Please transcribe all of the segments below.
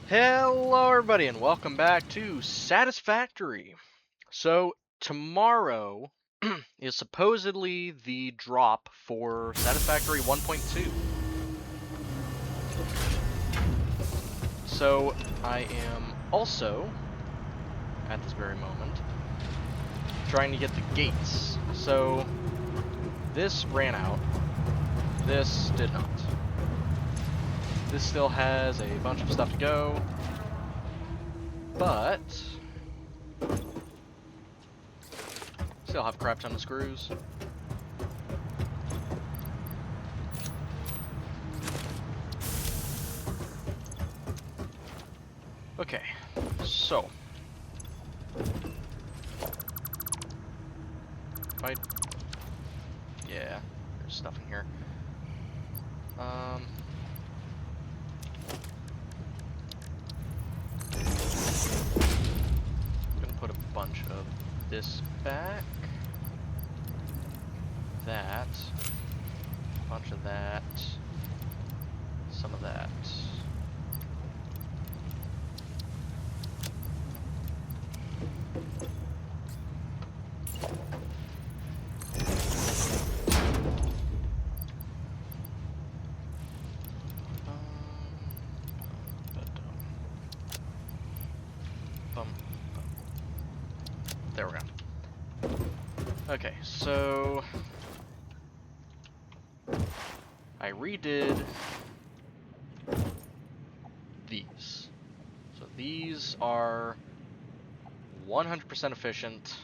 Hello, everybody, and welcome back to Satisfactory. So, tomorrow is supposedly the drop for Satisfactory 1.2. So, I am also, at this very moment, trying to get the gates. So, this ran out. This did not. This still has a bunch of stuff to go, but still have a crap ton of screws. Okay, so if I, yeah, there's stuff in here. I'm gonna put a bunch of this back, that, a bunch of that, some of that. There we go. Okay, so I redid these. So these are 100% efficient,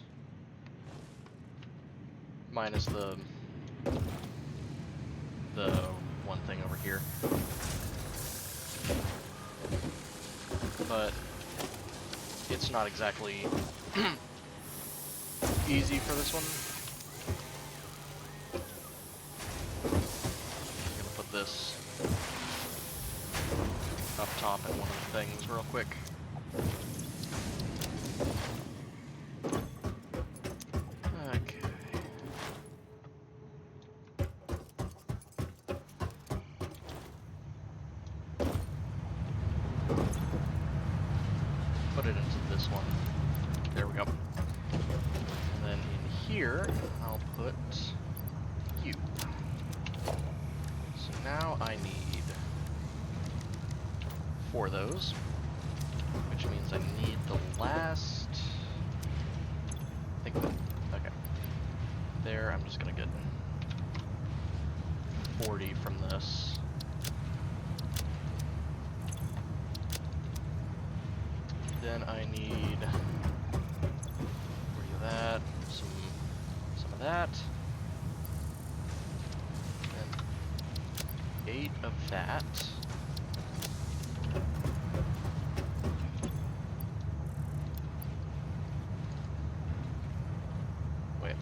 minus the one thing over here. But it's not exactly easy for this one. I'm gonna put this up top in one of the things real quick. Okay. Put it into this one. There we go. And then in here, I'll put you. So now I need 4 of those, which means I need the last, I think, okay. There, I'm just gonna get 40 from this. Then I need that, some of that, and 8 of that. Wait.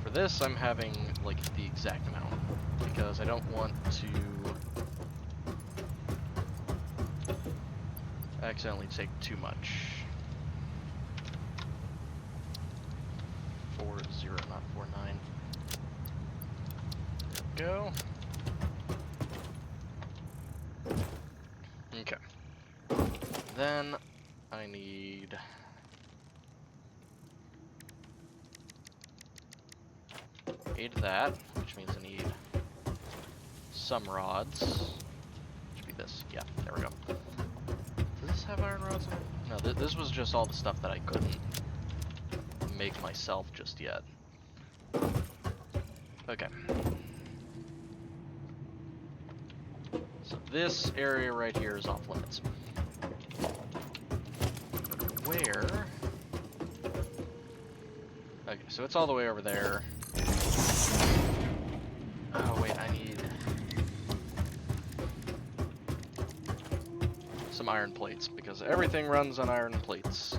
For this, I'm having like the exact amount because I don't want to accidentally take too much. 40, not 49. There we go. Okay. Then I need 8 of that, which means I need some rods. Should be this. Yeah, there we go. Does this have iron rods in it? No, this was just all the stuff that I couldn't make myself just yet. Okay. So this area right here is off limits. Where? Okay, so it's all the way over there. Oh wait, I need some iron plates, because everything runs on iron plates.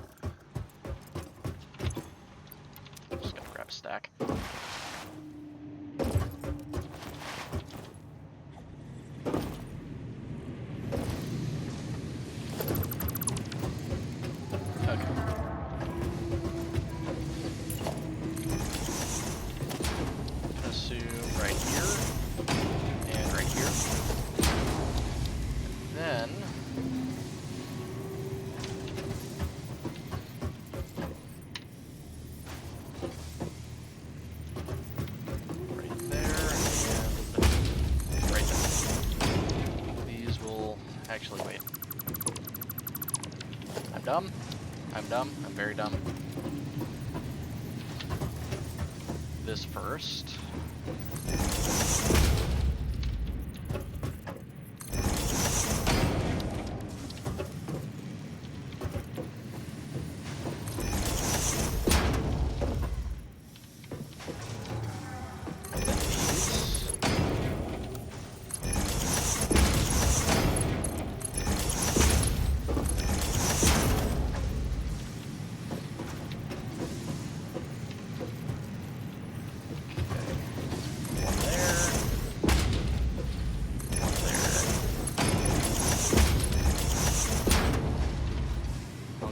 I'm just gonna grab a stack. Okay. Assume right here, and right here. Actually, wait. I'm dumb. I'm dumb. I'm very dumb. This first.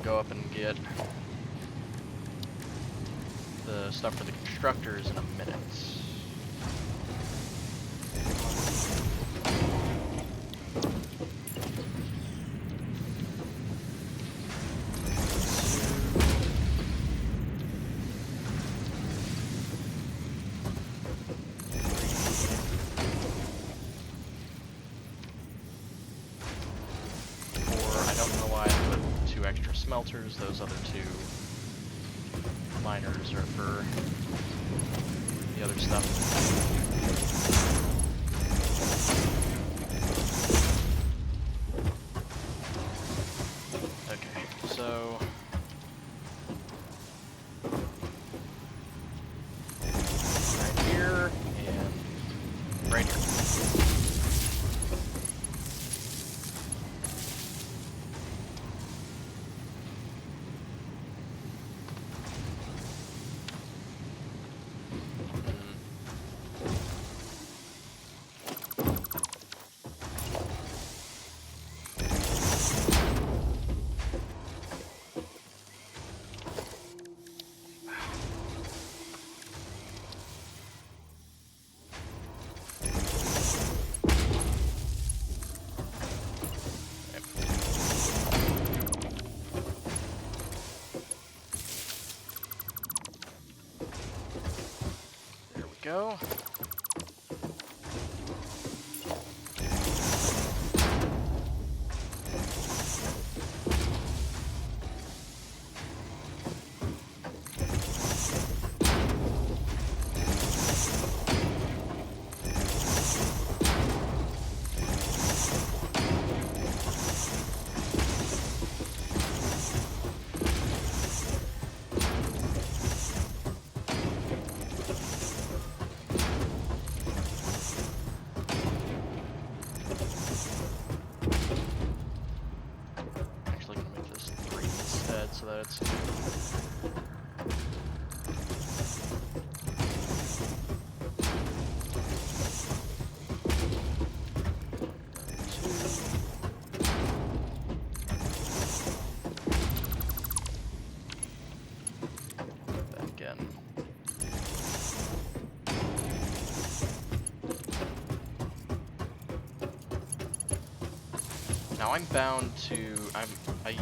Go up and get the stuff for the constructors in a minute. Extra smelters. Those other 2 miners are for the other stuff. Okay, so right here and right here. Go. So that it's again. Now I'm bound to I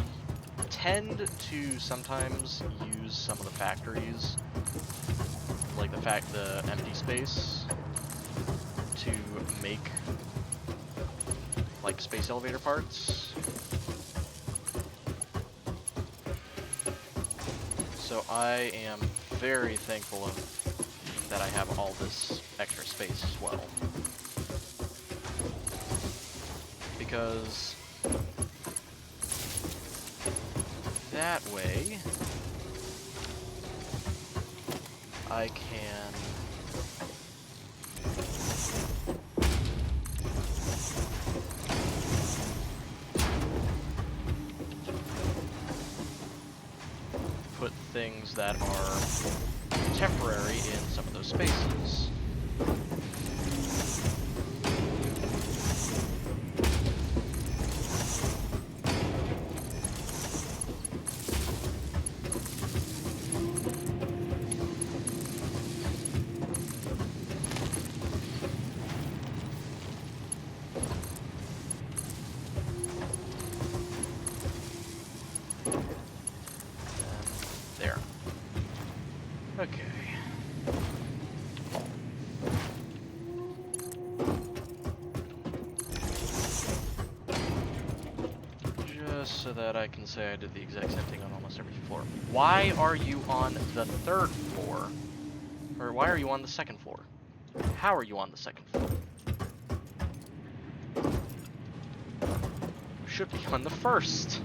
tend to sometimes use some of the factories, like the empty space, to make like space elevator parts. So I am very thankful that I have all this extra space as well, because that way I can put things that are temporary in some of those spaces. just so that I can say I did the exact same thing on almost every floor. Why are you on the 3rd floor? Or why are you on the 2nd floor? How are you on the 2nd floor? You should be on the 1st.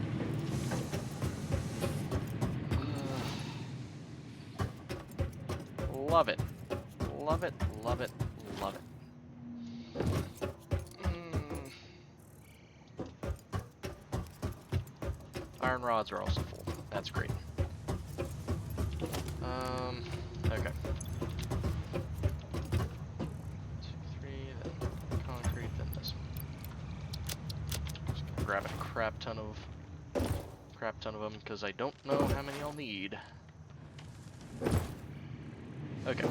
Love it. Love it, love it, love it. Iron rods are also full. That's great. Okay. 2, 3, then concrete, then this one. Just gonna grab a crap ton of them because I don't know how many I'll need. Okay.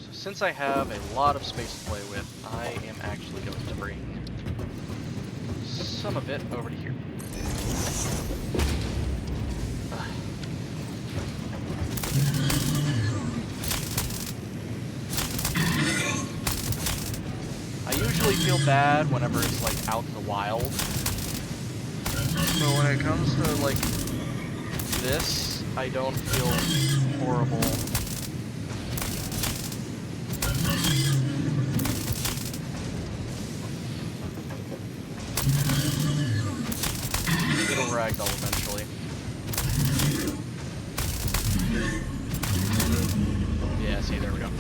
So since I have a lot of space to play with, I am actually going to bring some of it over to here. I usually feel bad whenever it's like out in the wild. But when it comes to like this, I don't feel horrible. It'll ragdoll eventually. Yeah, see, there we go.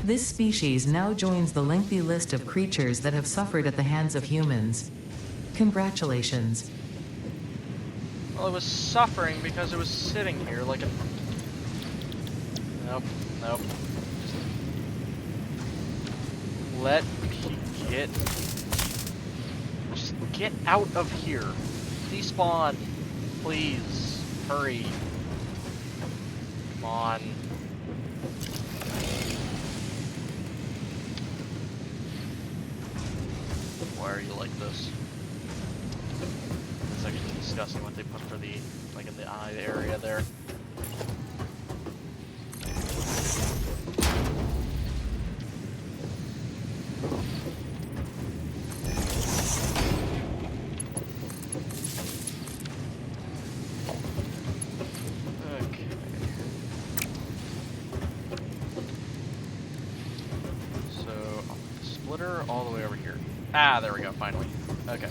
This species now joins the lengthy list of creatures that have suffered at the hands of humans. Congratulations. Well, it was suffering because it was sitting here like a... Nope, nope. Just... Let me get... Just get out of here. Despawn. Please. Hurry. Come on. Why are you like this? It's actually disgusting what they put for the, like in the eye area there. Okay. So, splitter all the way over here. Ah, there we go, finally. Okay.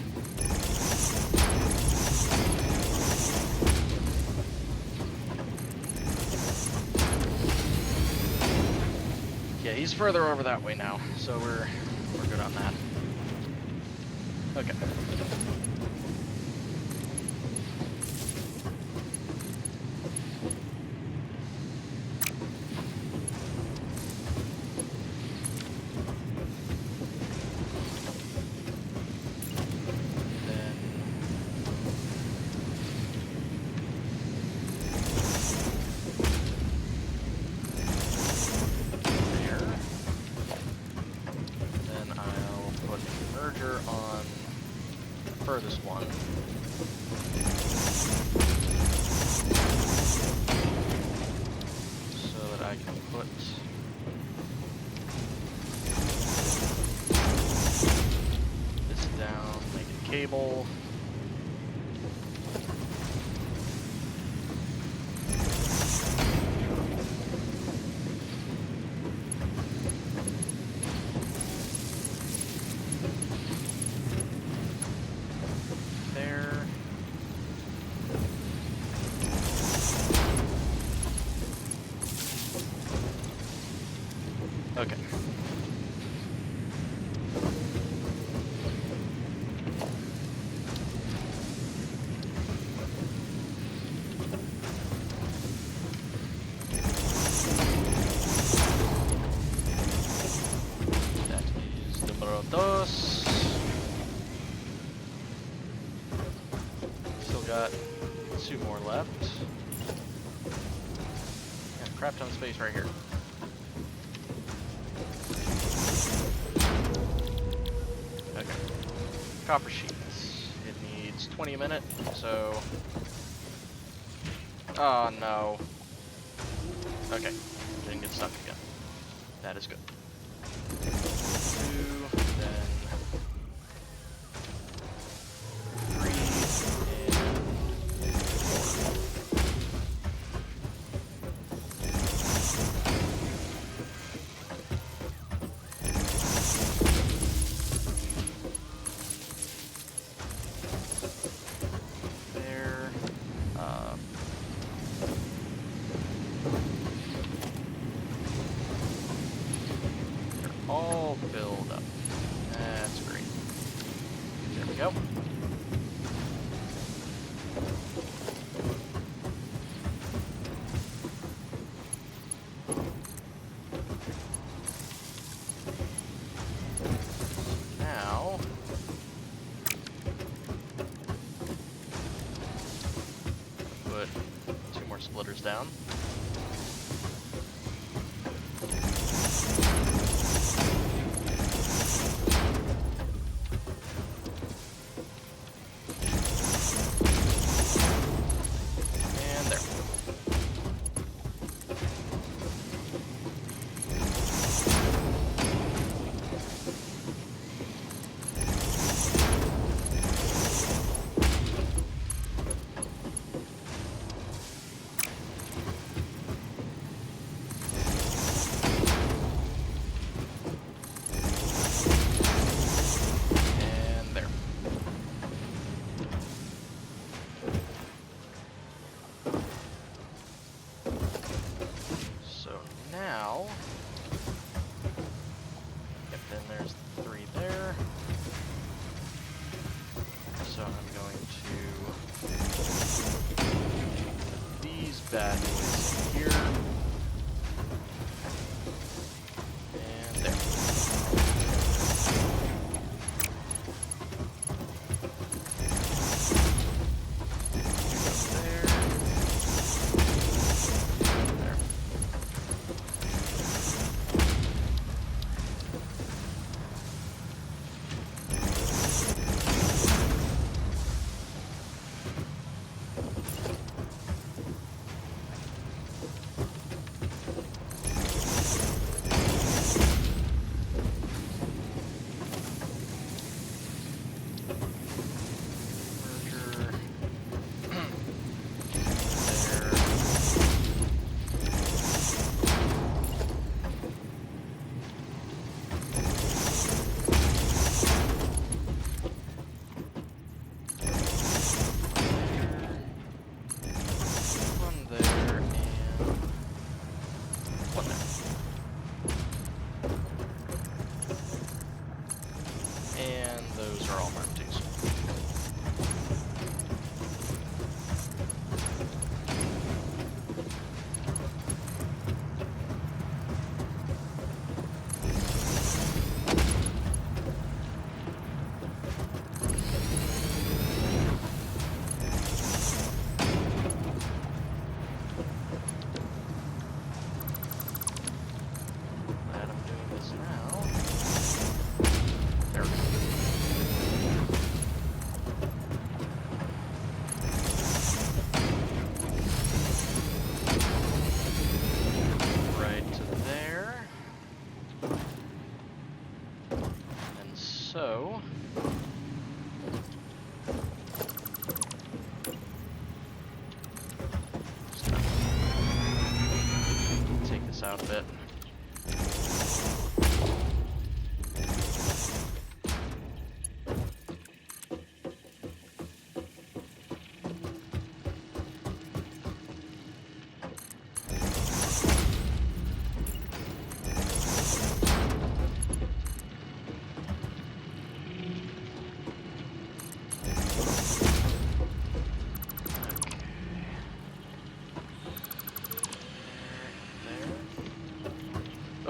Yeah, he's further over that way now, so we're good on that. Okay. Furthest one. So that I can put this down, make a cable. Okay. That is numero dos. Still got 2 more left. Got a crap ton of space right here. Copper sheets. It needs 20 a minute, so... Oh no. Okay, didn't get stuck again. That is good. 2, then all filled up. That's great. There we go. Now, put 2 more splitters down. And there. And there. So now, yep, then there's the 3 there. So I'm going to put these bad boys in here. And there. There. There. Merger. There. One there, and one there. And those are all marked too. Glad I'm doing this now. There we go. Right to there. And so, just gonna take this out a bit.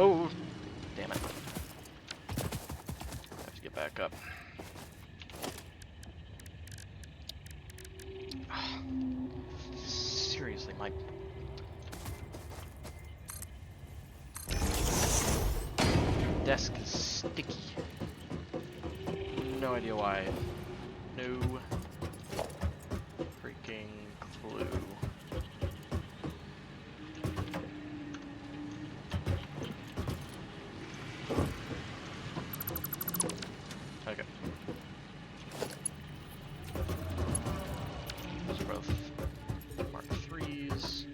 Oh, damn it. I have to get back up. Seriously, my desk is sticky. No idea why. No freaking clue. Okay. Those are both Mark 3s.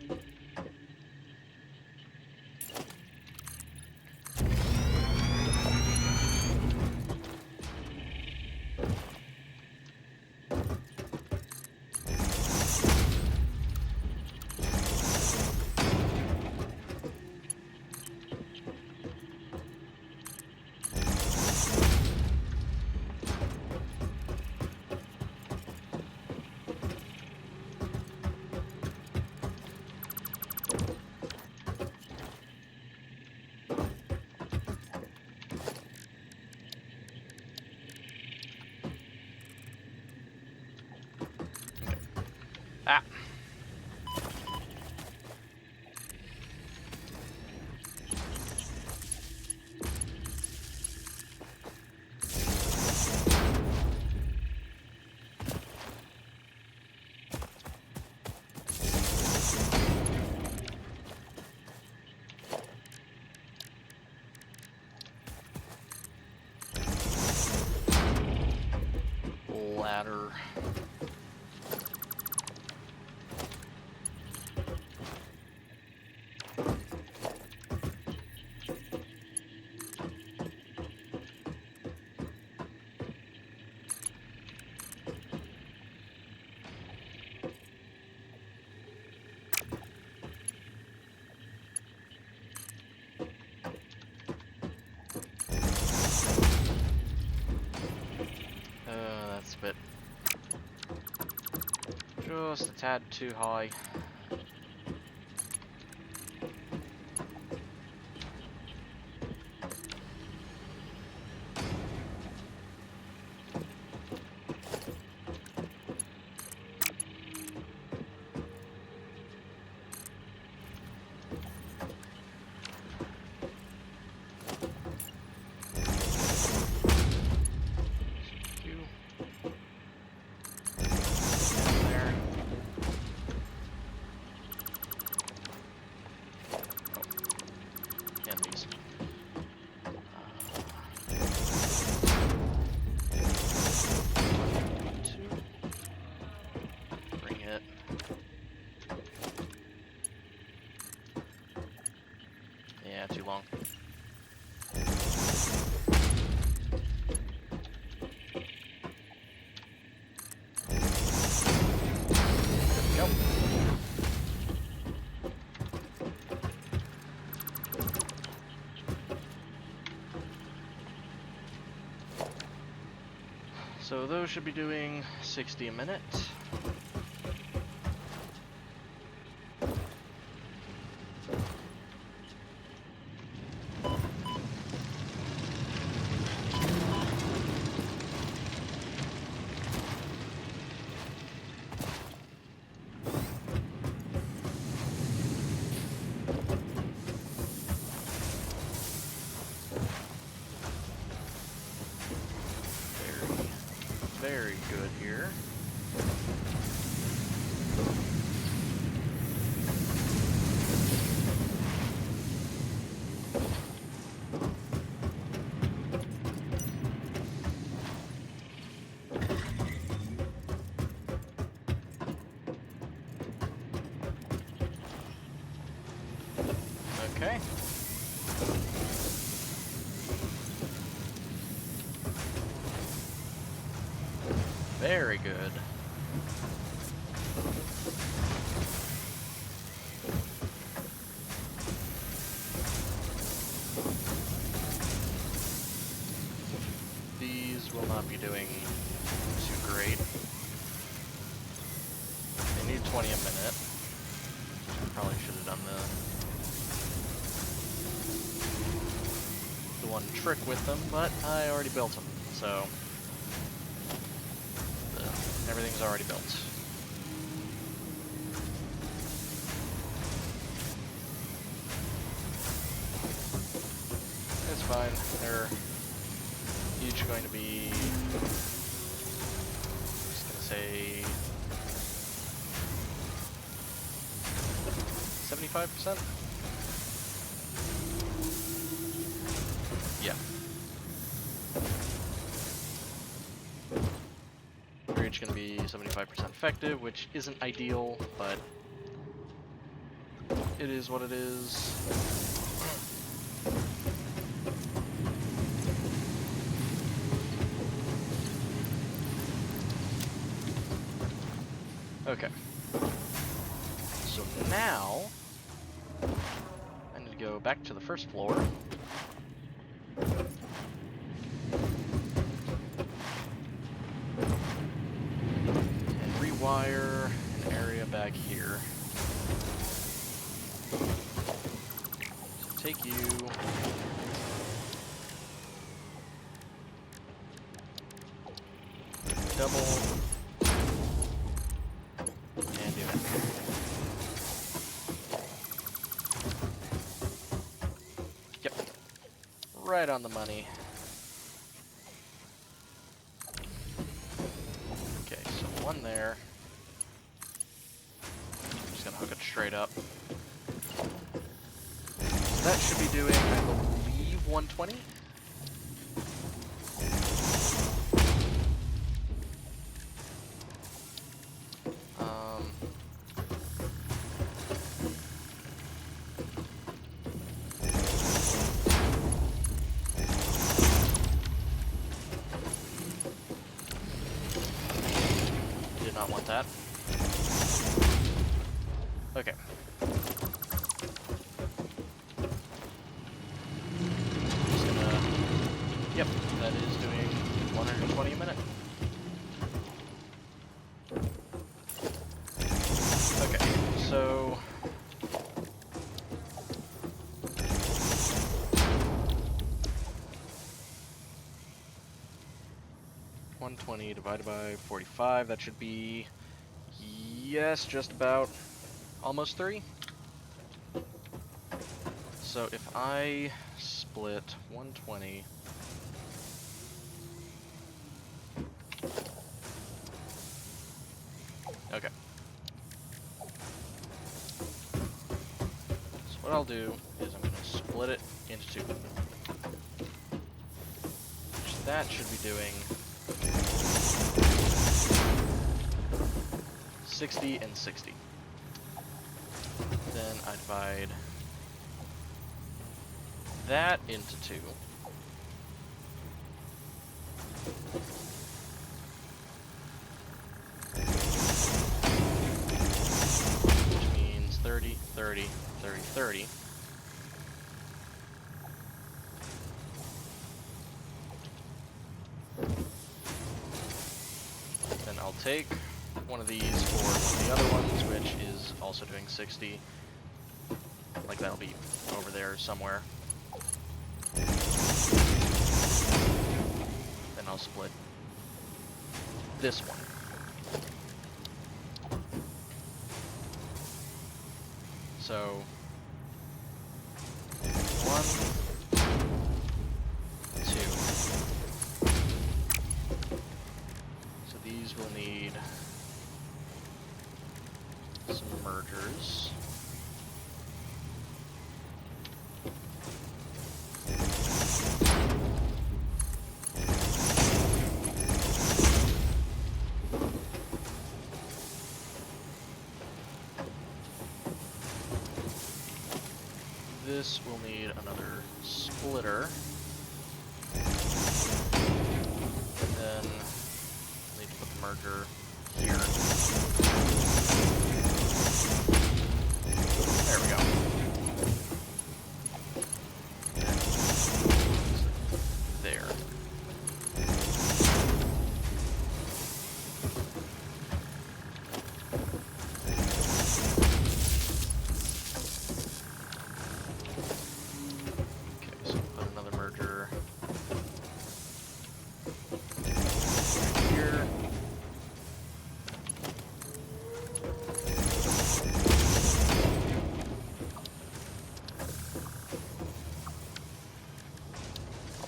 Ah. Ladder. That's a bit just a tad too high. There. And these. Two. Bring it. Yeah, too long. Go. So those should be doing 60 a minute. Very good here. Okay. Very good. These will not be doing too great. They need 20 a minute. Probably should have done the one trick with them, but I already built them, so everything's already built. It's fine. They're each going to be, I'm just gonna say 75%? Yeah. They're each going to be 75% effective, which isn't ideal, but it is what it is. Okay. So now, I need to go back to the first floor. And rewire an area back here. So take you. Double. And do right on the money. Okay, so one there. I'm just gonna hook it straight up. So that should be doing, I believe, 120. Did not want that. Okay. Just gonna... Yep, that is doing 120 a minute. Okay, so... $120 divided by 45, that should be... Yes, just about almost 3. So if I split 120... Okay. So what I'll do is I'm going to split it into 2. Which that should be doing 60 and 60. Then I divide that into 2. Which means 30, 30, 30, 30. Then I'll take one of these for one of the other ones, which is also doing 60. Like that'll be over there somewhere. Then I'll split this one. So 1, 2. So these will need some mergers. This will need another splitter. And then I'll need to put the merger here. There we go. And there.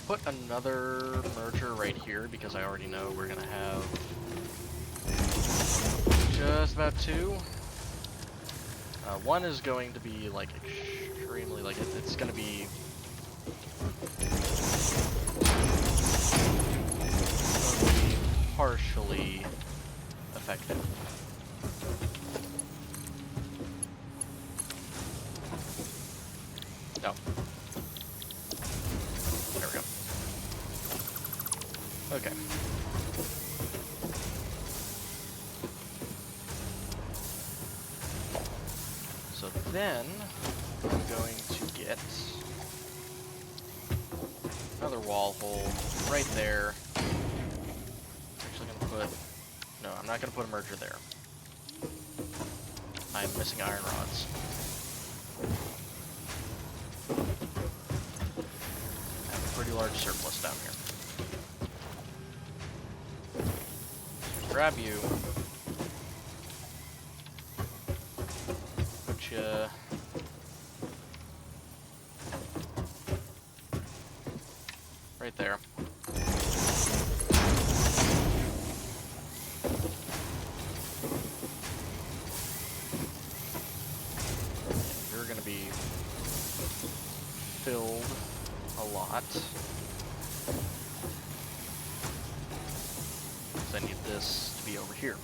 Put another merger right here because I already know we're gonna have just about 2. One is going to be like extremely like it's gonna be partially effective. Oh. There we go. Okay. So then I'm going to get another wall hole right there. Actually gonna put, no, I'm not gonna put a merger there. I'm missing iron rods. I have a pretty large surplus down here. Grab you. Put you right there. You're gonna be filled a lot. So I need this to be over here.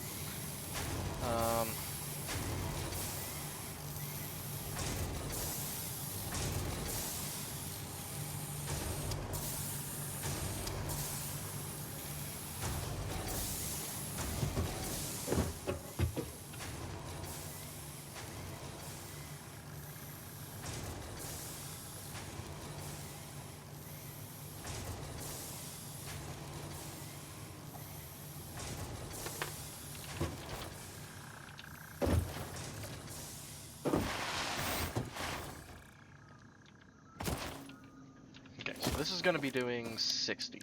Okay, so this is gonna be doing 60,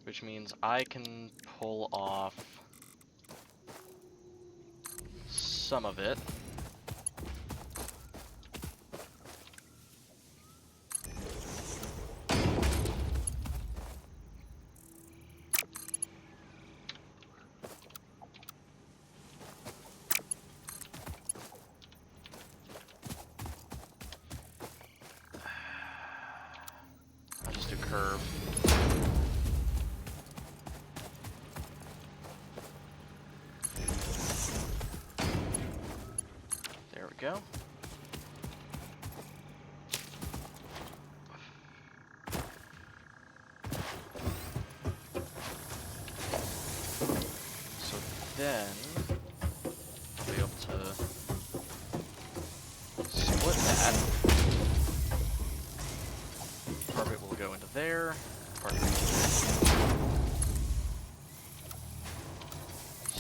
which means I can pull off some of it. I'll just do curve. There we go. So then I'll be able to split that. Part of it will go into there. Part of it will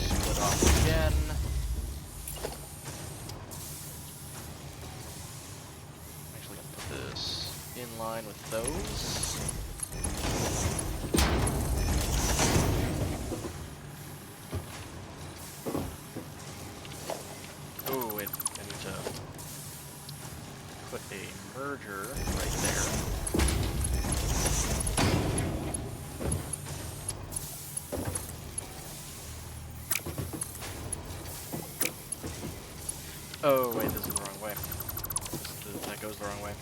split off again. I'm actually gonna put this in line with those. Oh, wait, I need to put a merger right there. Oh, wait, this is the wrong way. That goes the wrong way.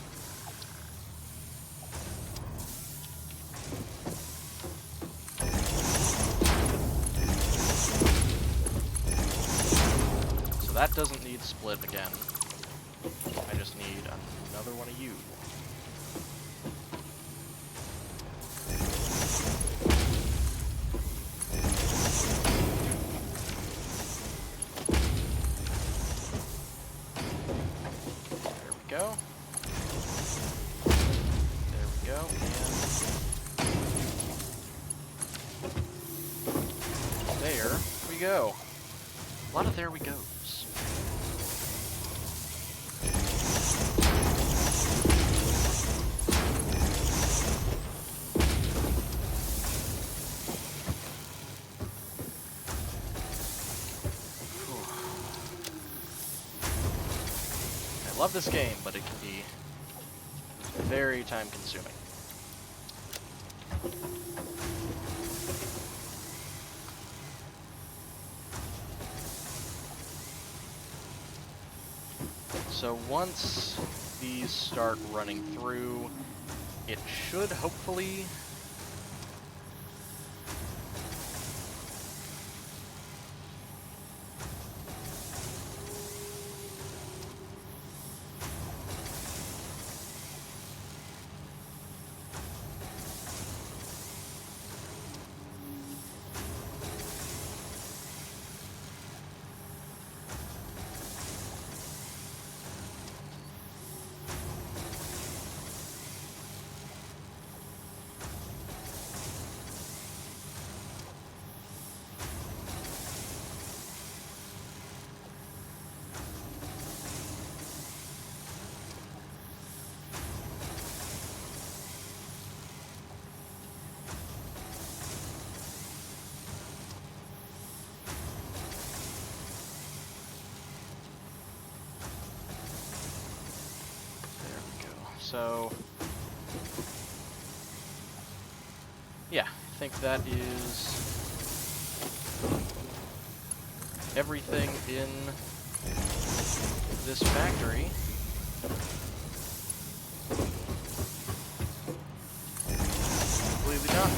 So that doesn't need split again. I just need another one of you. There we go. There we go, and there we go. A lot of there we goes. I love this game, but it can be very time consuming. So once these start running through, it should hopefully So yeah, I think that is everything in this factory. Completely done.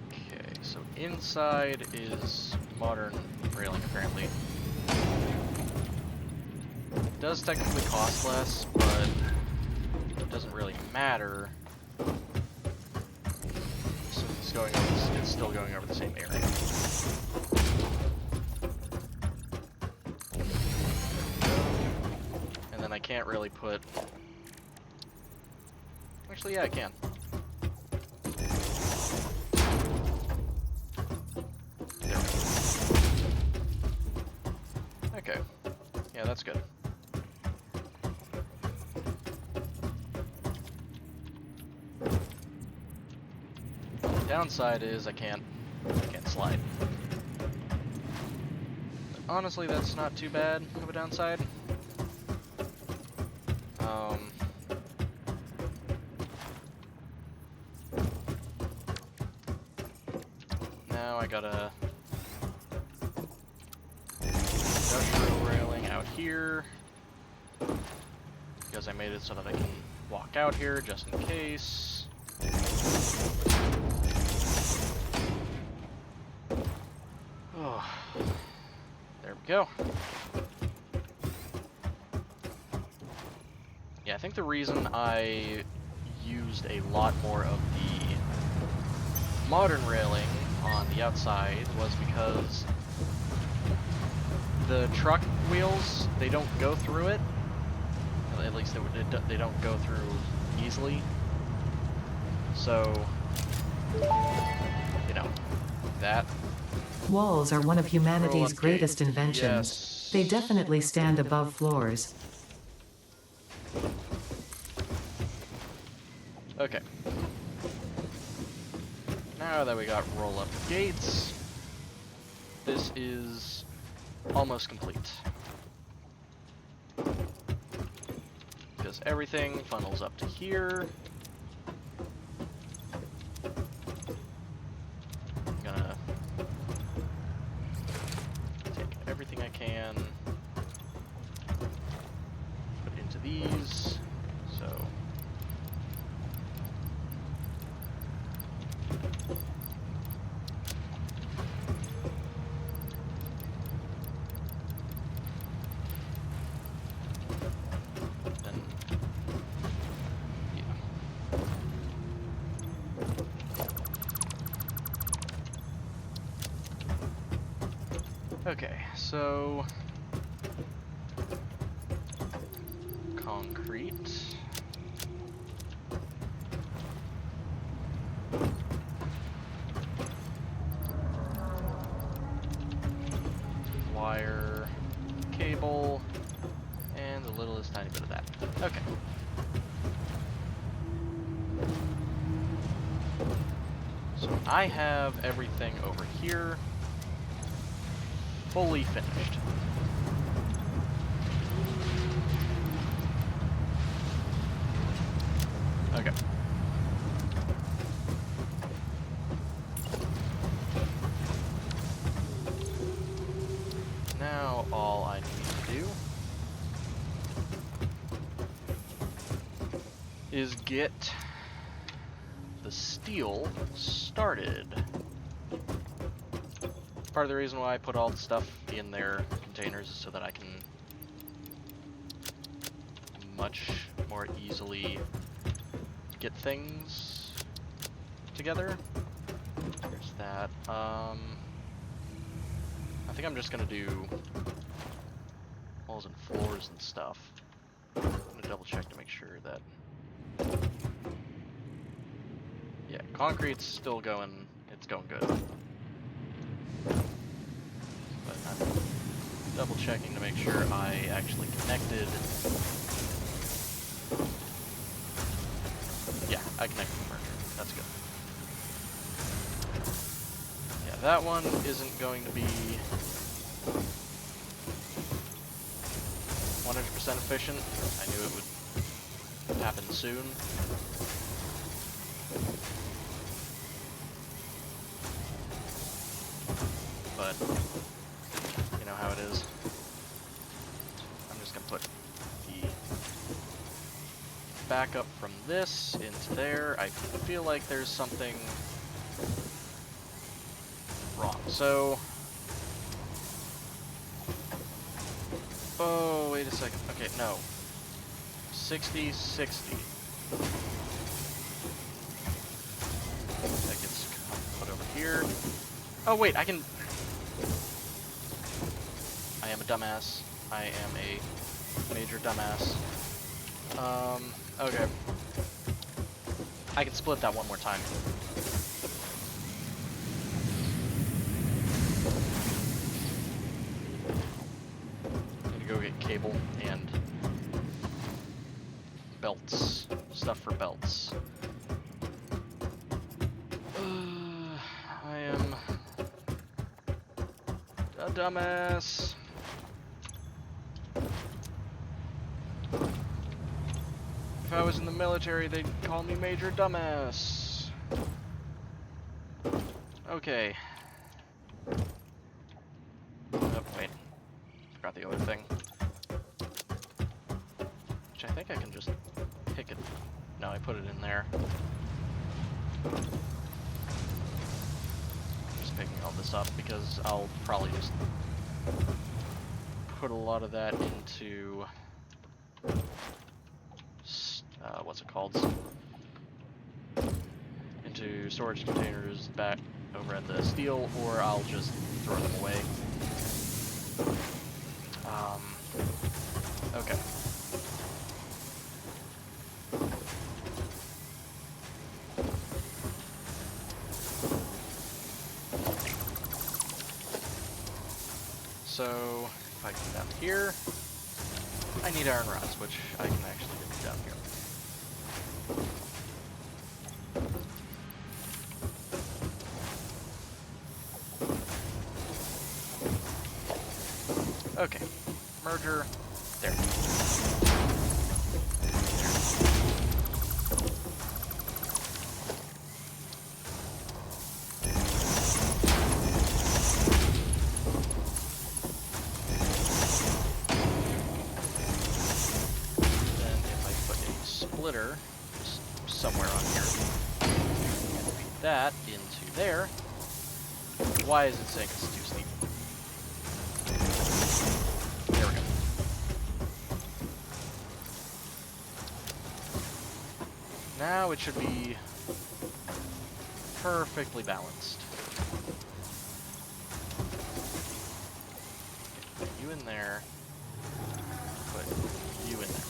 Okay, so inside is modern railing apparently. It does technically cost less, but it doesn't really matter since it's going over, it's still going over the same area. And then I can't really put. Actually, yeah, I can. There we go. Okay. Yeah, that's good. Downside is I can't slide. But honestly, that's not too bad of a downside. Now I gotta industrial railing out here because I made it so that I can walk out here just in case. Oh, there we go. Yeah, I think the reason I used a lot more of the modern railing on the outside was because the truck wheels, they don't go through it. At least they don't go through easily. So, you know, that. Walls are one of humanity's Roll-up greatest gate. inventions. Yes. They definitely stand above floors. Okay. Now that we got roll-up gates, this is almost complete. Because everything funnels up to here. I'm gonna take everything I can, put into these, so. Then, yeah. Okay, so concrete. Wire, cable, and the littlest tiny bit of that. Okay. So I have everything over here fully finished. Okay. Now all I need to do is get the steel started. Part of the reason why I put all the stuff in their containers is so that I can much more easily get things together. There's that. I think I'm just gonna do walls and floors and stuff. I'm gonna double check to make sure that. Yeah, concrete's still going. It's going good. But I'm double checking to make sure I actually connected I connected the merger. That's good. Yeah, that one isn't going to be 100% efficient. I knew it would happen soon. But, you know how it is. I'm just going to put the backup from this into there. I feel like there's something wrong. So, oh, wait a second. Okay, no. 60, 60. That gets put over here. Oh, wait, I can... I am a dumbass. I am a major dumbass. Okay. I can split that one more time. Need to go get cable and belts. Stuff for belts. I am a dumbass. If I was in the military, they'd call me Major Dumbass. Okay. Oh, wait. Forgot the other thing. Which I think I can just pick it. No, I put it in there. Just picking all this up because I'll probably just put a lot of that into... what's it called? Into storage containers back over at the steel, or I'll just throw them away. Okay. So, if I come down here, I need iron rods, which I can actually get down here. Okay, merger, there. Then if I put a splitter just somewhere on here, and feed that into there, why is it saying it's too steep? There we go. Now it should be perfectly balanced. Put you in there. Put you in there.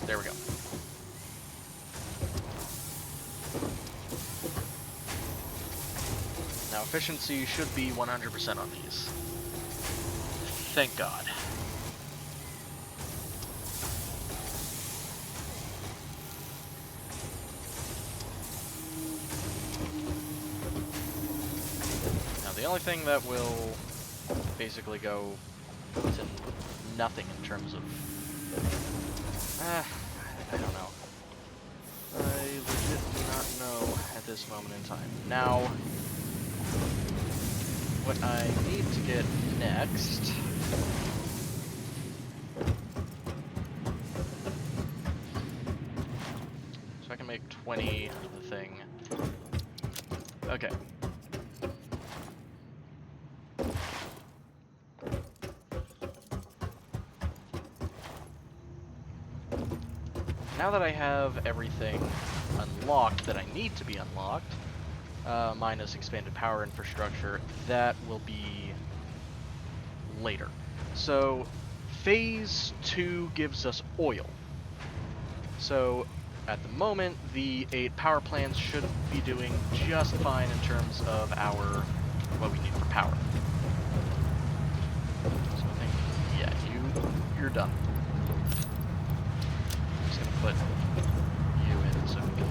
There we go. Now efficiency should be 100% on these. Thank God. Now the only thing that will basically go to nothing in terms of... I don't know. I legit do not know at this moment in time. Now, what I need to get next... So I can make 20 of the thing. Okay. Now that I have everything unlocked that I need to be unlocked, minus expanded power infrastructure, that will be later. So, Phase 2 gives us oil. So, at the moment, the 8 power plants should be doing just fine in terms of what we need for power. So I think, yeah, you're done. I'm just gonna put you in so we can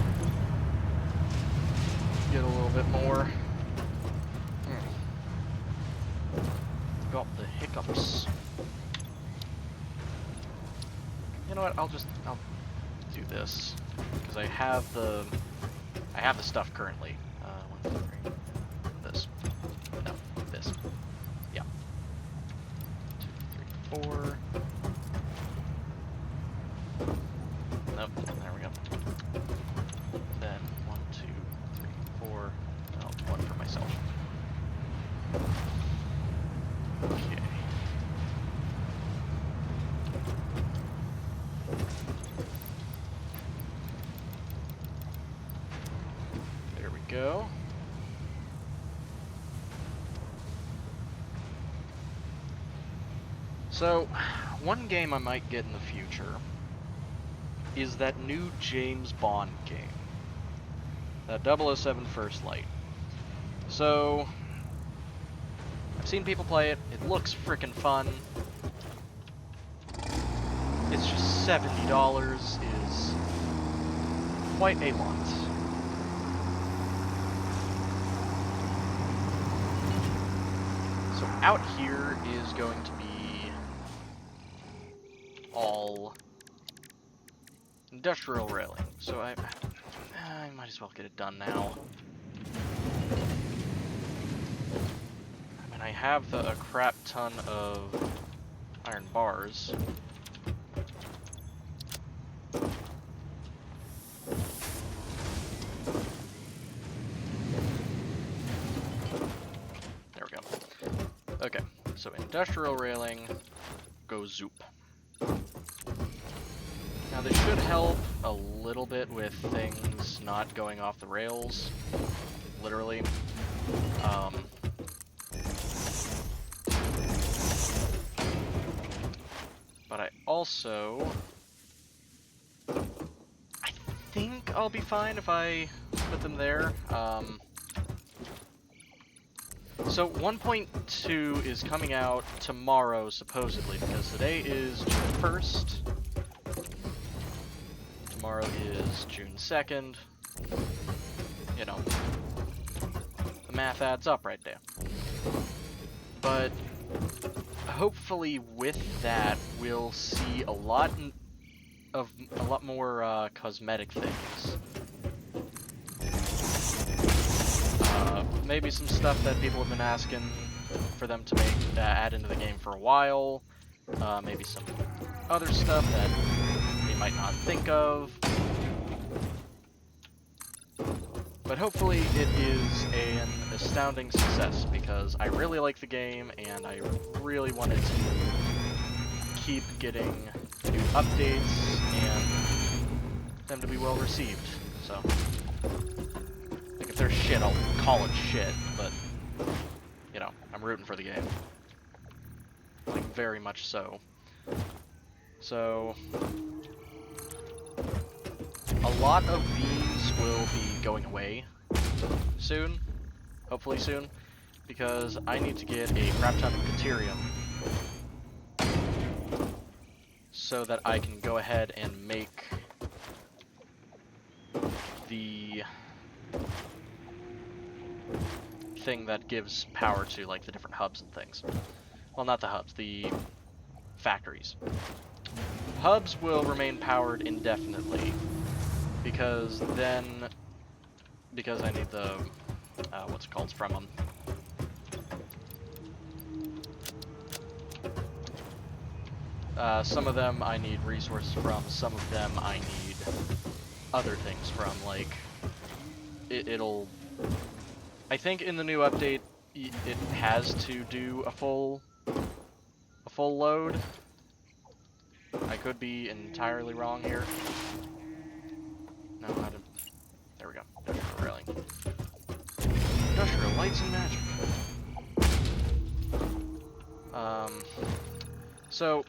comes. You know what? I'll do this because I have the stuff currently. 1, 2, 3. This. No, this. Yeah. 2, 3, 4. Nope. There we go. Then 1, 2, 3, 4. Oh, 1 for myself. Okay. There we go. So, one game I might get in the future is that new James Bond game. That 007 First Light. So, I've seen people play it. It looks frickin' fun. It's just $70 is quite a lot. So out here is going to be all industrial railing. So I might as well get it done now. I mean, I have a crap ton of iron bars. There we go. Okay, so industrial railing, go zoop. Now this should help a little bit with things not going off the rails, literally. But I also, I think I'll be fine if I put them there. So 1.2 is coming out tomorrow, supposedly, because today is June 1st. Tomorrow is June 2nd. You know, the math adds up right there. But hopefully with that, we'll see a lot more cosmetic things. Maybe some stuff that people have been asking for them to make add into the game for a while. Maybe some other stuff that they might not think of. But hopefully it is an astounding success, because I really like the game and I really wanted to keep getting new updates and them to be well received. So, like, if they're shit, I'll call it shit, but, you know, I'm rooting for the game. Like, very much so. So, a lot of these will be going away soon, hopefully soon, because I need to get a crap ton of Deuterium so that I can go ahead and make the thing that gives power to, like, the different hubs and things. Well, not the hubs, the factories. Hubs will remain powered indefinitely, because I need the, what's it called, from them. Some of them I need resources from, some of them I need other things from, like, it'll... I think in the new update, it has to do a full load. I could be entirely wrong here. No, not a... There we go. Industrial railing. Industrial lights and magic. So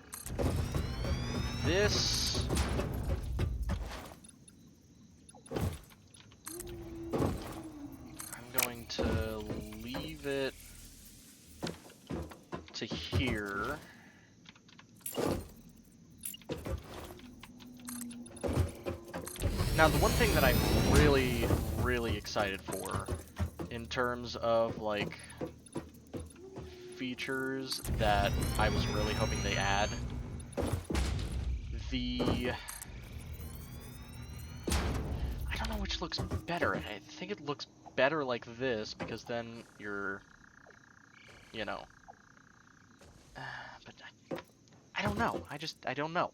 this... I'm going to leave it to here. Now, the one thing that I'm really, really excited for, in terms of, like, features that I was really hoping they add. I don't know which looks better. I think it looks better like this, because then you're, you know. But I don't know. I don't know.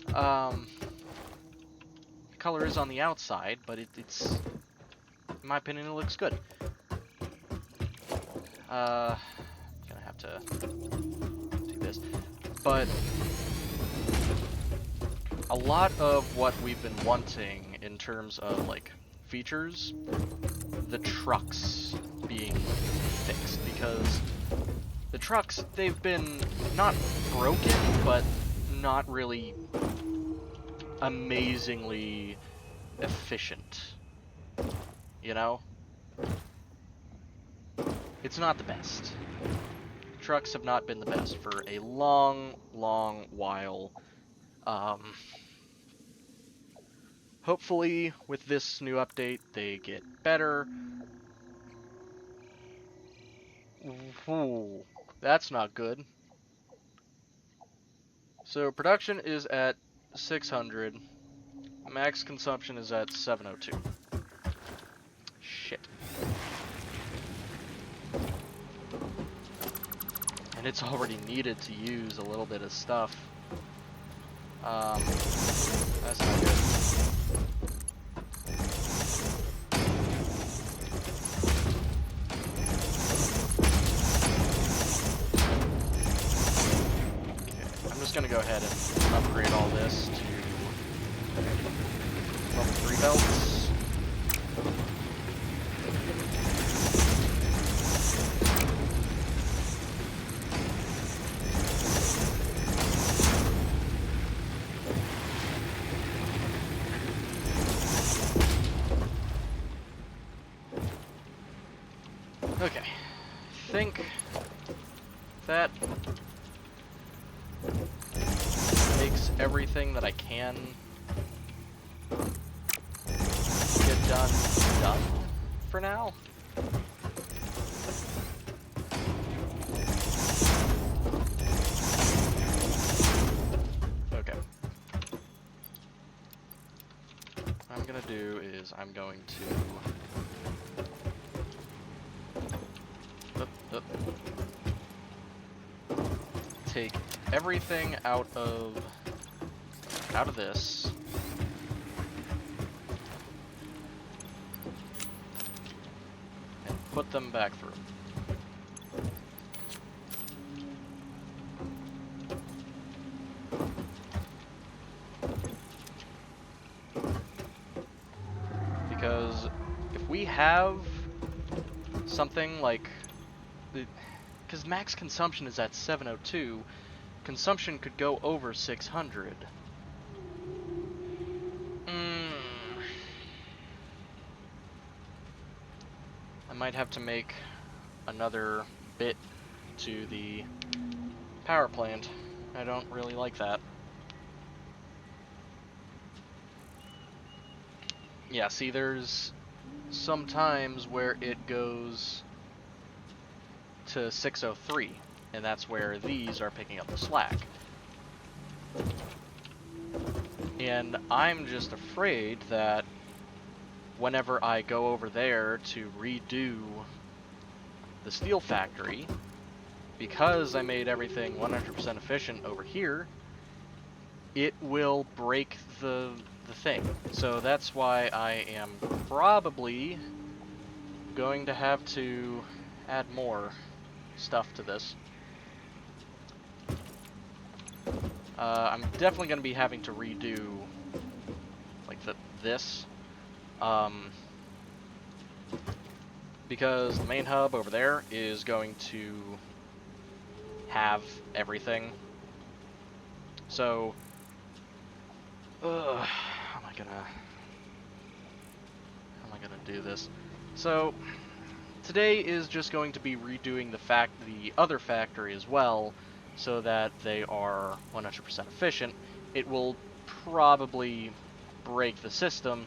The color is on the outside, but it's, in my opinion, it looks good. Gonna have to do this. But a lot of what we've been wanting in terms of, like, features, the trucks being fixed, because the trucks, they've been not broken, but not really amazingly efficient. You know? It's not the best. Trucks have not been the best for a long, long while. Hopefully, with this new update, they get better. Ooh, that's not good. So production is at 600. Max consumption is at 702. Shit. And it's already needed to use a little bit of stuff. That's not good. Okay, I'm just gonna go ahead and upgrade all this to level 3 belts. Okay, I think that makes everything that I can get done for now. Okay. What I'm gonna do is I'm going to take everything out of this. And put them back through. Because if we have something like because max consumption is at 702, consumption could go over 600. I might have to make another bit to the power plant. I don't really like that. Yeah, see, there's some times where it goes to 603, and that's where these are picking up the slack. And I'm just afraid that whenever I go over there to redo the steel factory, because I made everything 100% efficient over here, it will break the thing. So that's why I am probably going to have to add more stuff to this. I'm definitely going to be having to redo like this. Because the main hub over there is going to have everything. So, how am I gonna do this? So, today is just going to be redoing the other factory as well, so that they are 100% efficient. It will probably break the system,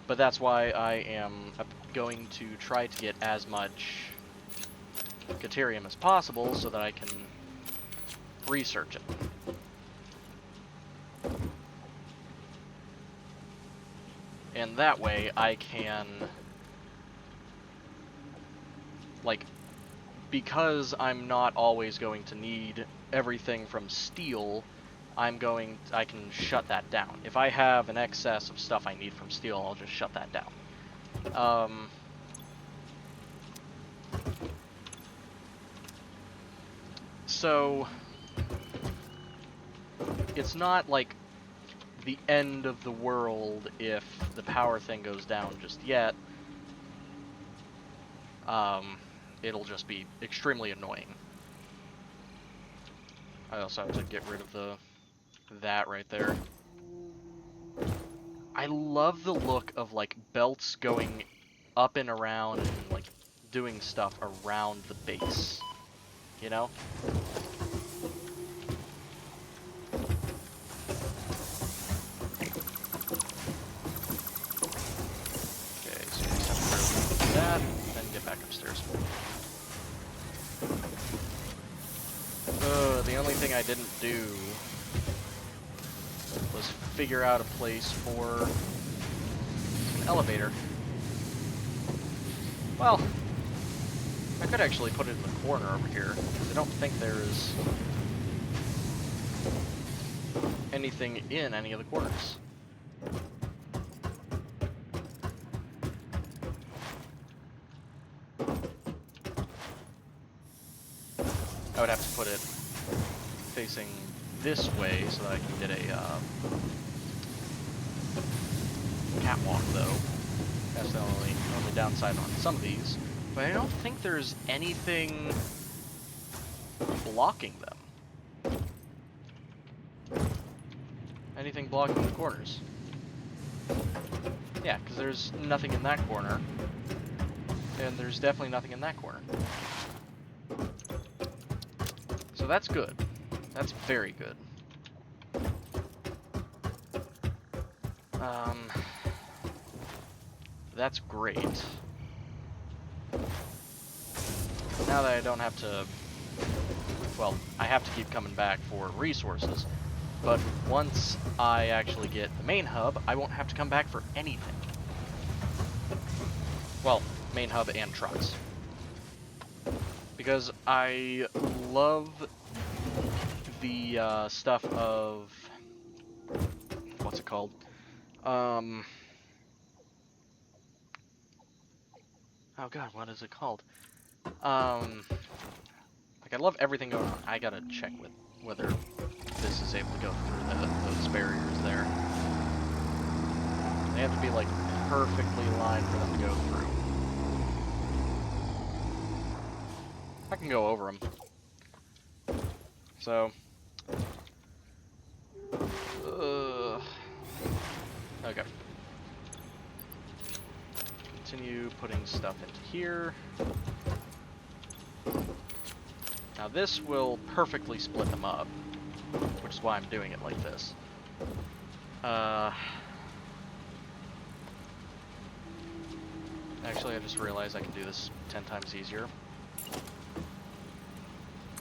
but that's why I am going to try to get as much Caterium as possible so that I can research it. And that way I can, like, because I'm not always going to need everything from steel, I can shut that down. If I have an excess of stuff I need from steel, I'll just shut that down. So it's not like the end of the world if the power thing goes down just yet. It'll just be extremely annoying. I also have to get rid of that right there. I love the look of, like, belts going up and around and, like, doing stuff around the base. You know? Okay, so we just have to do that, then get back upstairs. The only thing I didn't do was figure out a place for an elevator. Well, I could actually put it in the corner over here, because I don't think there's anything in any of the corners. I would have to put it facing this way so that I can get a catwalk, though. That's the only downside on some of these. But I don't think there's anything blocking them. Anything blocking the corners. Yeah, because there's nothing in that corner. And there's definitely nothing in that corner. So that's good. That's very good. That's great. Now that I don't have to... Well, I have to keep coming back for resources, but once I actually get the main hub, I won't have to come back for anything. Well, main hub and trucks. Because I love the stuff of... What's it called? Oh god, what is it called? Like, I love everything going on. I gotta check with whether this is able to go through those barriers there. They have to be, like, perfectly lined for them to go through. I can go over them. So... okay. Continue putting stuff into here. Now this will perfectly split them up, which is why I'm doing it like this. Actually, I just realized I can do this 10 times easier.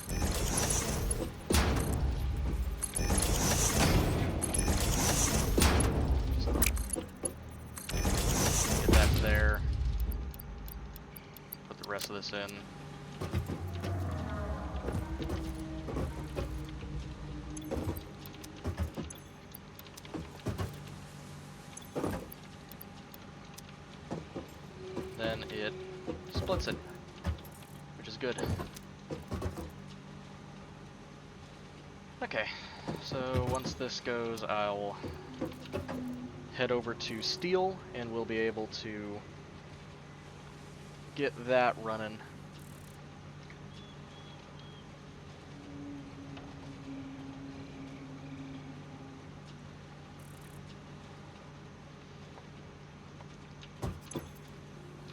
Get that there. Put the rest of this in. Then it splits it, which is good. Okay, so once this goes, I'll head over to steel, and we'll be able to get that running.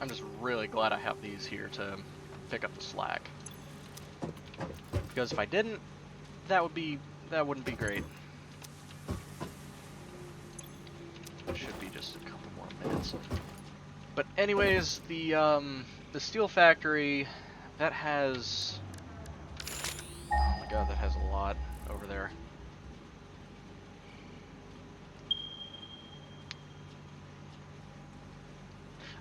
I'm just really glad I have these here to pick up the slack. Because if I didn't, that wouldn't be great. It should be just a couple more minutes. But anyways, the steel factory, That has... Oh my god, that has a lot over there.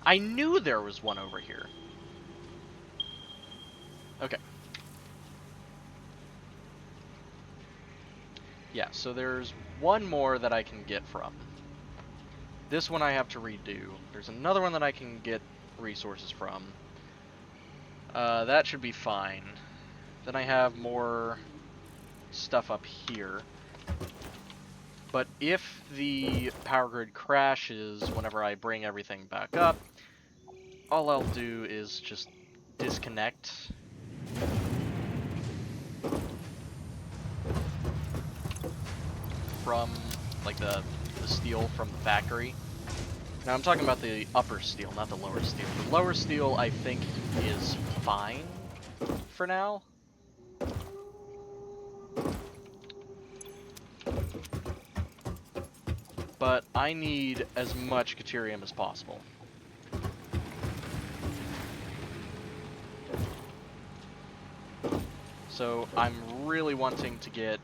I knew there was one over here. Okay. Yeah, so there's one more that I can get from. This one I have to redo. There's another one that I can get resources from. That should be fine. Then I have more stuff up here. But if the power grid crashes whenever I bring everything back up, all I'll do is just disconnect. From, like, the steel from the factory. Now I'm talking about the upper steel, not the lower steel. The lower steel, I think, is fine for now. But I need as much Caterium as possible. So I'm really wanting to get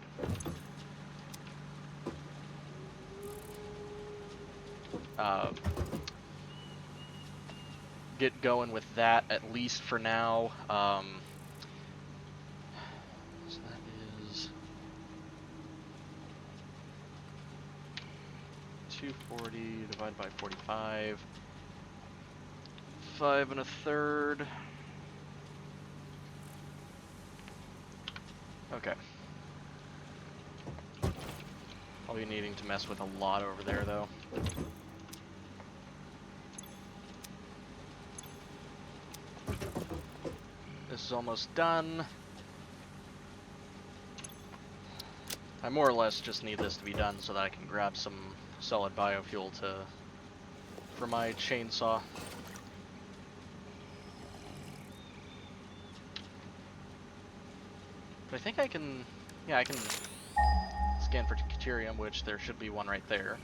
going with that, at least for now. So that is 240 divided by 45. 5 1/3. Okay. I'll be needing to mess with a lot over there, though. This is almost done. I more or less just need this to be done so that I can grab some solid biofuel for my chainsaw. But I think I can, yeah, I can scan for Caterium, which there should be one right there.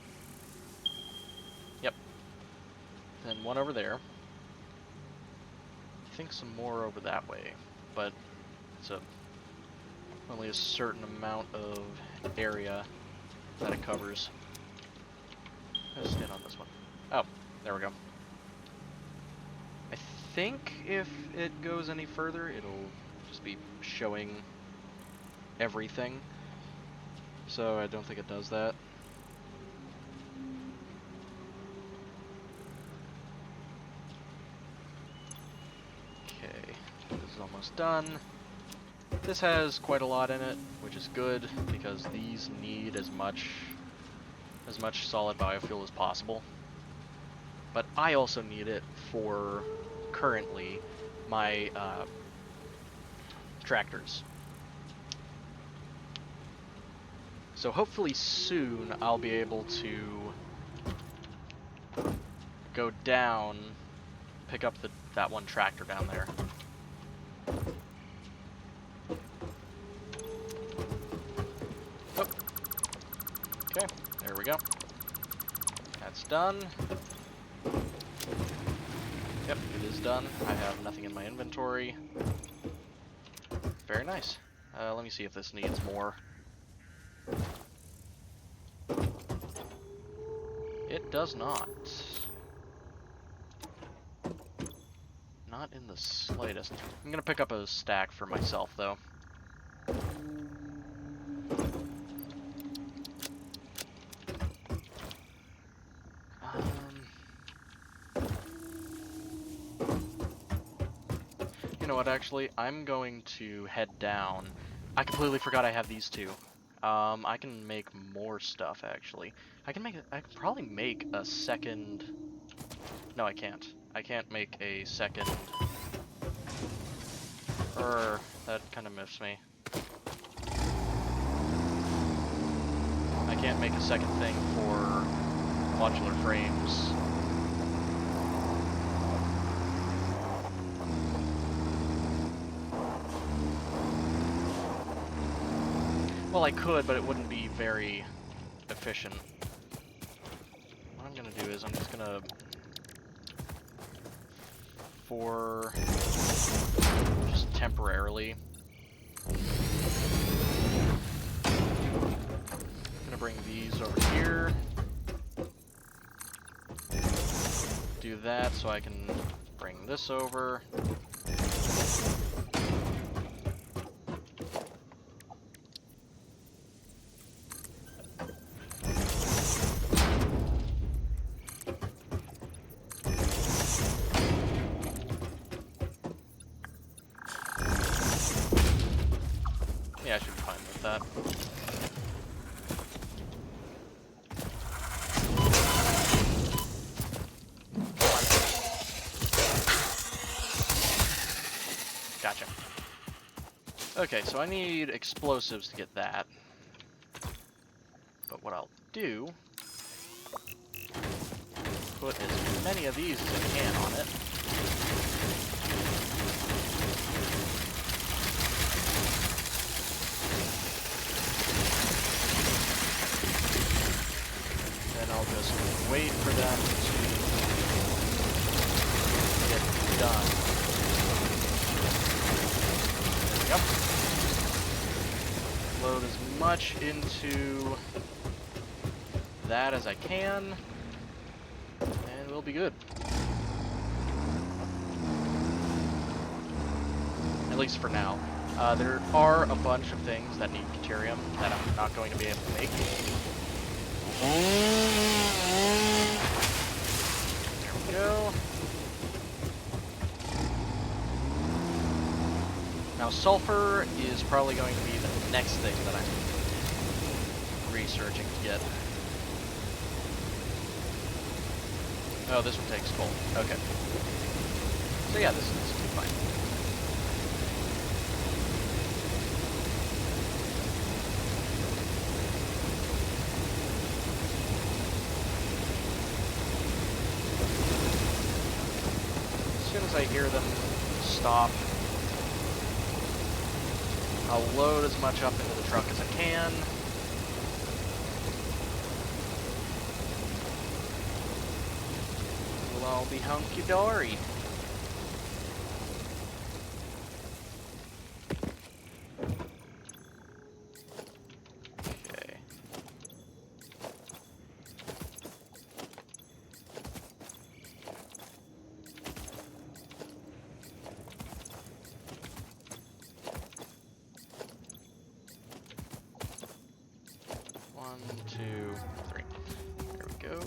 Yep. Then one over there. I think some more over that way, but it's only a certain amount of area that it covers. Let's stand on this one. Oh, there we go. I think if it goes any further, it'll just be showing everything. So I don't think it does that. Okay, this is almost done. This has quite a lot in it, which is good, because these need as much solid biofuel as possible. But I also need it for, currently, my tractors. So hopefully soon I'll be able to go down, pick up that one tractor down there. Oh. Okay, there we go. That's done. Yep, it is done. I have nothing in my inventory. Very nice. Let me see if this needs more. It does not. Not in the slightest. I'm gonna pick up a stack for myself, though. You know what, actually? I'm going to head down. I completely forgot I have these two. I can make more stuff, actually. I can probably make a second... No, I can't. I can't make a second... that kind of miffs me. I can't make a second thing for modular frames. Well, I could, but it wouldn't be very efficient. What I'm gonna do is I'm just gonna... just temporarily. Gonna bring these over here. Do that so I can bring this over. Yeah, I should be fine with that. Gotcha. Okay, so I need explosives to get that. But what I'll do, put as many of these as I can on it. Then I'll just wait for them to get done. There we go. Load as much into that as I can, and we'll be good. At least for now. There are a bunch of things that need deuterium that I'm not going to be able to make. There we go. Now sulfur is probably going to be the next thing that I'm researching to get. Oh, this one takes coal. Okay. So yeah, this is fine. As soon as I hear them stop, I'll load as much up into the truck as I can. We'll all be hunky-dory. Okay. One, two, three. There we go.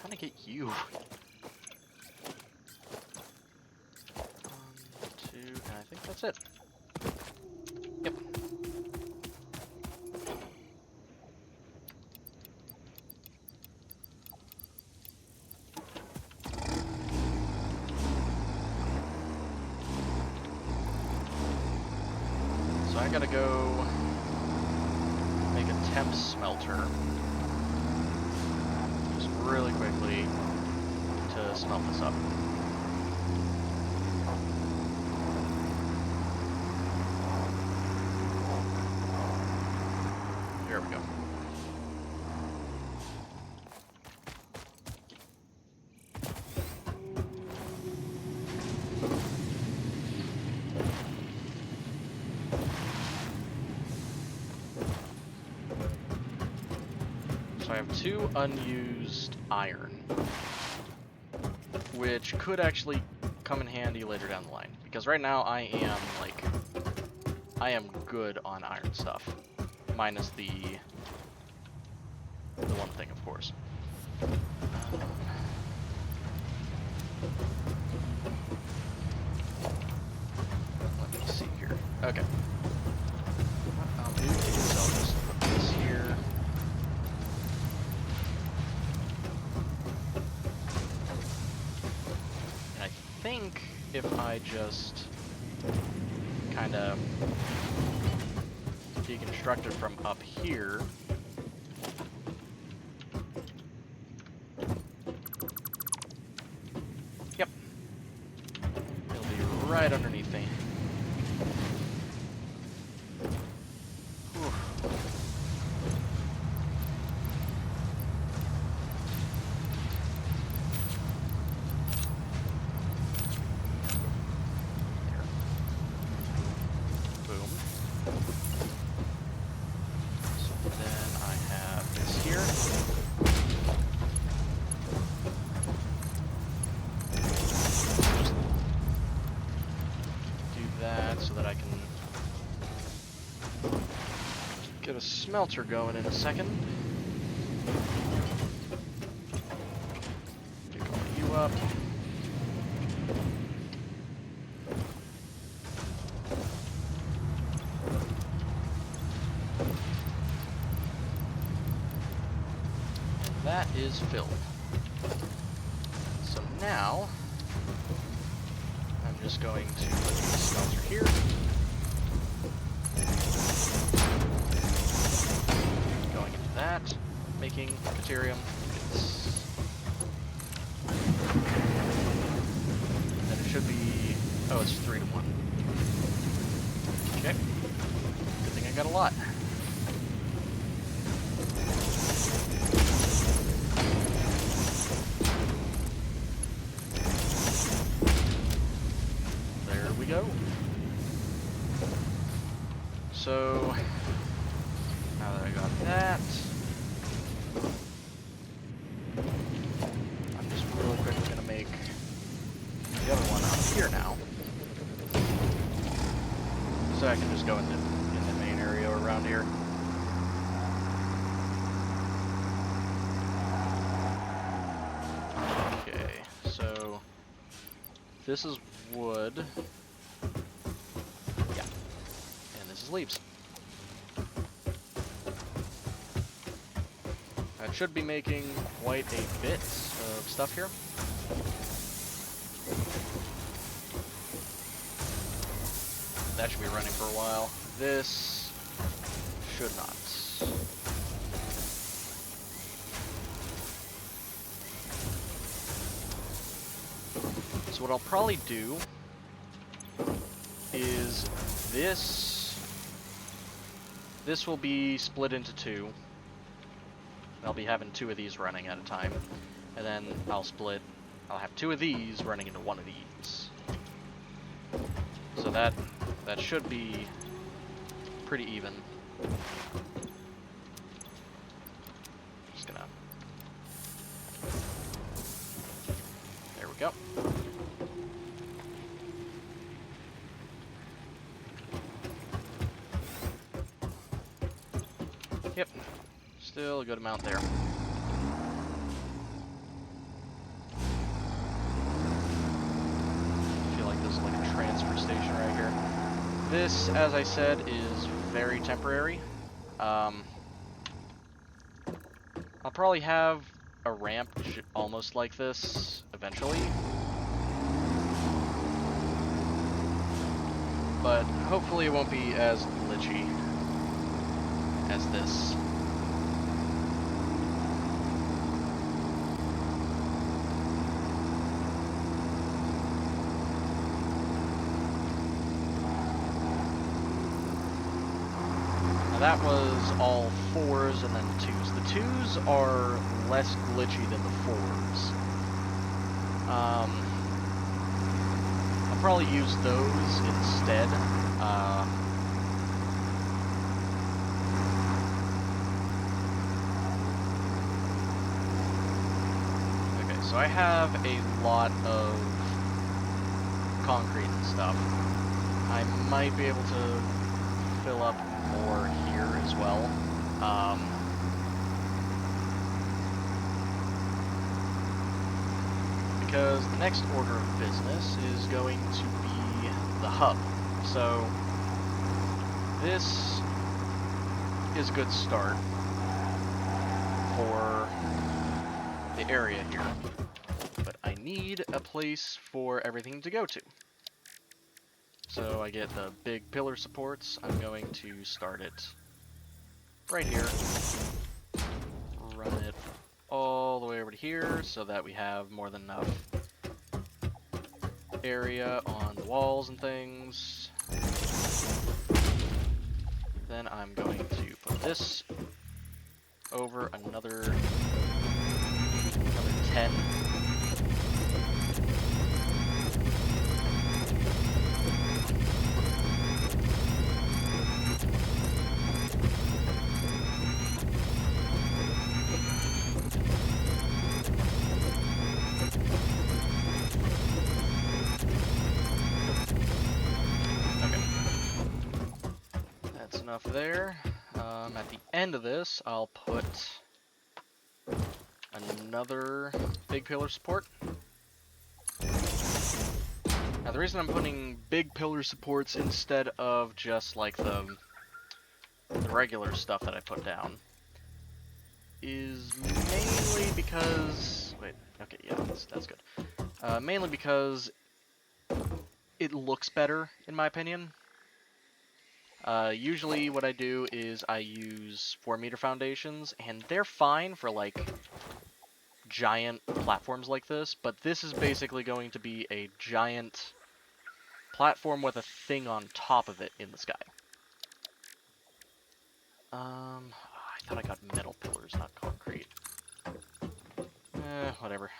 How to get you? One, two, and I think that's it. Yep. So I gotta go make a temp smelter. Just really quickly to smelt this up. Here we go. So I have 2 unused iron, which could actually come in handy later down the line. Because right now I am good on iron stuff. Minus the one thing, of course. Let me see here. Okay. What I'll do is I'll just put this here. And I think if I just kind of deconstruct it from up here, smelter going in a second. Get all you up. And that is filled. So now, I'm just going to put the smelter here. Going into that, making Caterium. And then it should be, oh, it's 3 to 1. Okay. Good thing I got a lot. There we go. So, now that I got that, I'm just real quick going to make the other one up here now. So I can just go in the main area around here. Okay, so this is wood. Yeah. And this is leaves. That should be making quite a bit of stuff here. That should be running for a while. This should not. So what I'll probably do is this will be split into 2. I'll be having 2 of these running at a time, and then I'll have 2 of these running into 1 of these. So that should be pretty even. Just gonna... There we go. Yep. Still a good amount there. I feel like this is like a transfer station right here. This, as I said, is very temporary. I'll probably have a ramp almost like this eventually. But hopefully it won't be as glitchy as this. That was all 4s and then 2s. The 2s are less glitchy than the 4s. I'll probably use those instead. Okay, so I have a lot of concrete and stuff. I might be able to fill up more here as well. Because the next order of business is going to be the hub. So this is a good start for the area here. But I need a place for everything to go to. So I get the big pillar supports. I'm going to start it right here. Run it all the way over to here so that we have more than enough area on the walls and things. Then I'm going to put this over another 10. Enough there. At the end of this, I'll put another big pillar support. Now the reason I'm putting big pillar supports instead of just like the regular stuff that I put down is mainly because... Wait, okay, yeah, that's good. Mainly because it looks better, in my opinion. Usually what I do is I use 4-meter foundations, and they're fine for, like, giant platforms like this, but this is basically going to be a giant platform with a thing on top of it in the sky. I thought I got metal pillars, not concrete. Whatever.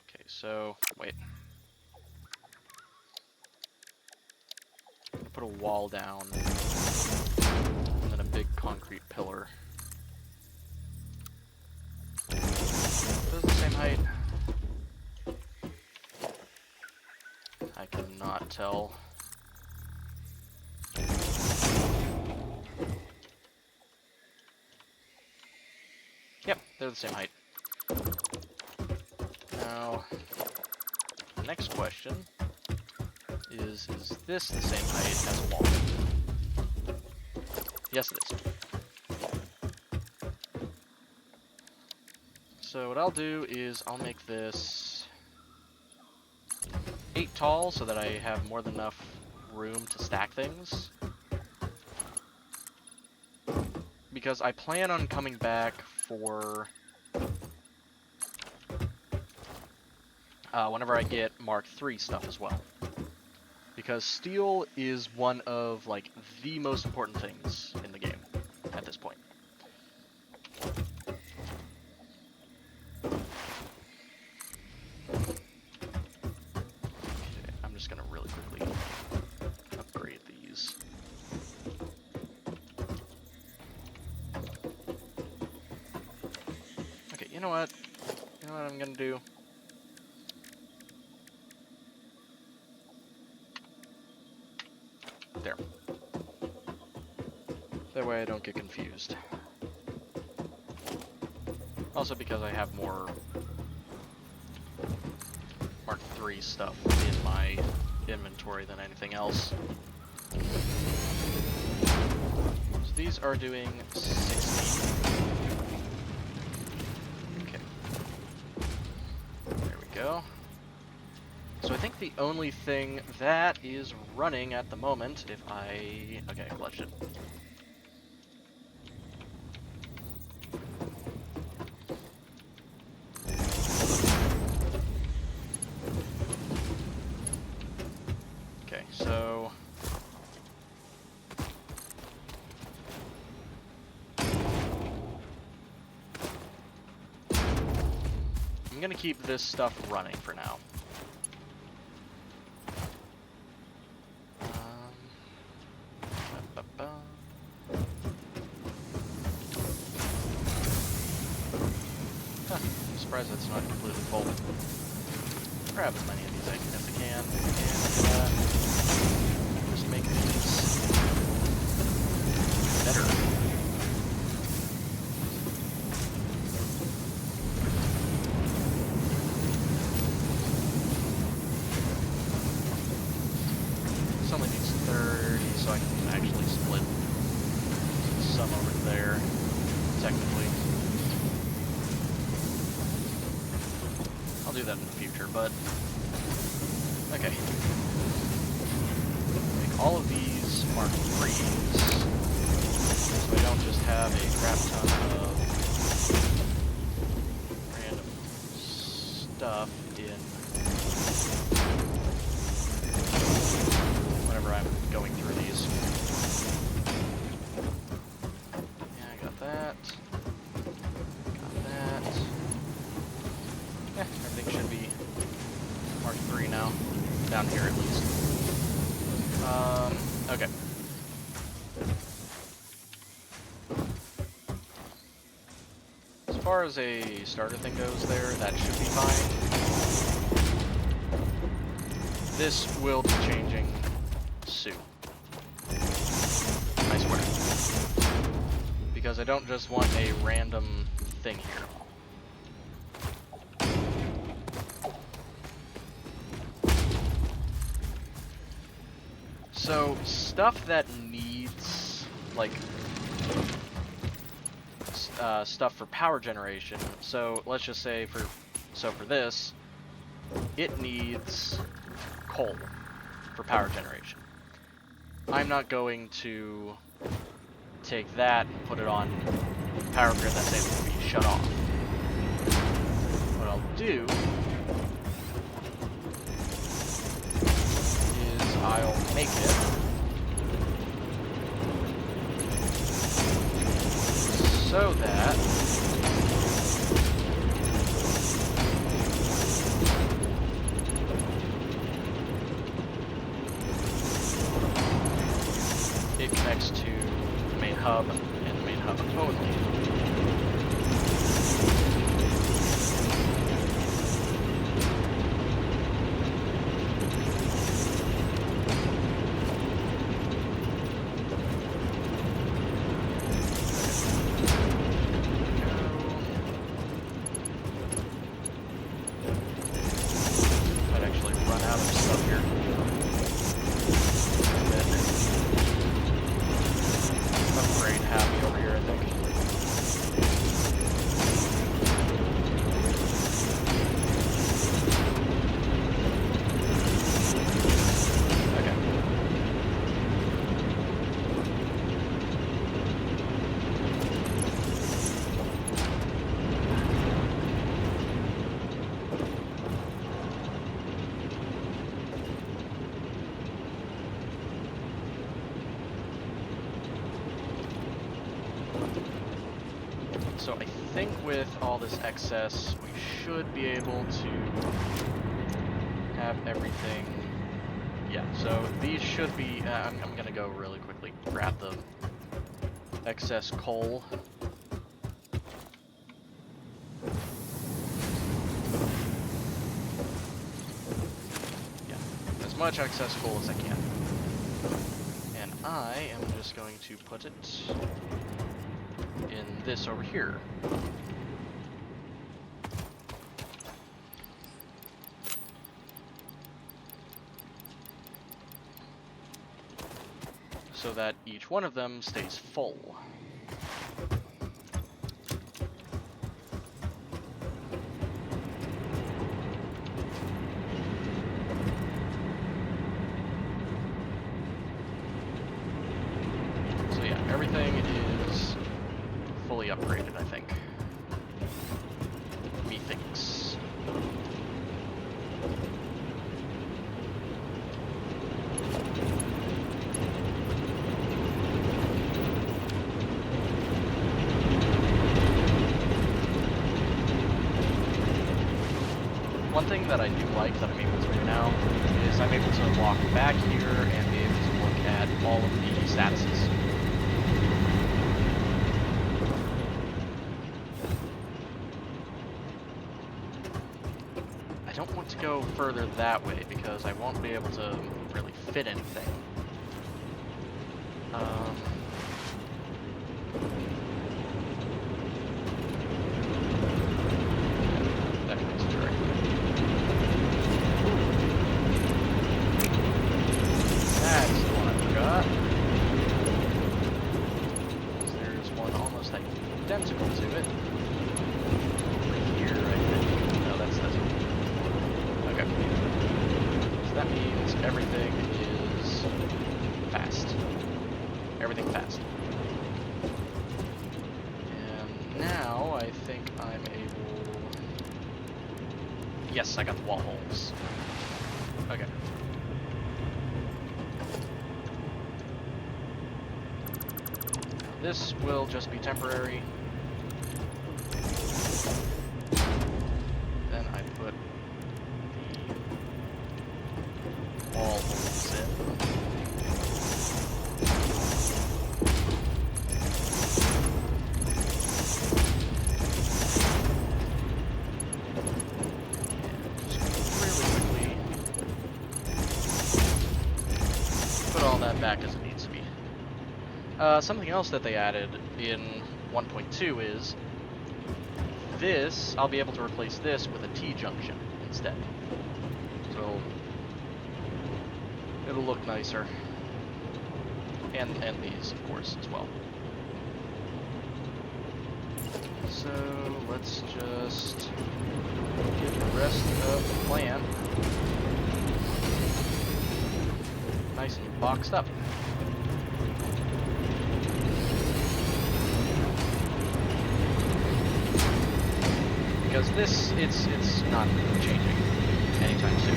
Okay, so, wait. Put a wall down, and then a big concrete pillar. Those the same height? I cannot tell. Yep, they're the same height. Now, the next question is this the same height as a wall? Yes, it is. So what I'll do is I'll make this 8 tall so that I have more than enough room to stack things. Because I plan on coming back for whenever I get Mark III stuff as well. Because steel is one of, like, the most important things in the game at this point. Okay, I'm just gonna really quickly upgrade these. Okay, you know what? You know what I'm gonna do? There. That way I don't get confused. Also because I have more Mark III stuff in my inventory than anything else. So these are doing 60. Okay. There we go. So I think the only thing that is running at the moment, if I... Okay, I glitched it. Okay, so... I'm gonna keep this stuff running for now. I'm surprised that's not completely full. Grab as many of these as I can, and just make these better. This only needs 30, so I can actually split some over there, technically. I'll do that in the future, but... Okay. Make all of these Mark IIIs, so I don't just have a crap ton of random stuff in whenever I'm going through these. Yeah, I got that. Got that. Yeah, everything should be Mark III now. Down here, at least. Okay. As far as a starter thing goes there, that should be fine. This will be changing soon. I swear. because I don't just want a random thing here. So, stuff that needs, like, stuff for power generation. So, let's just say for this, it needs coal for power generation. I'm not going to take that and put it on power grid that's able to be shut off. What I'll do is I'll make it so that it connects to the main hub and the main hub only. Might actually run out of stuff here. Upgrade happy over here, I think. Okay. So I think with all this excess, we should be able to have everything. Yeah, so these should be, I'm gonna go really quickly, grab the excess coal. Yeah, as much excess coal as I can. And I am just going to put it in this over here. So that each one of them stays full. So yeah, everything is fully upgraded, I think. Methinks. One thing that I do like that I'm able to do now is I'm able to walk back here and be able to look at all of the statuses. I don't want to go further that way because I won't be able to really fit anything. That goes directly. That's the one I forgot. There's one almost identical to it. Over here, I think. No, that's one. Okay. So that means everything is fast. Everything fast. And now I think I'm able... Yes, I got the wall holes. Okay. This will just be temporary. Then I put the wall holes in. Back as it needs to be. Something else that they added in 1.2 is this, I'll be able to replace this with a T-junction instead. So it'll look nicer. And these, of course, as well. So let's just get the rest of the plant nice and boxed up. Because this, it's not changing anytime soon.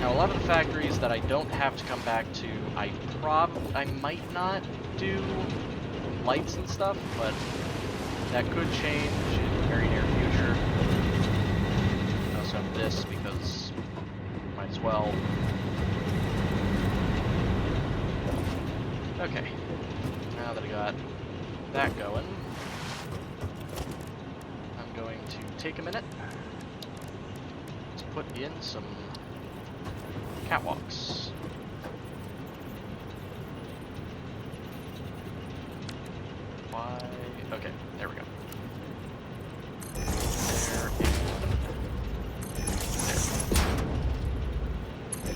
Now, a lot of the factories that I don't have to come back to, I might not do lights and stuff, but that could change in the very near future. I also have this because might as well. Okay, now that I got that going, I'm going to take a minute to put in some catwalks. Why? Okay, there we go. There and there.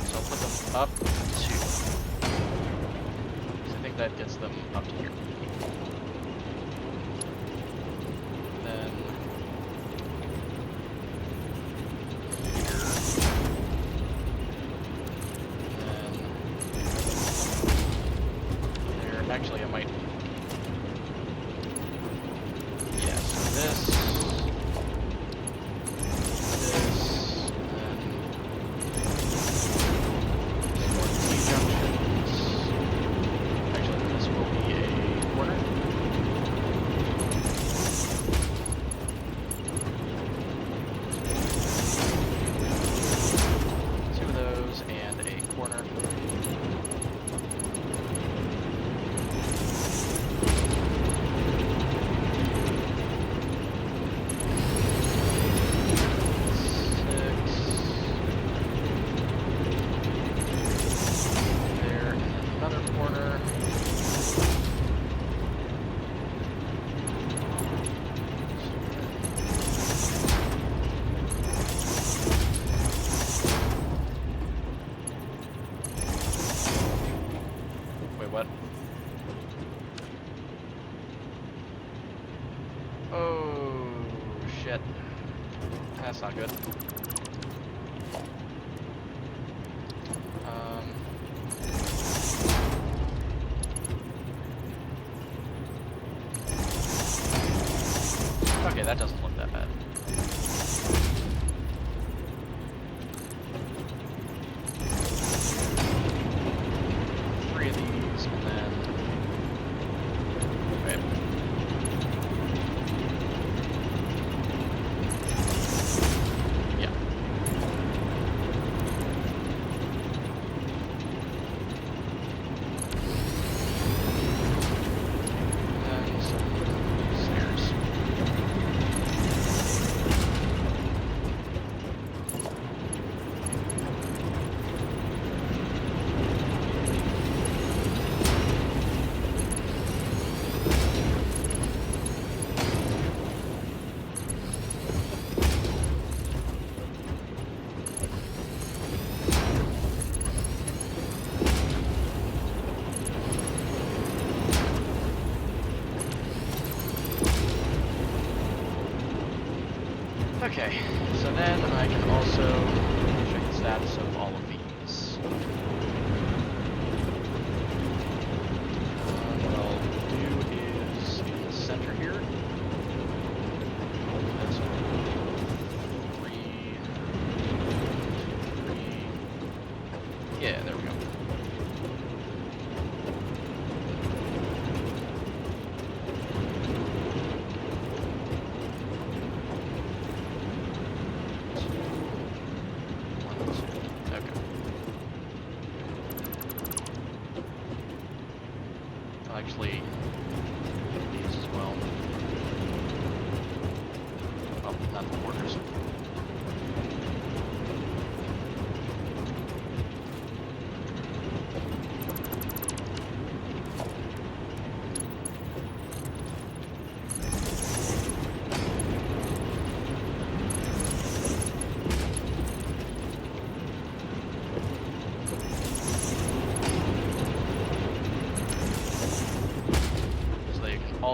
So I'll put them up to. I think that gets them up to here. Then here. And then there. Actually, I might. Yeah, so this, and more T-junctions. Actually, this will be a corner. Two of those and a corner. What? Oh, shit. That's not good. Okay, that doesn't look that bad. Three of these, and then... Wait. Yeah. And some stairs. Okay, so then I can also check the status of all of these. What I'll do is in the center here. That's 3, 2, 3. Yeah, there we go. Actually, these as well. Oh, not the borders.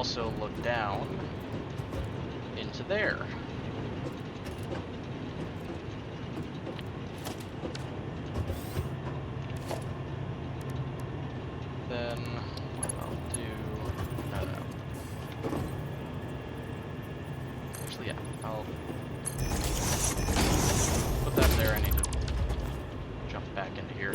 also look down into there. Then what I'll do... No. Actually, yeah, I'll put that there. I need to jump back into here.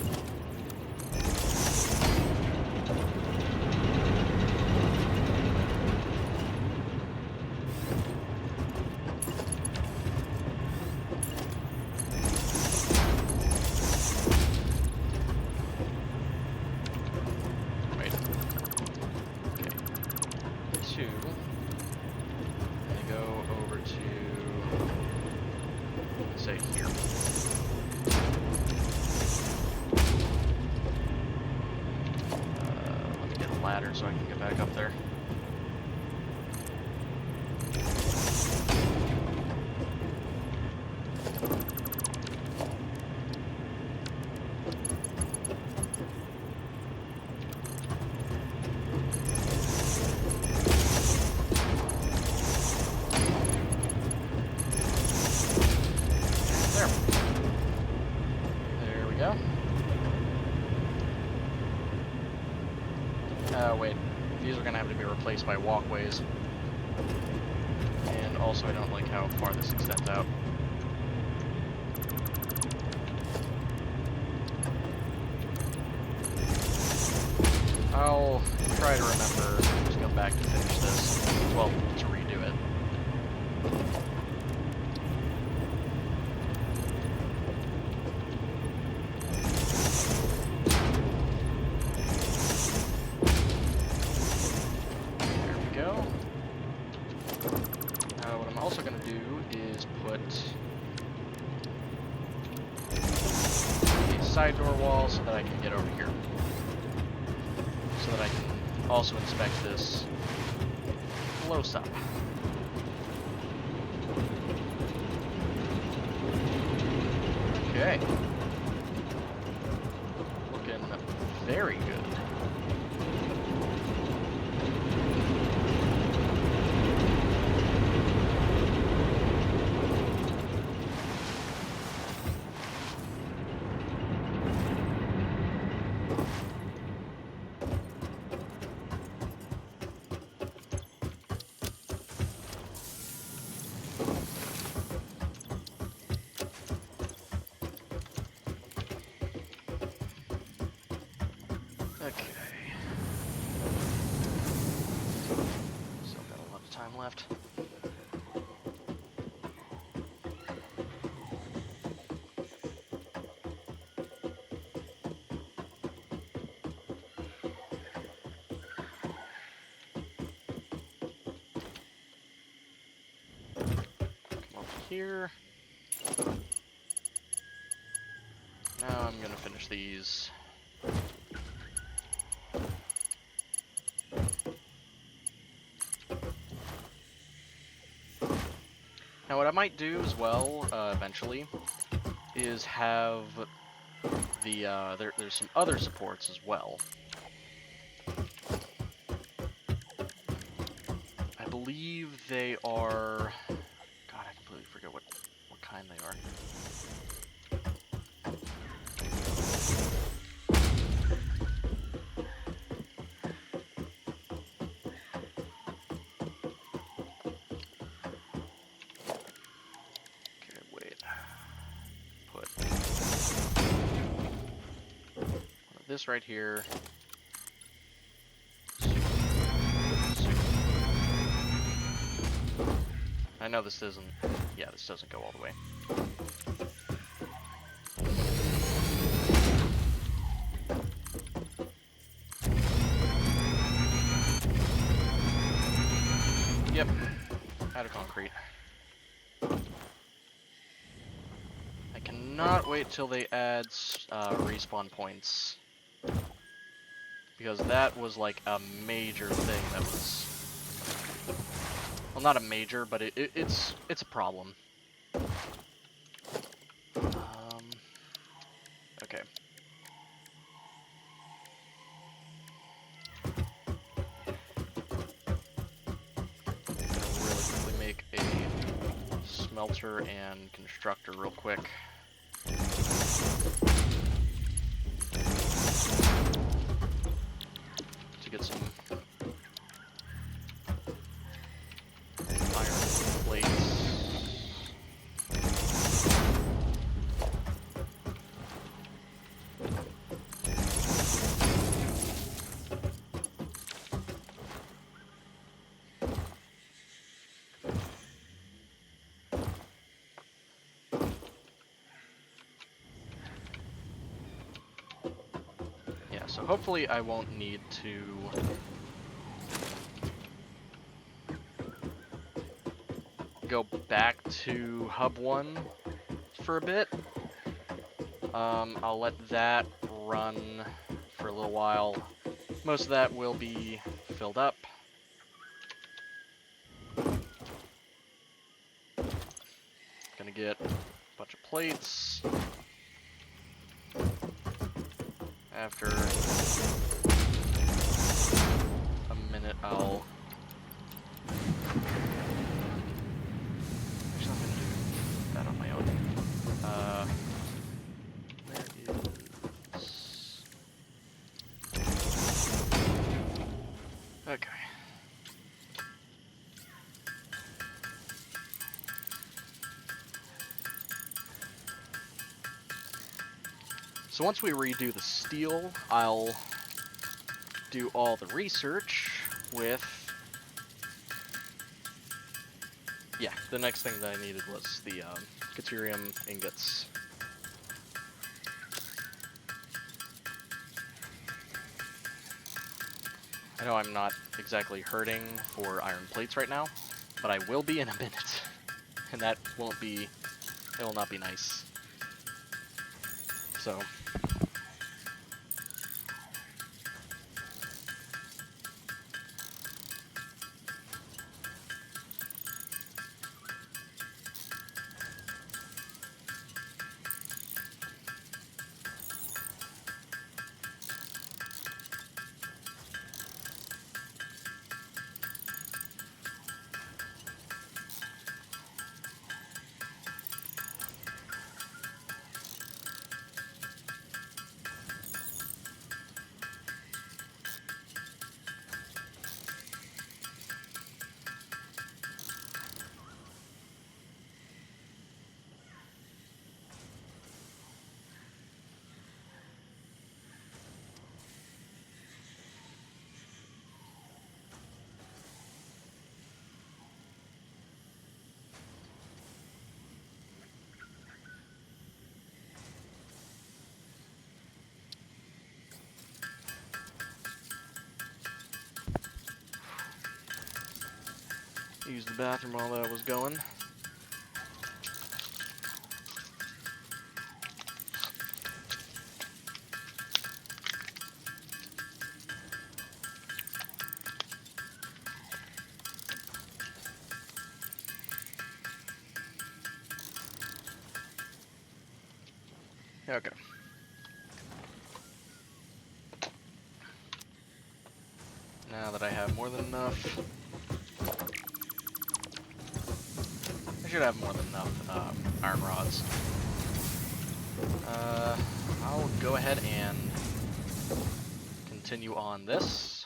Say here. Let me get a ladder so I can get back up there. There we go. Wait. These are gonna have to be replaced by walkways. And also I don't like how far this extends out. I'll try to remember to come back to finish this. Well, to redo it. What I'm also going to do is put a side door wall so that I can get over here. So that I can also inspect this close up. Okay. Looking very good. Okay. Still got a lot of time left. Come over here. Now I'm gonna finish these. Now what I might do as well, eventually, is have the, there's some other supports as well. I believe they are... God, I completely forget what kind they are. This right here. I know this doesn't, yeah, this doesn't go all the way. Yep, out of concrete. I cannot wait till they add respawn points. Because that was like a major thing that was... Well, not a major, but it's a problem. Okay. smelter and constructor real quick. To get some iron plates. Yeah, so hopefully I won't need to go back to Hub 1 for a bit. I'll let that run for a little while. Most of that will be filled up. Gonna get a bunch of plates. After a minute, I'll... Actually, I'm gonna do that on my own. There is... Okay. So once we redo the steel, I'll do all the research with... Yeah, the next thing that I needed was the Caterium ingots. I know I'm not exactly hurting for iron plates right now, but I will be in a minute. And that won't be... it will not be nice. So... use the bathroom while that was going. Okay. Now that I have more than enough... I should have more than enough iron rods. I'll go ahead and continue on this,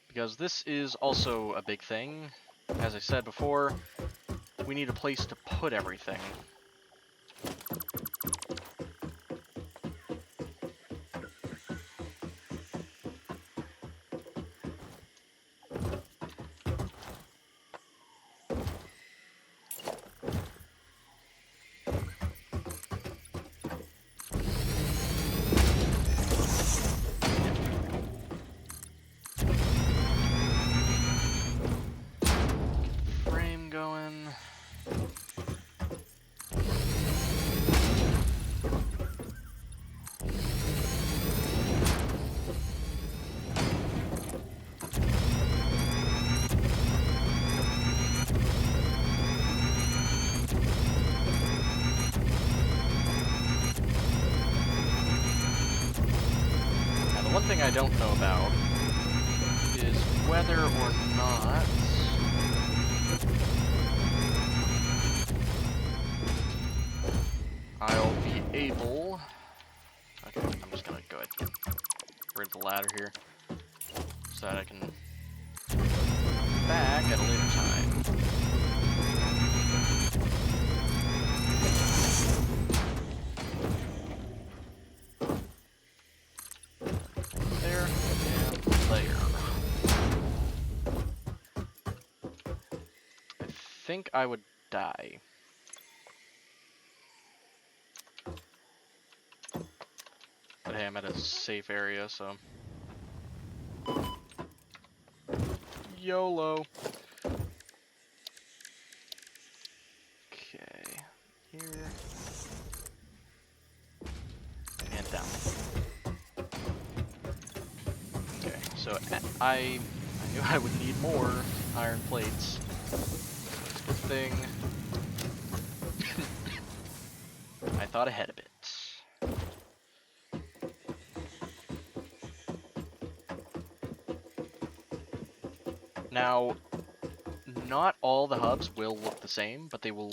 because this is also a big thing. As I said before, we need a place to put everything. Going. Now, the one thing I don't know about is whether or not I'll be able... Okay, I'm just gonna go ahead and get rid of the ladder here, so that I can look back at a later time. There, and there. I think I would die. But hey, I'm at a safe area, so... YOLO! Okay, here... and down. Okay, so I knew I would need more iron plates. So it's a good thing I thought ahead a bit. Now, not all the hubs will look the same, but they will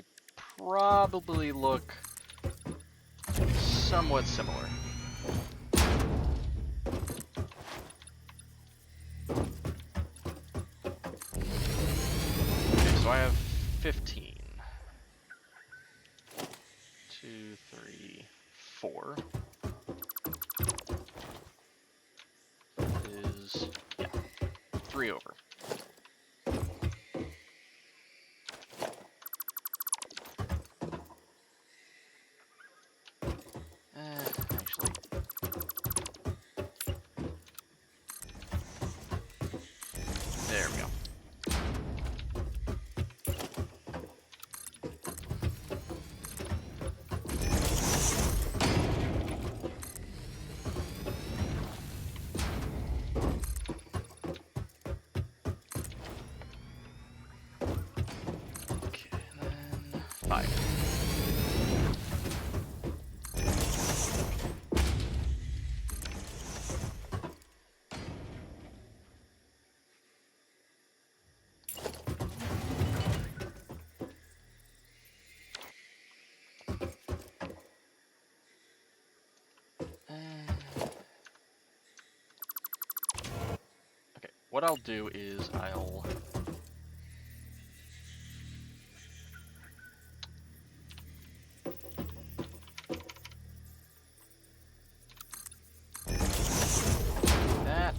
probably look somewhat similar. Okay, so I have 15. 2, 3, 4. Is, yeah, 3 over. Actually. There we go. Okay, and then 5. Okay, what I'll do is I'll... that...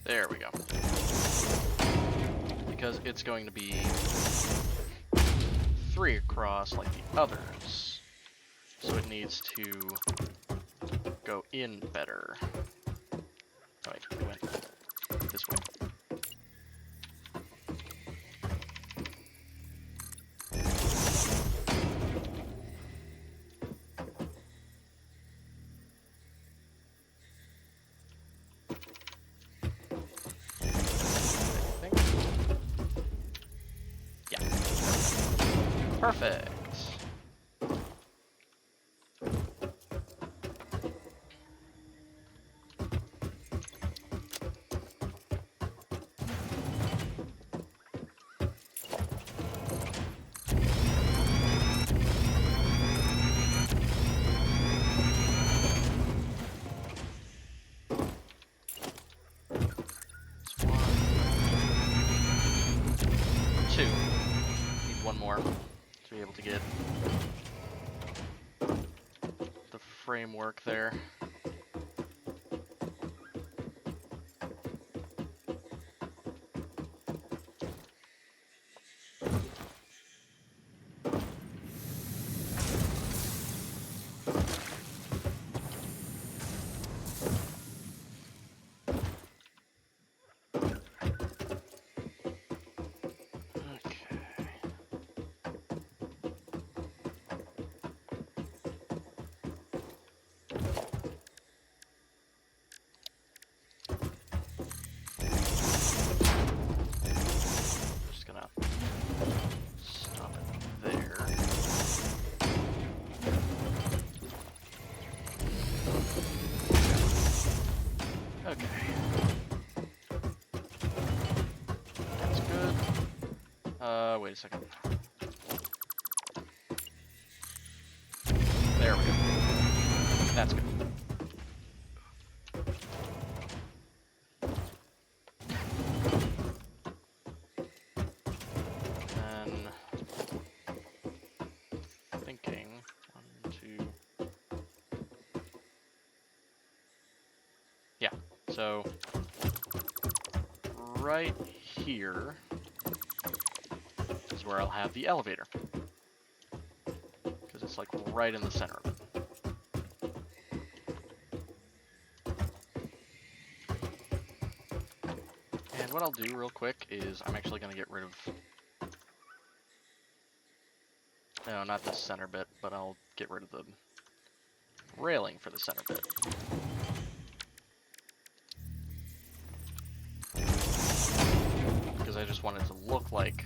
There we go. Because it's going to be 3 across like the others. So it needs to go in better. Oh, wait, it went this way. I think. Yeah. Perfect. Two. Need one more to be able to get the framework there. wait a second. There we go. That's good. And thinking, 1, 2. Yeah, so right here is where I'll have the elevator. Because it's like right in the center of it. And what I'll do real quick is I'm actually going to get rid of... No, not the center bit, but I'll get rid of the railing for the center bit. Because I just want it to look like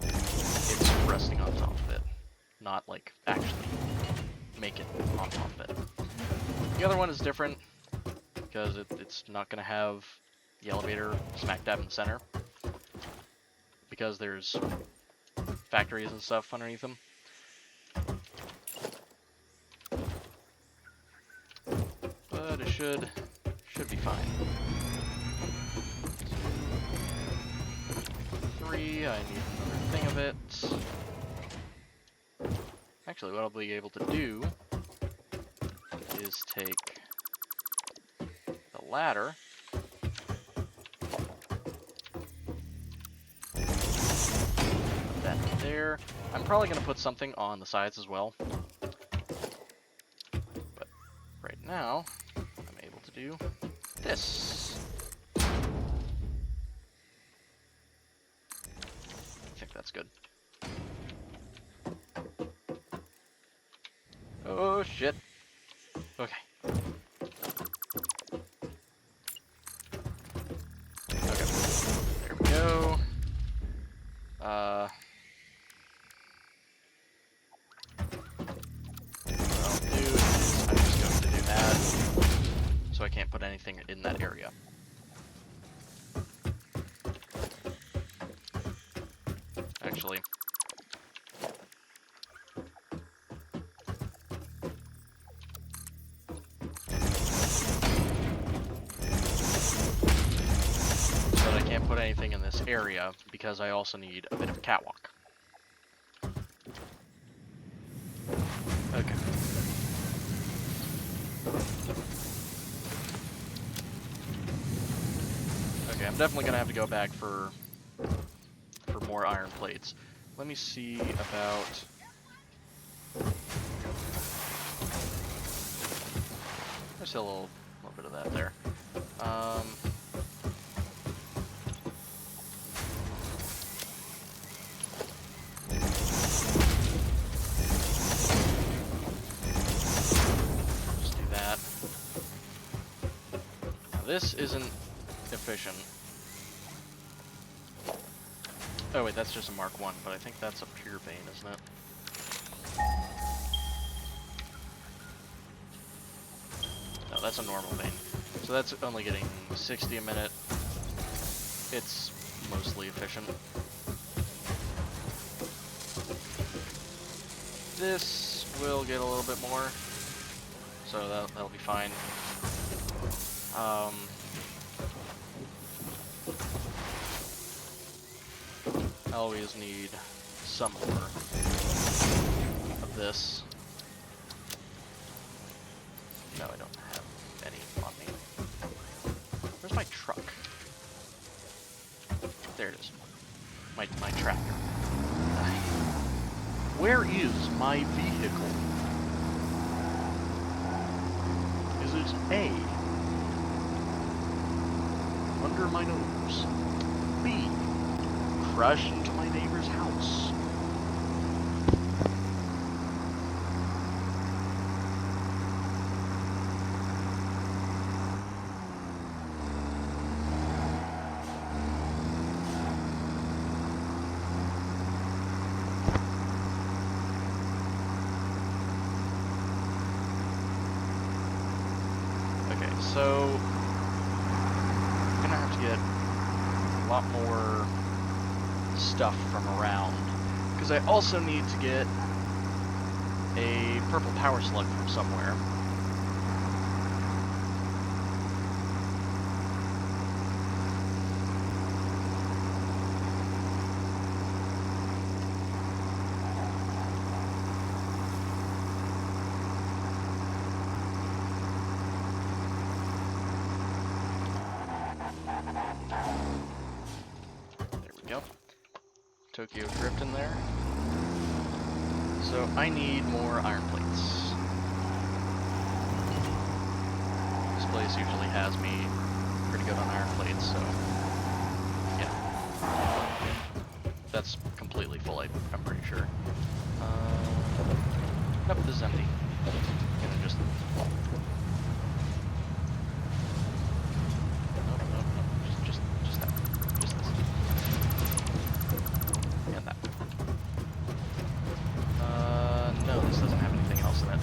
it's resting on top of it, not like actually make it on top of it. The other one is different because it's not going to have the elevator smack dab in the center because there's factories and stuff underneath them. But it should be fine. 2, 3, I need another thing of it. Actually, what I'll be able to do is take the ladder, put that there. I'm probably going to put something on the sides as well. But right now, I'm able to do this. I think that's good. Oh shit. Okay. Okay. There we go. What I'll do is I'm just going to do that, so I can't put anything in that area. Actually, but I can't put anything in this area because I also need a bit of a catwalk. Okay. Okay, I'm definitely gonna have to go back for more iron plates. Let me see about... There's a little bit of that there. Just do that. Now this isn't efficient. Oh wait, that's just a Mark 1, but I think that's a pure vein, isn't it? No, that's a normal vein. So that's only getting 60 a minute. It's mostly efficient. This will get a little bit more, so that'll be fine. I always need some more of this. No, I don't have any on me. Where's my truck? There it is. My tractor. Where is my vehicle? Is it A, under my nose? B, crash into my neighbor's house? So, I'm gonna have to get a lot more stuff stuff from around. Because I also need to get a purple power slug from somewhere. Yep. Tokyo Drift in there. So I need more iron plates. This place usually has me pretty good on iron plates, so yeah. That's completely full, I'm pretty sure. Nope, this is empty. Gonna just... Nope, nope, nope. Just that. Just this. And that. No, this doesn't have anything else in it.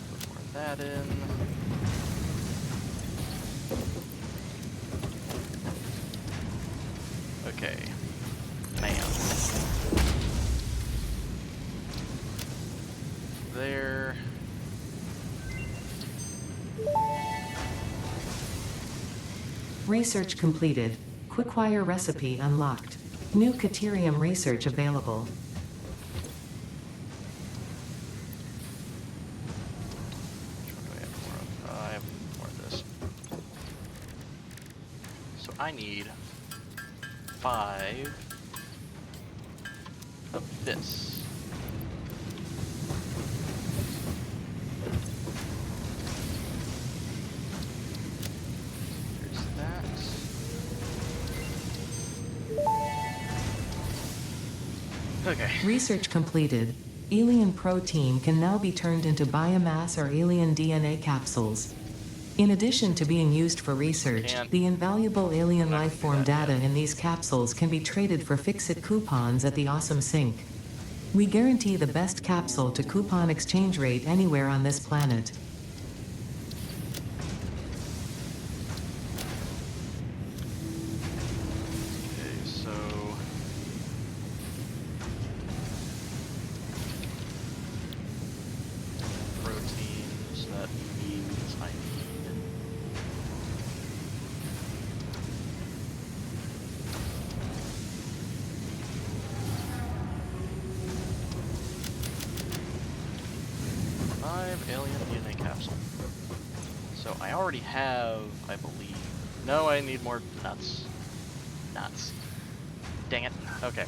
Put more of that in. Okay. Man. There. Research completed. Quickwire recipe unlocked. New Caterium research available. Which one do I have more of? I have more of this. So I need 5 of this. There's that. Okay. Research completed. Alien protein can now be turned into biomass or alien DNA capsules. In addition to being used for research, the invaluable alien life form data in these capsules can be traded for fix-it coupons at the Awesome Sink. We guarantee the best capsule to coupon exchange rate anywhere on this planet. Okay, so proteins, that means I need alien DNA capsule. So I already have, I believe. No, I need more nuts. Nuts. Dang it. Okay.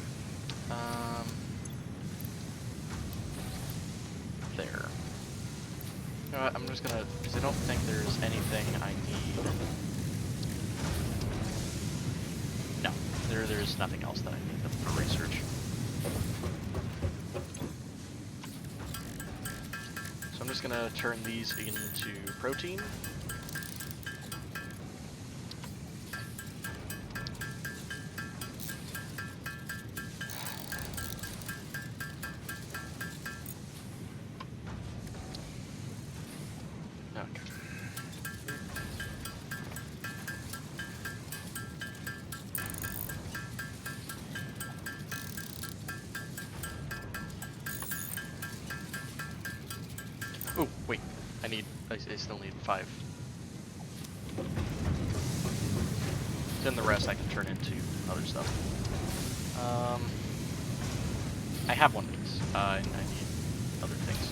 There. You know what, I'm just gonna, because I don't think there's anything I need. No, there's nothing else that I need for research. So I'm just gonna turn these into protein. Okay. Oh, wait. I still need 5. Then the rest I can turn into other stuff. I have one of these. I need other things.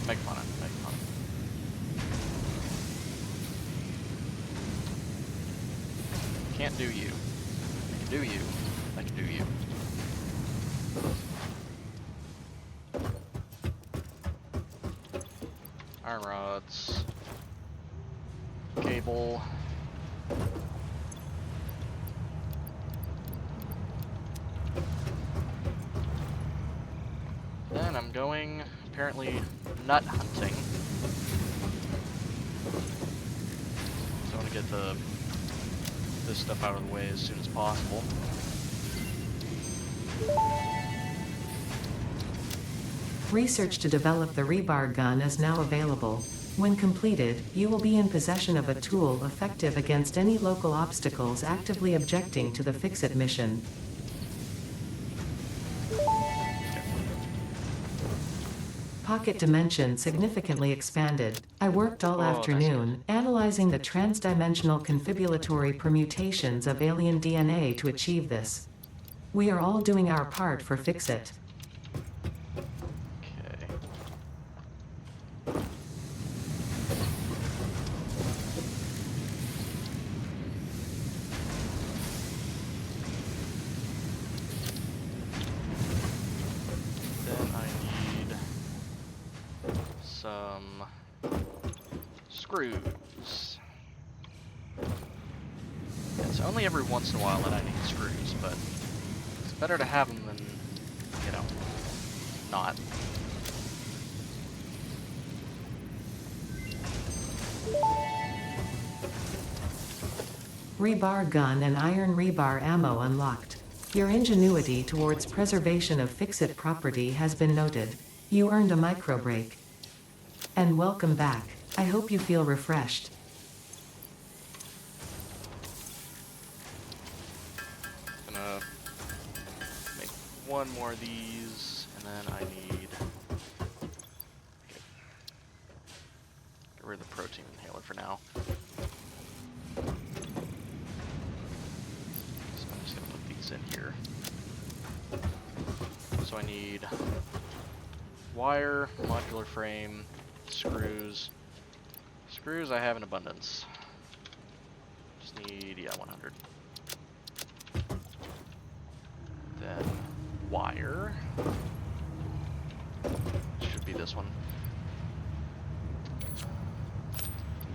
Megafauna. Can't do you. I can do you. I can do you. Iron rods. Cable. Then I'm going, apparently, nut hunting. So I want to get this stuff out of the way as soon as possible. Research to develop the rebar gun is now available. When completed, you will be in possession of a tool effective against any local obstacles actively objecting to the Fix-It mission. Pocket dimension significantly expanded. I worked all afternoon, analyzing the transdimensional confibulatory permutations of alien DNA to achieve this. We are all doing our part for Fix-It. Okay. Then I need some screws. It's only every once in a while that I need screws, but it's better to have them than, you know, not. Rebar gun and iron rebar ammo unlocked. Your ingenuity towards preservation of Fix-It property has been noted. You earned a micro break. And welcome back. I hope you feel refreshed. Gonna make one more of these, and then I need... Okay. Get rid of the protein inhaler for now. So I'm just gonna put these in here. So I need wire, modular frame, screws. Screws I have in abundance. Just need, yeah, 100. Then wire. Should be this one. Do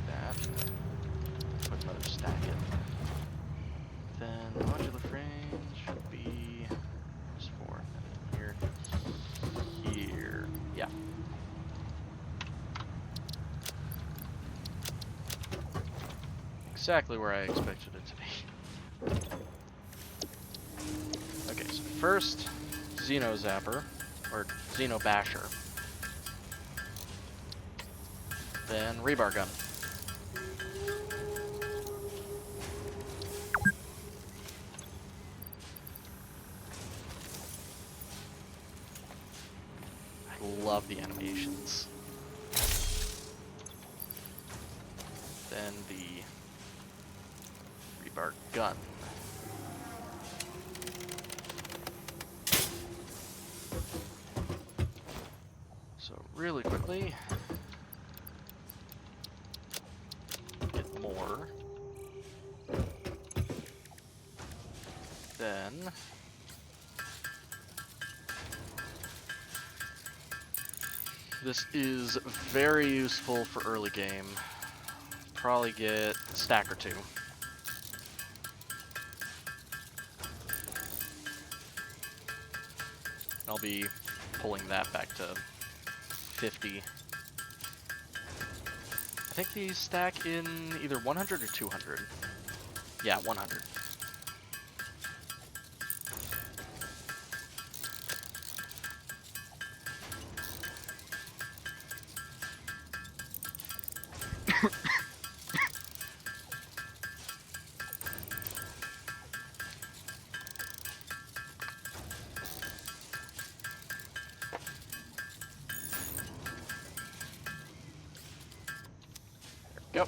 that. Put another stack in. Then modular frame should be just 4. Here. Here. Yeah. Exactly where I expected it to be. Okay, so first, Xeno Zapper, or Xeno Basher. Then Rebar Gun. I love the animations. Then the Rebar Gun. So really quickly, get more. Then this is very useful for early game. Probably get a stack or two. I'll be pulling that back to 50. I think these stack in either 100 or 200. Yeah, 100. Go.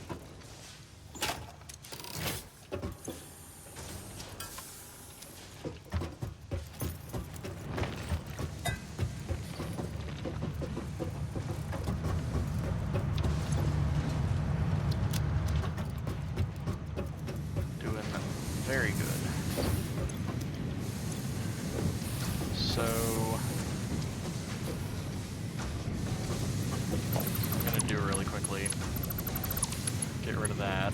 Doing very good. So I'm gonna do it really quickly. Get rid of that.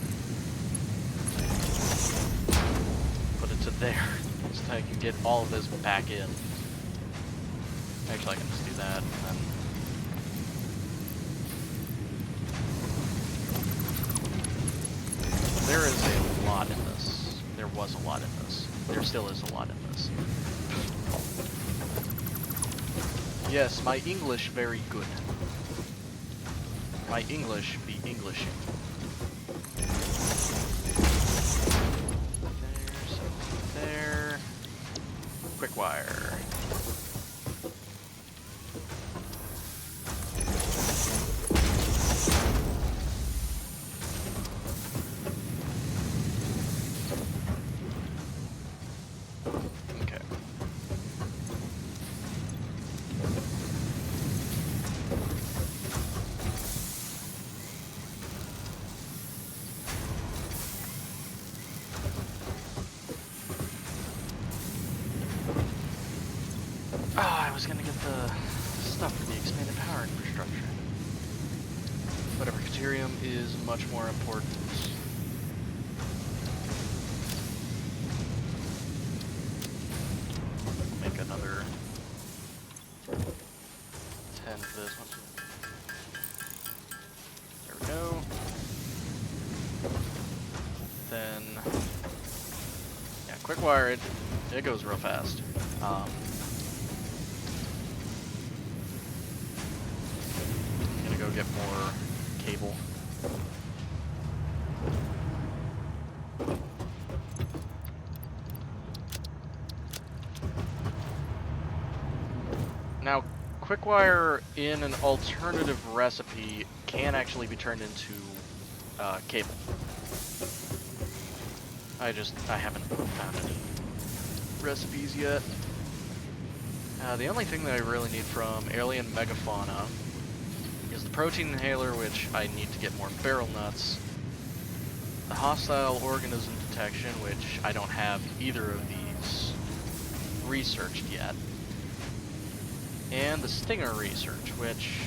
Put it to there, so I can get all of this back in. Actually, I can just do that, and then... There is a lot in this. There was a lot in this. There still is a lot in this. Yes, my English very good. My English be Englishing. There. Quick wire. Okay. I was gonna get the stuff for the expanded power infrastructure. Whatever, Caterium is much more important. Make another 10 of this one. There we go. Then, yeah, quick wire, it goes real fast. I'm gonna go get more cable. Now, quick wire in an alternative recipe can actually be turned into cable. I haven't found any recipes yet. The only thing that I really need from Alien Megafauna is the protein inhaler, which I need to get more barrel nuts, the hostile organism detection, which I don't have either of these researched yet, and the stinger research, which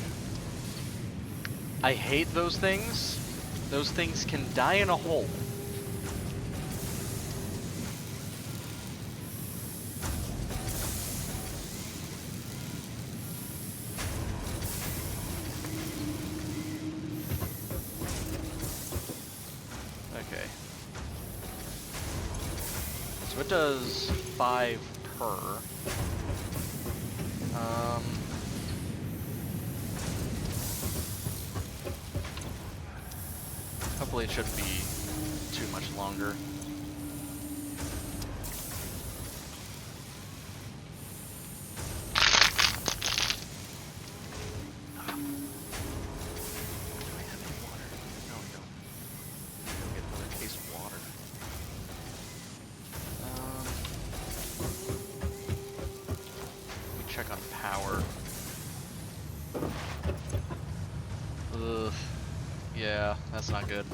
I hate those things. Those things can die in a hole. Okay. So it does 5 per. Hopefully it shouldn't be too much longer. Check on power. Ugh. Yeah, that's not good.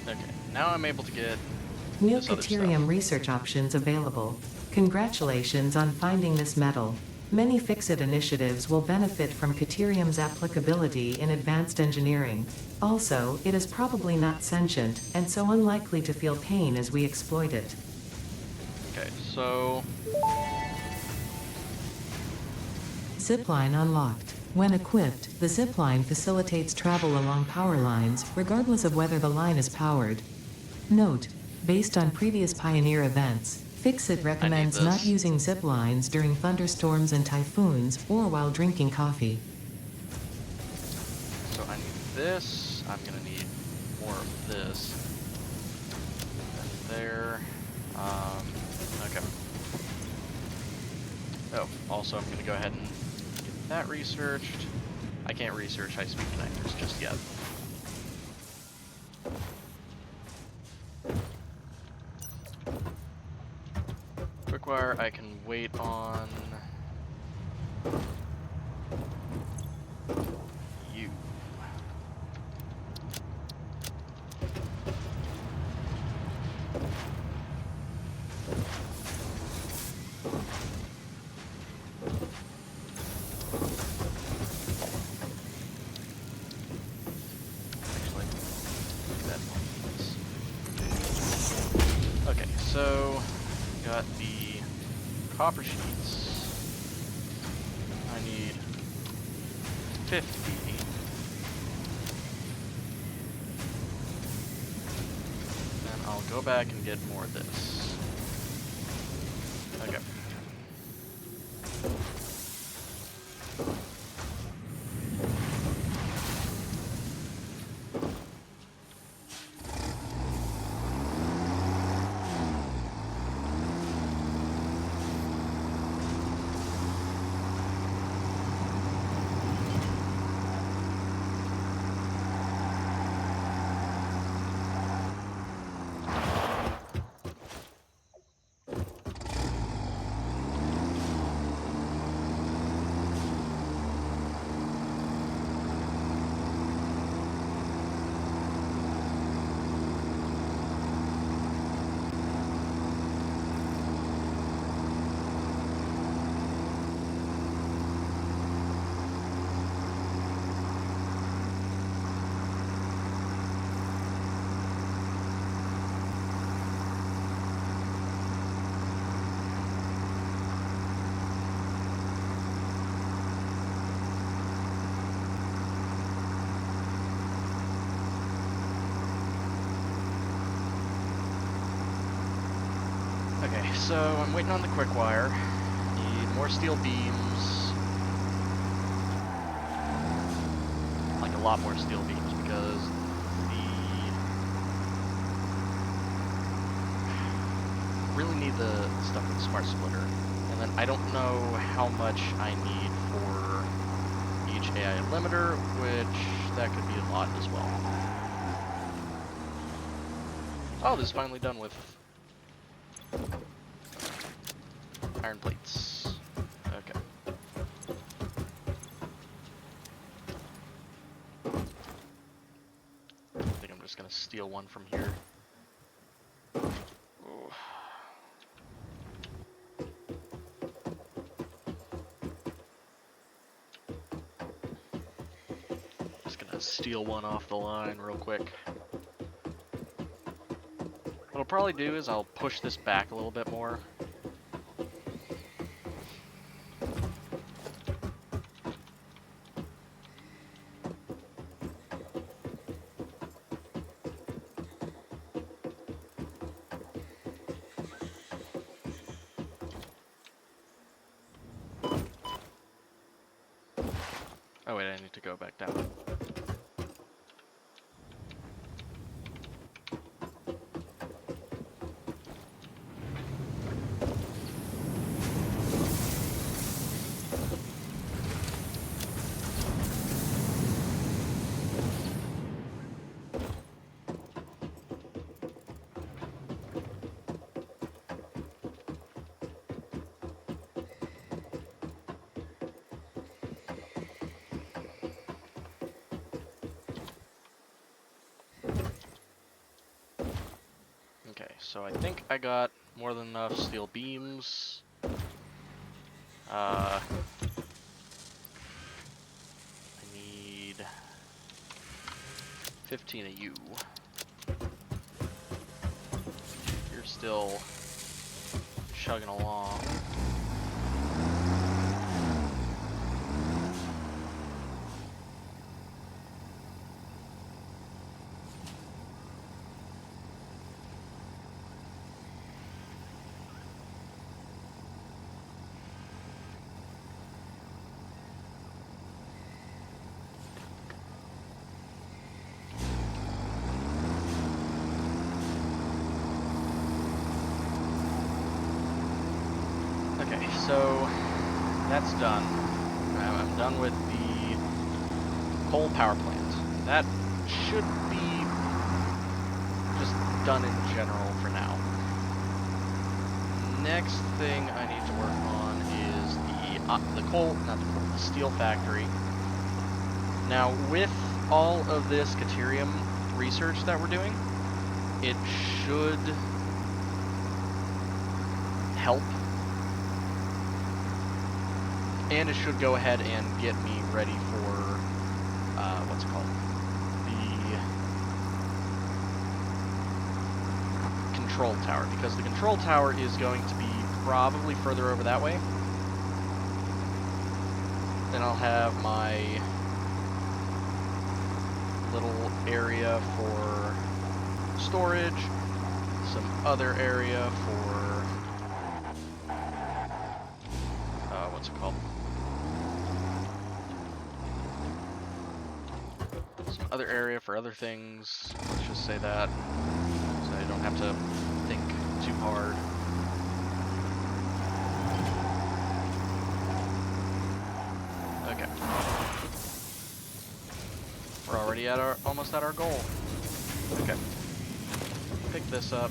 Okay, now I'm able to get New this other stuff. Caterium research options available. Congratulations on finding this metal. Many Fix-It initiatives will benefit from Caterium's applicability in advanced engineering. Also, it is probably not sentient, and so unlikely to feel pain as we exploit it. Okay, so... Zipline unlocked. When equipped, the zipline facilitates travel along power lines, regardless of whether the line is powered. Note: based on previous Pioneer events, Fix-It recommends not using zip lines during thunderstorms and typhoons, or while drinking coffee. So I need this. I'm gonna need more of this. And there. Okay. Oh, also I'm gonna go ahead and get that researched. I can't research high-speed connectors just yet. Quickwire I can wait on. You. Actually, that one. Okay, so got the copper sheets. I need 50. Then I'll go back and get more of this. Okay. Okay, so I'm waiting on the quick wire. Need more steel beams. Like a lot more steel beams because really need the stuff with the smart splitter. And then I don't know how much I need for each AI limiter, which that could be a lot as well. Oh, this is finally done with iron plates. Okay. I think I'm just gonna steal one from here. Ooh. Just gonna steal one off the line real quick. What I'll probably do is I'll push this back a little bit more. Oh wait, I need to go back down. Okay, so I think I got more than enough steel beams. I need 15 of you. You're still chugging along. Okay, so that's done. I'm done with the coal power plant. That should be just done in general for now. Next thing I need to work on is the steel factory. Now, with all of this Caterium research that we're doing, it should help. And it should go ahead and get me ready for, what's it called? The control tower. Because the control tower is going to be probably further over that way. Then I'll have my little area for storage, some other area for, what's it called? Some other area for other things, let's just say that, so I don't have to think too hard. Okay. We're already at almost at our goal. Okay. Pick this up.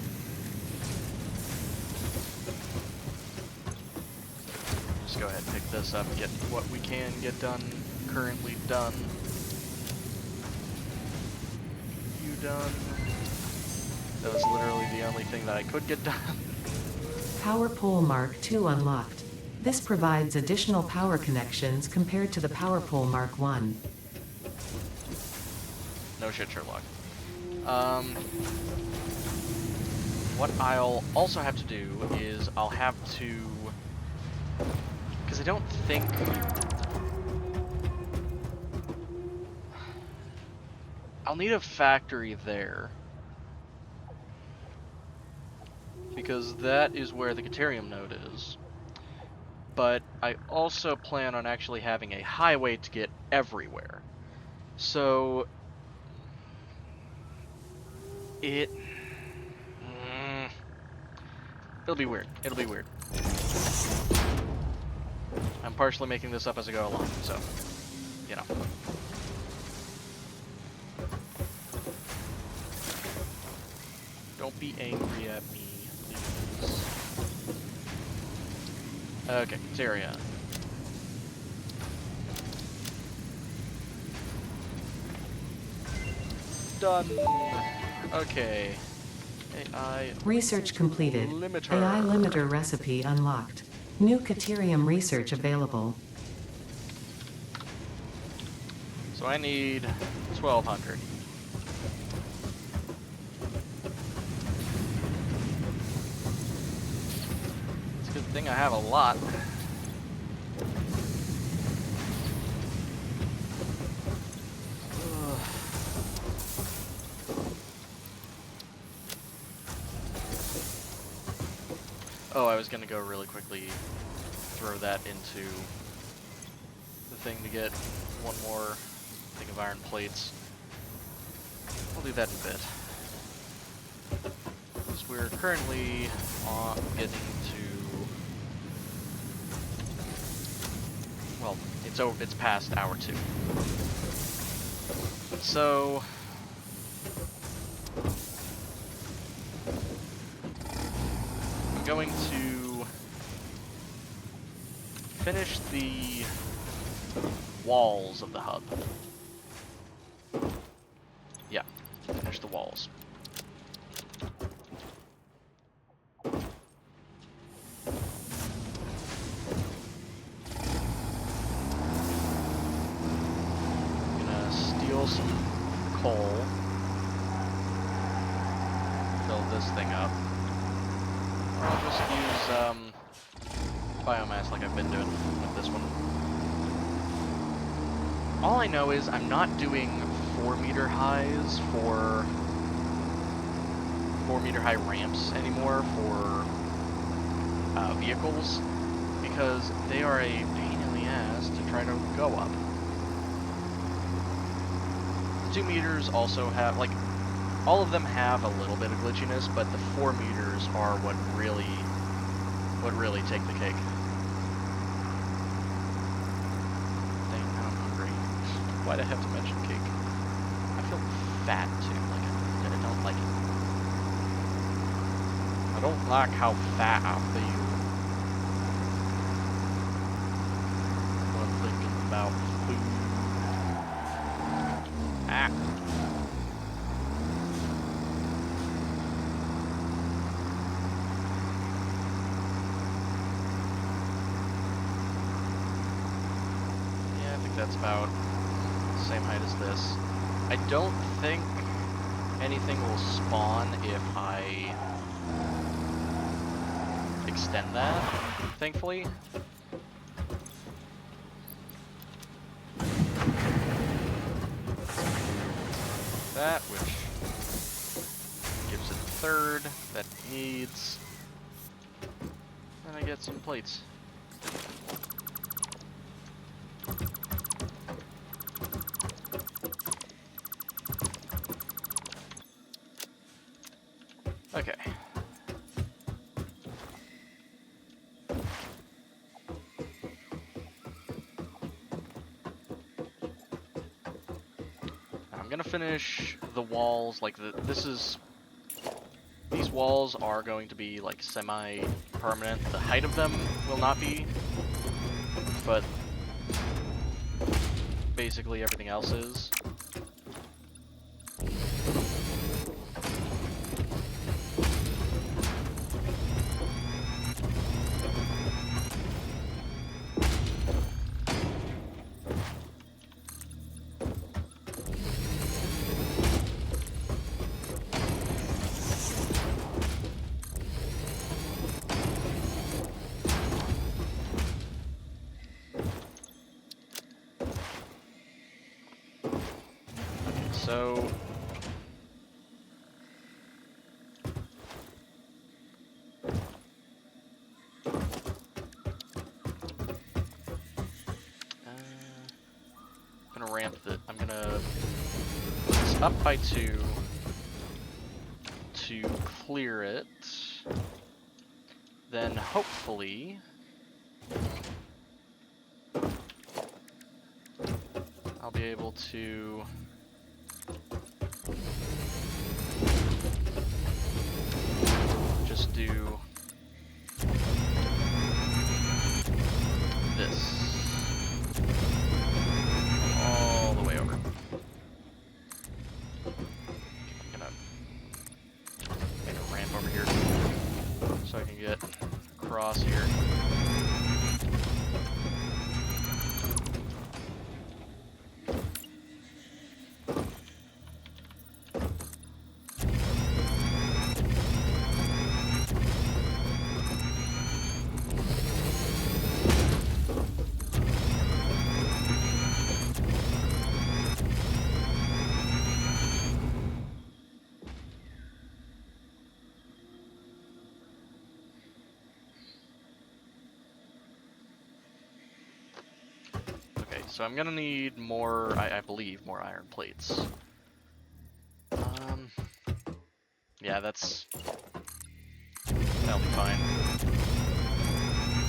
Just go ahead and pick this up, get what we can get done, currently done. You done. That was literally the only thing that I could get done. Power pole Mark II unlocked. This provides additional power connections compared to the Power pole Mark I. No shit, Sherlock. What I'll also have to do is I'll have to, because I don't think I'll need a factory there, because that is where the Caterium node is. But I also plan on actually having a highway to get everywhere. So it'll be weird. It'll be weird. I'm partially making this up as I go along, so, you know. Don't be angry at me, please. Okay, Tyrion. Done. Okay. AI Research completed. limiter. AI limiter recipe unlocked. New Caterium research available. So I need 1,200. It's a good thing I have a lot. Oh, I was gonna go really quickly throw that into the thing to get one more thing of iron plates. I'll do that in a bit. Because we're currently getting to, well, it's past hour 2. So I'm going to finish the walls of the hub. Yeah, finish the walls. this thing up. Or I'll just use biomass like I've been doing with this one. All I know is I'm not doing 4-meter highs for 4-meter high ramps anymore for vehicles, because they are a pain in the ass to try to go up. 2 meters also have, like, all of them have a little bit of glitchiness, but the 4 meters are what really take the cake. Dang, now I'm hungry. Why'd I have to mention cake? I feel fat too, like I don't like it. I don't like how fat I feel when I'm thinking about food. Ah. Yeah, I think that's about the same height as this. I don't think anything will spawn if I extend that, thankfully. That, which gives it a third that it needs. And I get some plates. Okay. I'm gonna finish the walls, like these walls are going to be like semi-permanent. The height of them will not be, but basically everything else is. So I'm gonna ramp I'm gonna put this up by 2 to clear it. Then hopefully I'll be able to just do this all the way over. I'm gonna make a ramp over here so I can get across here. So I'm gonna need more, I believe, more iron plates. Yeah, that'll be fine.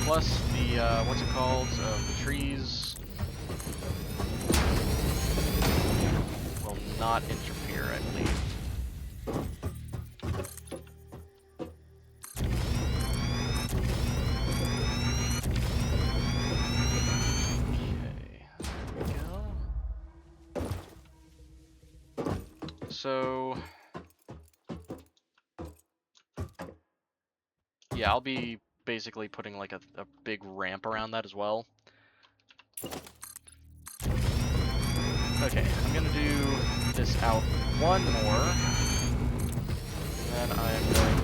Plus the, what's it called, the trees will not interfere, I believe. So, yeah, I'll be basically putting like a big ramp around that as well. Okay, I'm gonna do this out one more. then I am going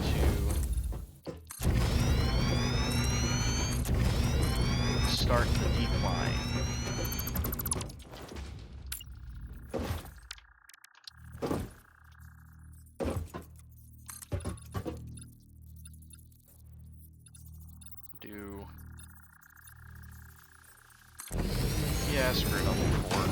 to start the decline. Yeah, screw it, I'll do 4.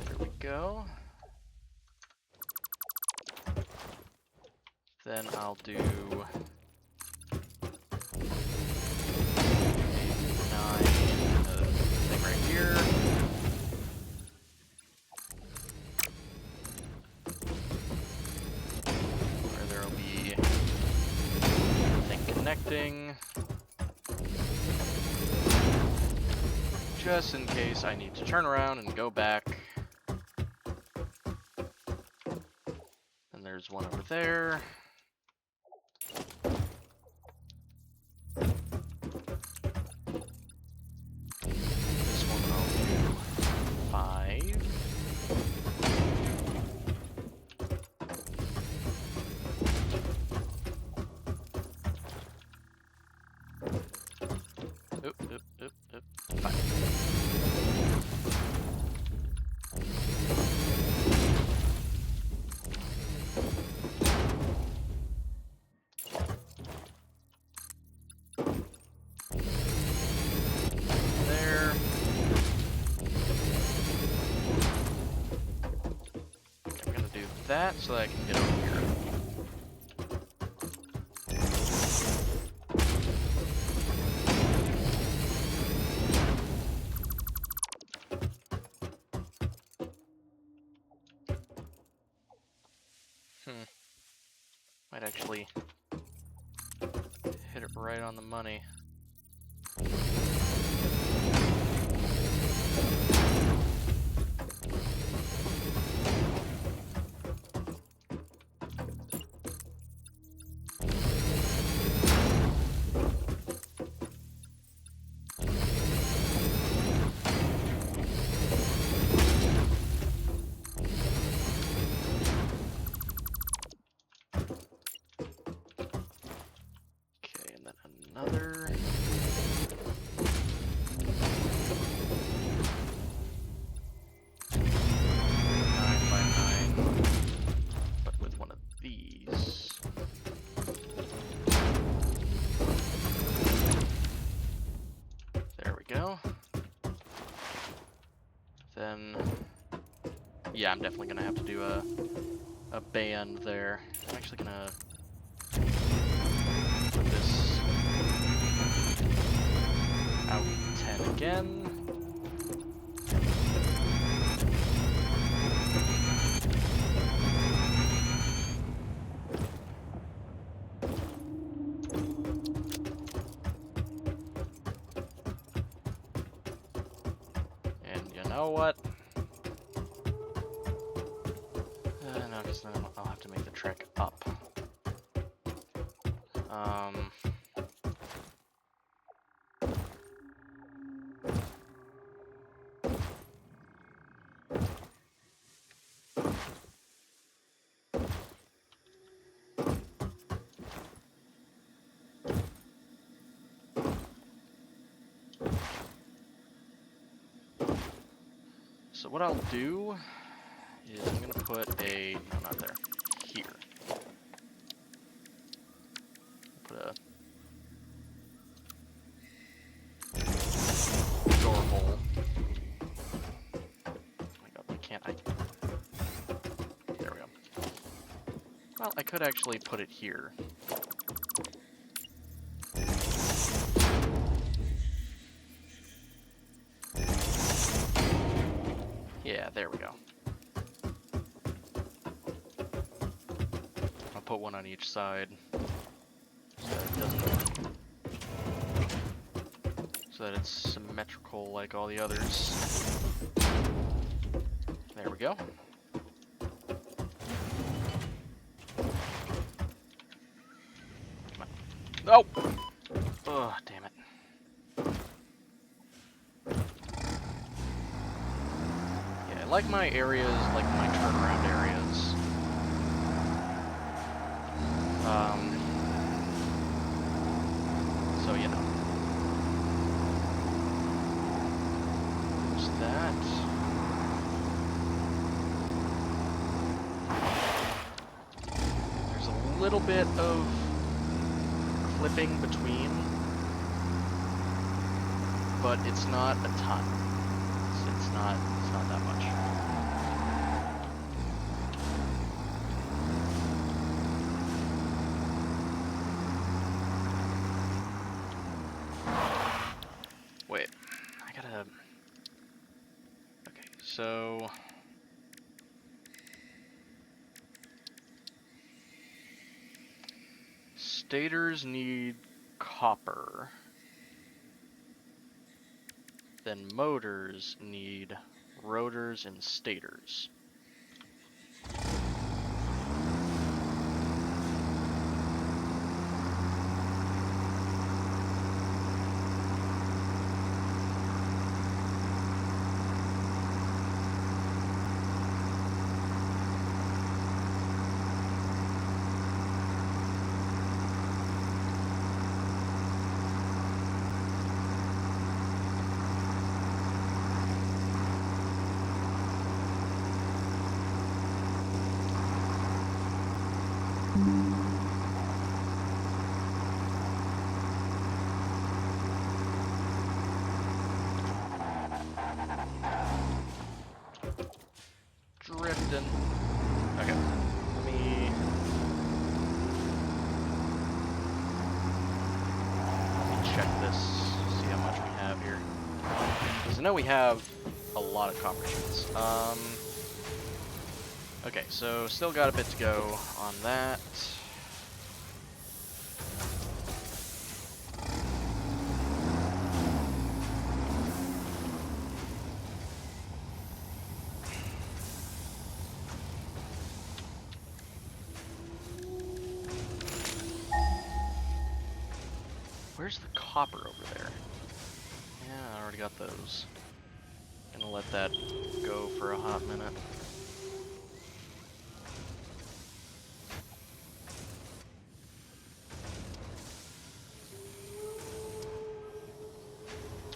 There we go. Then I'll do 9, thing right here. Where there'll be a thing connecting. Just in case I need to turn around and go back. And there's one over there. This one I'll do 5. Oop, oop, oop, oop. 5. There. Okay, I'm gonna do that so that I can get over here. Might actually hit it right on the money. Okay, and then another. Then, yeah, I'm definitely gonna have to do a band there. I'm actually gonna put this out 10 again. And you know what? No, because then I'll have to make the trek up. So what I'll do is I'm gonna put a, no, not there, here. Put a door hole. Oh my god, why can't I? There we go. Well, I could actually put it here. Yeah, there we go. I'll put one on each side so so that it's symmetrical like all the others. There we go. Oh! Oh, damn it. Yeah, I like my areas, like my turnaround areas. So, you know. There's that. There's a little bit of clipping between, but it's not a ton. It's not that much. Wait, I gotta... Okay, so... Stators need copper. Then motors need rotors and stators. Drifting. Okay, let me check this, see how much we have here. Because I know we have a lot of copper sheets. Okay, so still got a bit to go on that. Where's the copper over there? Yeah, I already got those. Gonna let that go for a hot minute.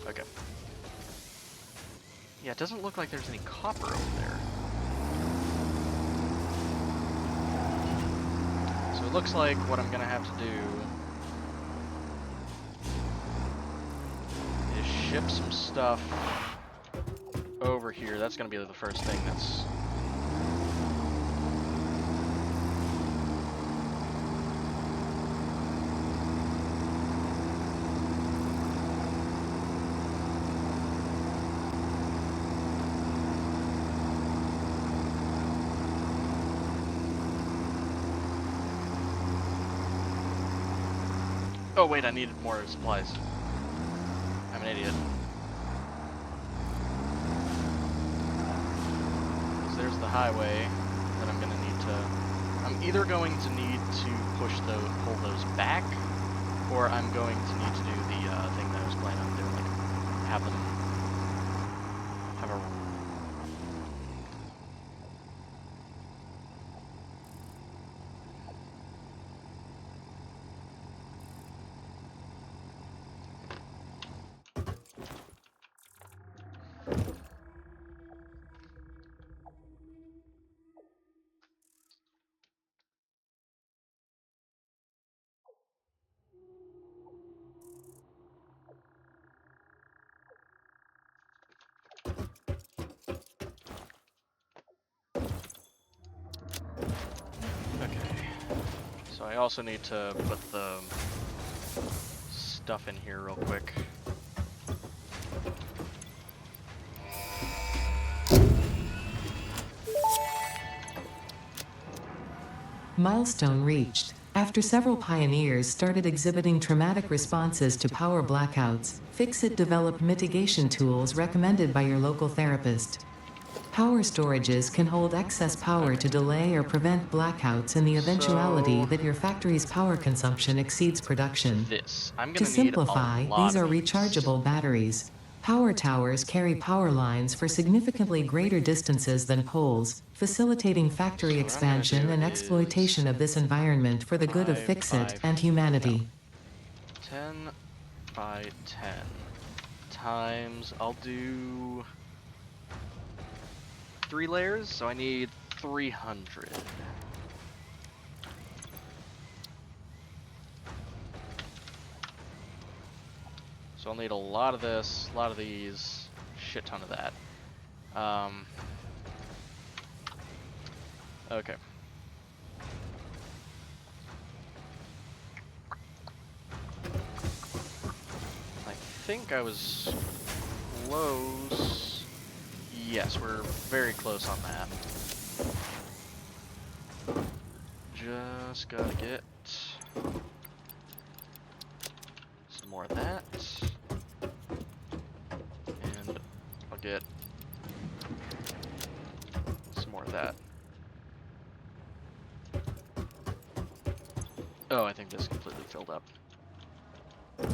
Okay. Yeah, it doesn't look like there's any copper over there. So it looks like what I'm gonna have to do is ship some stuff over here. That's gonna be the first thing that's... Oh wait, I needed more supplies. I'm an idiot. Because there's the highway that I'm gonna need to... I'm either going to need to pull those back, or I'm going to need to do the thing that I was planning on doing, like have them have a... Okay. So I also need to put the stuff in here real quick. Milestone reached. After several pioneers started exhibiting traumatic responses to power blackouts, Fixit developed mitigation tools recommended by your local therapist. Power storages can hold excess power to delay or prevent blackouts in the eventuality that your factory's power consumption exceeds production. I'm To gonna need a simplify, lot these of are these. rechargeable batteries. Power towers carry power lines for significantly greater distances than poles, facilitating factory So what I'm gonna expansion do and is exploitation of this environment for the good of 5 Fixit by and humanity. 10 by 10 times, I'll do 3 layers, so I need 300. So I'll need a lot of this, a lot of these, shit ton of that. Okay. I think I was close. Yes, we're very close on that. Just gotta get some more of that. And I'll get some more of that. Oh, I think this completely filled up. I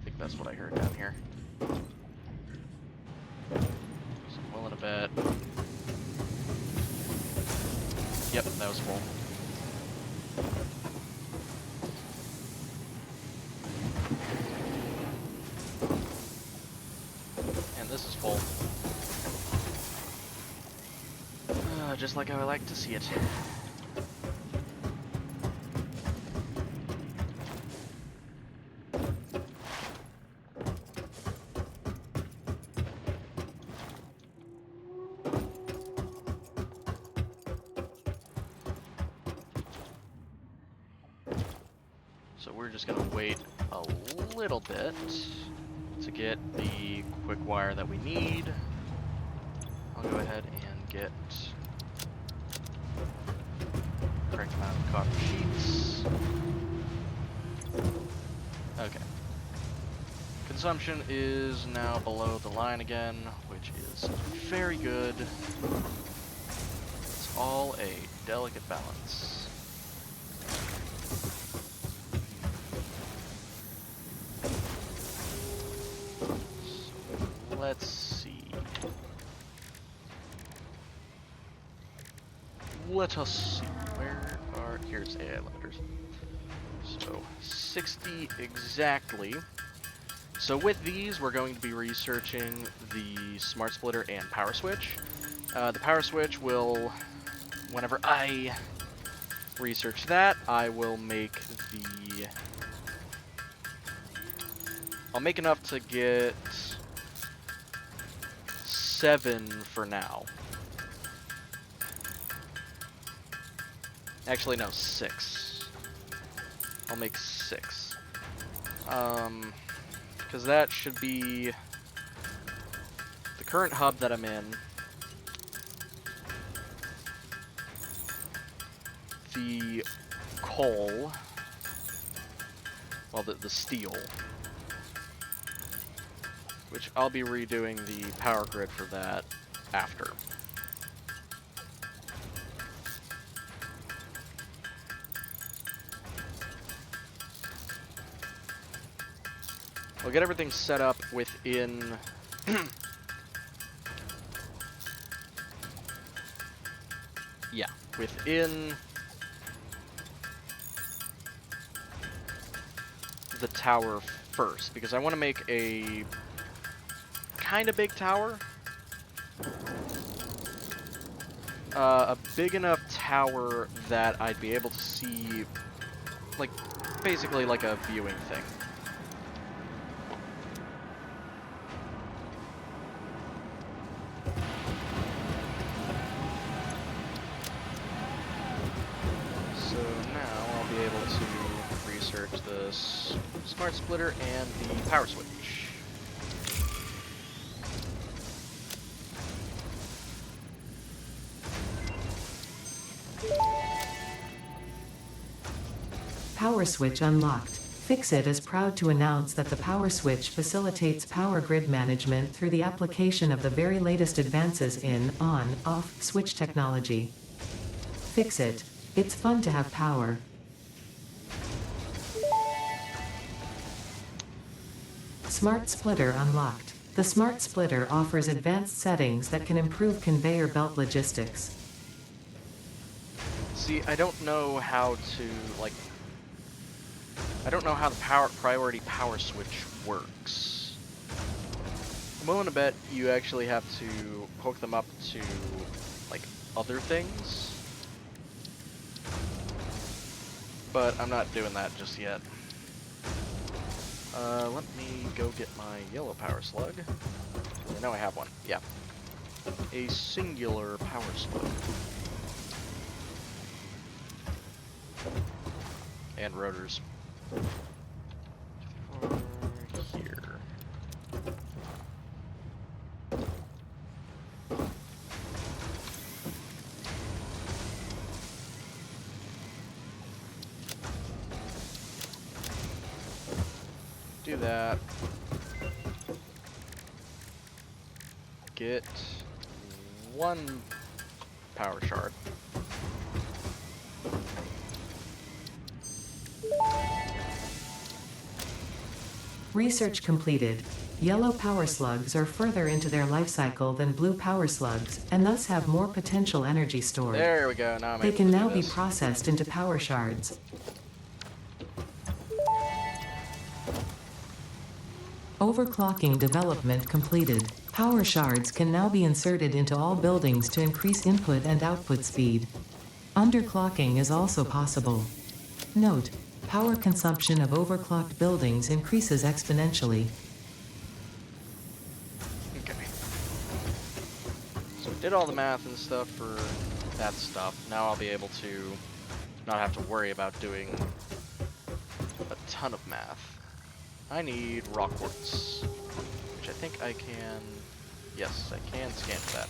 think that's what I heard down here. So I'm willing to bet. Yep, that was full. And this is full. Just like I would like to see it. So we're just gonna wait a little bit to get the quick wire that we need. I'll go ahead and get the correct amount of copper sheets. Okay. Consumption is now below the line again, which is very good. It's all a delicate balance. So let's see. Let us see. Where are... Here's AI letters. So 60 exactly. So with these, we're going to be researching the smart splitter and power switch. The power switch will, whenever I research that, I will make the... I'll make enough to get 7 for now. Actually, no, 6. I'll make 6. Because that should be the current hub that I'm in. The coal, well, the steel, which I'll be redoing the power grid for that after. We'll get everything set up within yeah, within the tower first, because I want to make a kind of big tower. A big enough tower that I'd be able to see, like, basically like a viewing thing. So now I'll be able to research the smart splitter and the power switch. Power switch unlocked. Fixit is proud to announce that the power switch facilitates power grid management through the application of the very latest advances in on-off switch technology. Fixit. It's fun to have power. Smart splitter unlocked. The smart splitter offers advanced settings that can improve conveyor belt logistics. See, I don't know how to, like, I don't know how the priority power switch works. I'm willing to bet you actually have to hook them up to, like, other things. But I'm not doing that just yet. Let me go get my yellow power slug. I know I have one. Yeah. A singular power slug. And rotors. For here. Do that. Get one power shard. Research completed. Yellow power slugs are further into their life cycle than blue power slugs, and thus have more potential energy stored. There we go. Now I'm They able can to do now be this. processed into power shards. Overclocking development completed. Power shards can now be inserted into all buildings to increase input and output speed. Underclocking is also possible. Note: power consumption of overclocked buildings increases exponentially. Okay. So did all the math and stuff for that stuff. Now I'll be able to not have to worry about doing a ton of math. I need rock quartz, which I think I can. Yes, I can scan for that.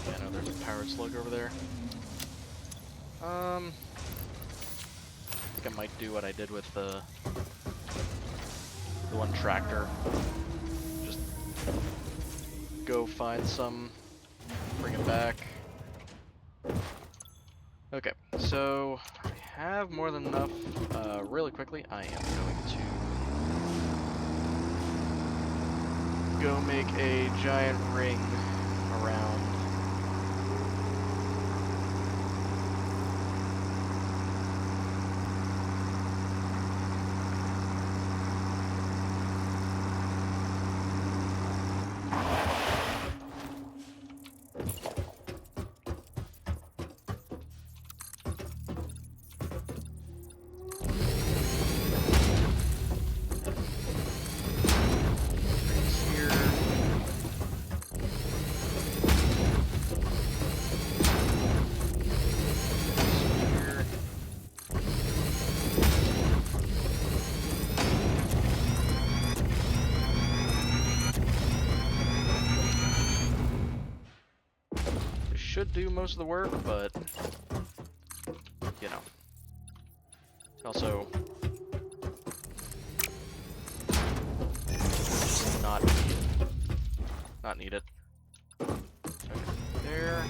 Yeah, I know there's a powered slug over there. I think I might do what I did with the one tractor. Just go find some, bring it back. Okay, so I have more than enough. Really quickly, I am going to go make a giant ring around. Should do most of the work, but you know, also not need it. Okay, there.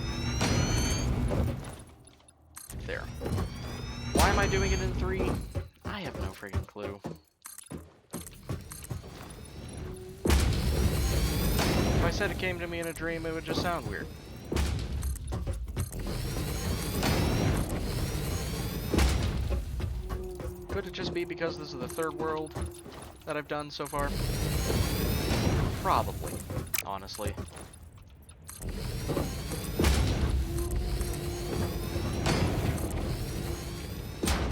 Why am I doing it in 3? I have no freaking clue. If I said it came to me in a dream, it would just sound weird. Could it just be because this is the 3rd world that I've done so far? Probably, honestly. There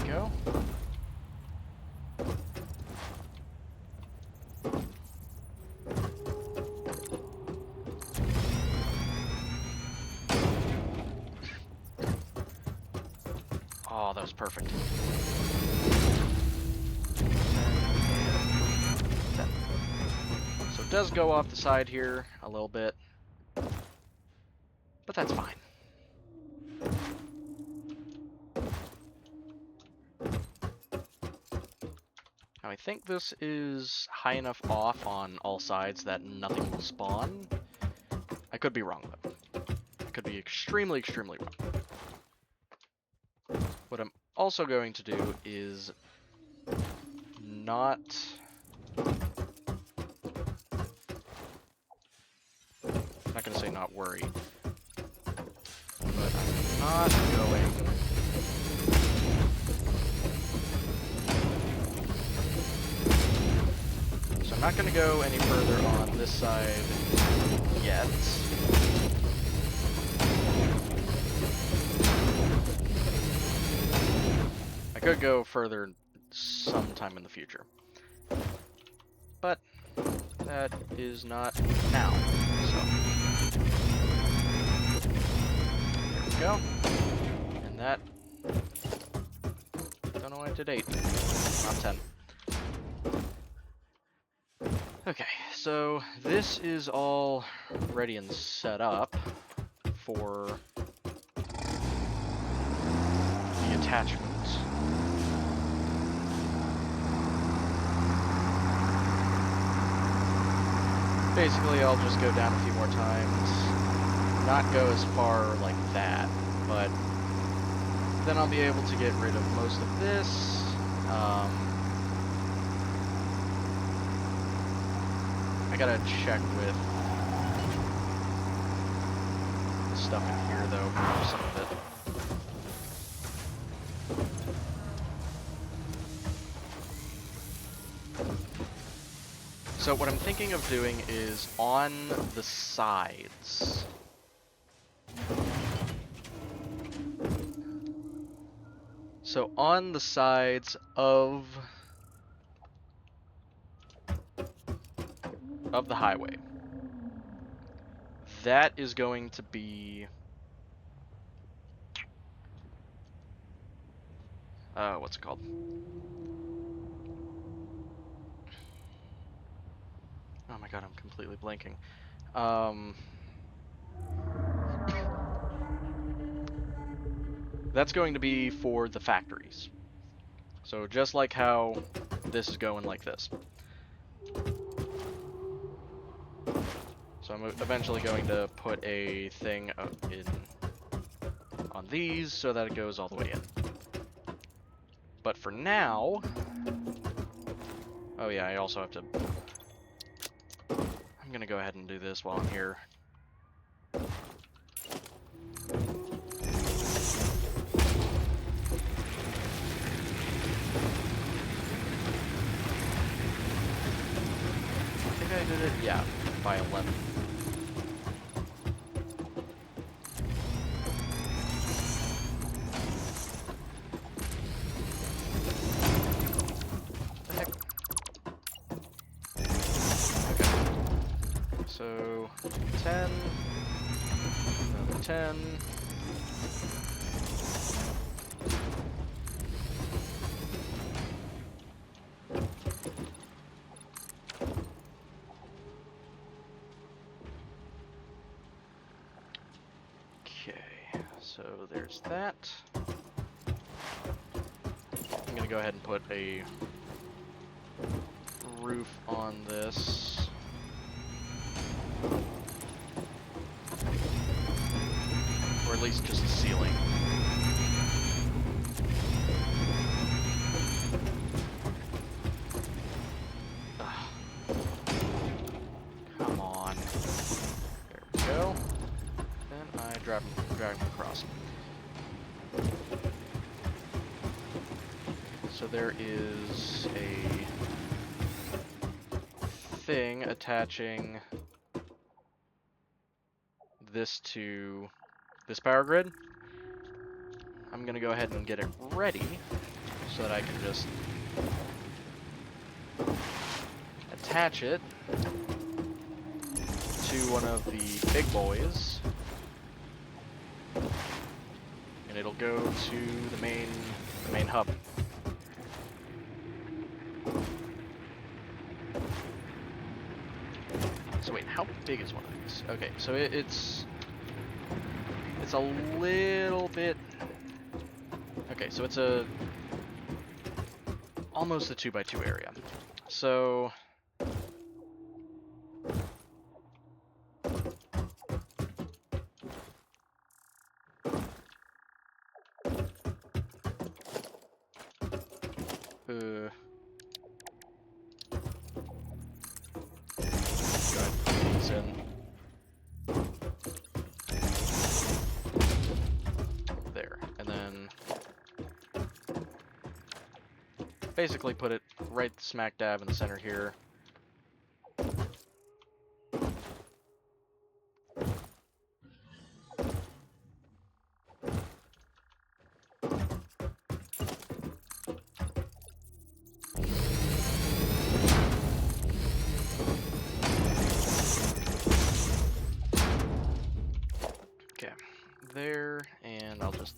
we go. Oh, that was perfect. does go off the side here a little bit, but that's fine. Now I think this is high enough off on all sides that nothing will spawn. I could be wrong, though. I could be extremely, extremely wrong. What I'm also going to do is not... I'm not going to say not worry, but I'm not going... So I'm not going to go any further on this side yet. I could go further sometime in the future, but that is not now, so there we go, and that, don't know why I did 8, not 10. Okay, so this is all ready and set up for the attachment. Basically, I'll just go down a few more times, not go as far like that, but then I'll be able to get rid of most of this. I gotta check with the stuff in here, though, for some of it. So what I'm thinking of doing is on the sides. So on the sides of the highway, that is going to be what's it called? Oh my god, I'm completely blanking. That's going to be for the factories. So just like how this is going like this. So I'm eventually going to put a thing in on these so that it goes all the way in. But for now... Oh yeah, I also have to... I'm gonna go ahead and do this while I'm here. I think I did it, yeah, by 11. So, 10, another 10. Okay, so there's that. I'm gonna go ahead and put a roof on this. Or at least just the ceiling. Ugh. Come on. There we go. Then I drag them across. So there is a thing attaching this to this power grid. I'm gonna go ahead and get it ready so that I can just attach it to one of the big boys, and it'll go to the main hub. So wait, how big is one of these? Okay, so it's a little bit. Okay, so it's almost a 2x2 area. So go ahead and put these in. There, and then basically put it right smack dab in the center here. Okay, there, and I'll just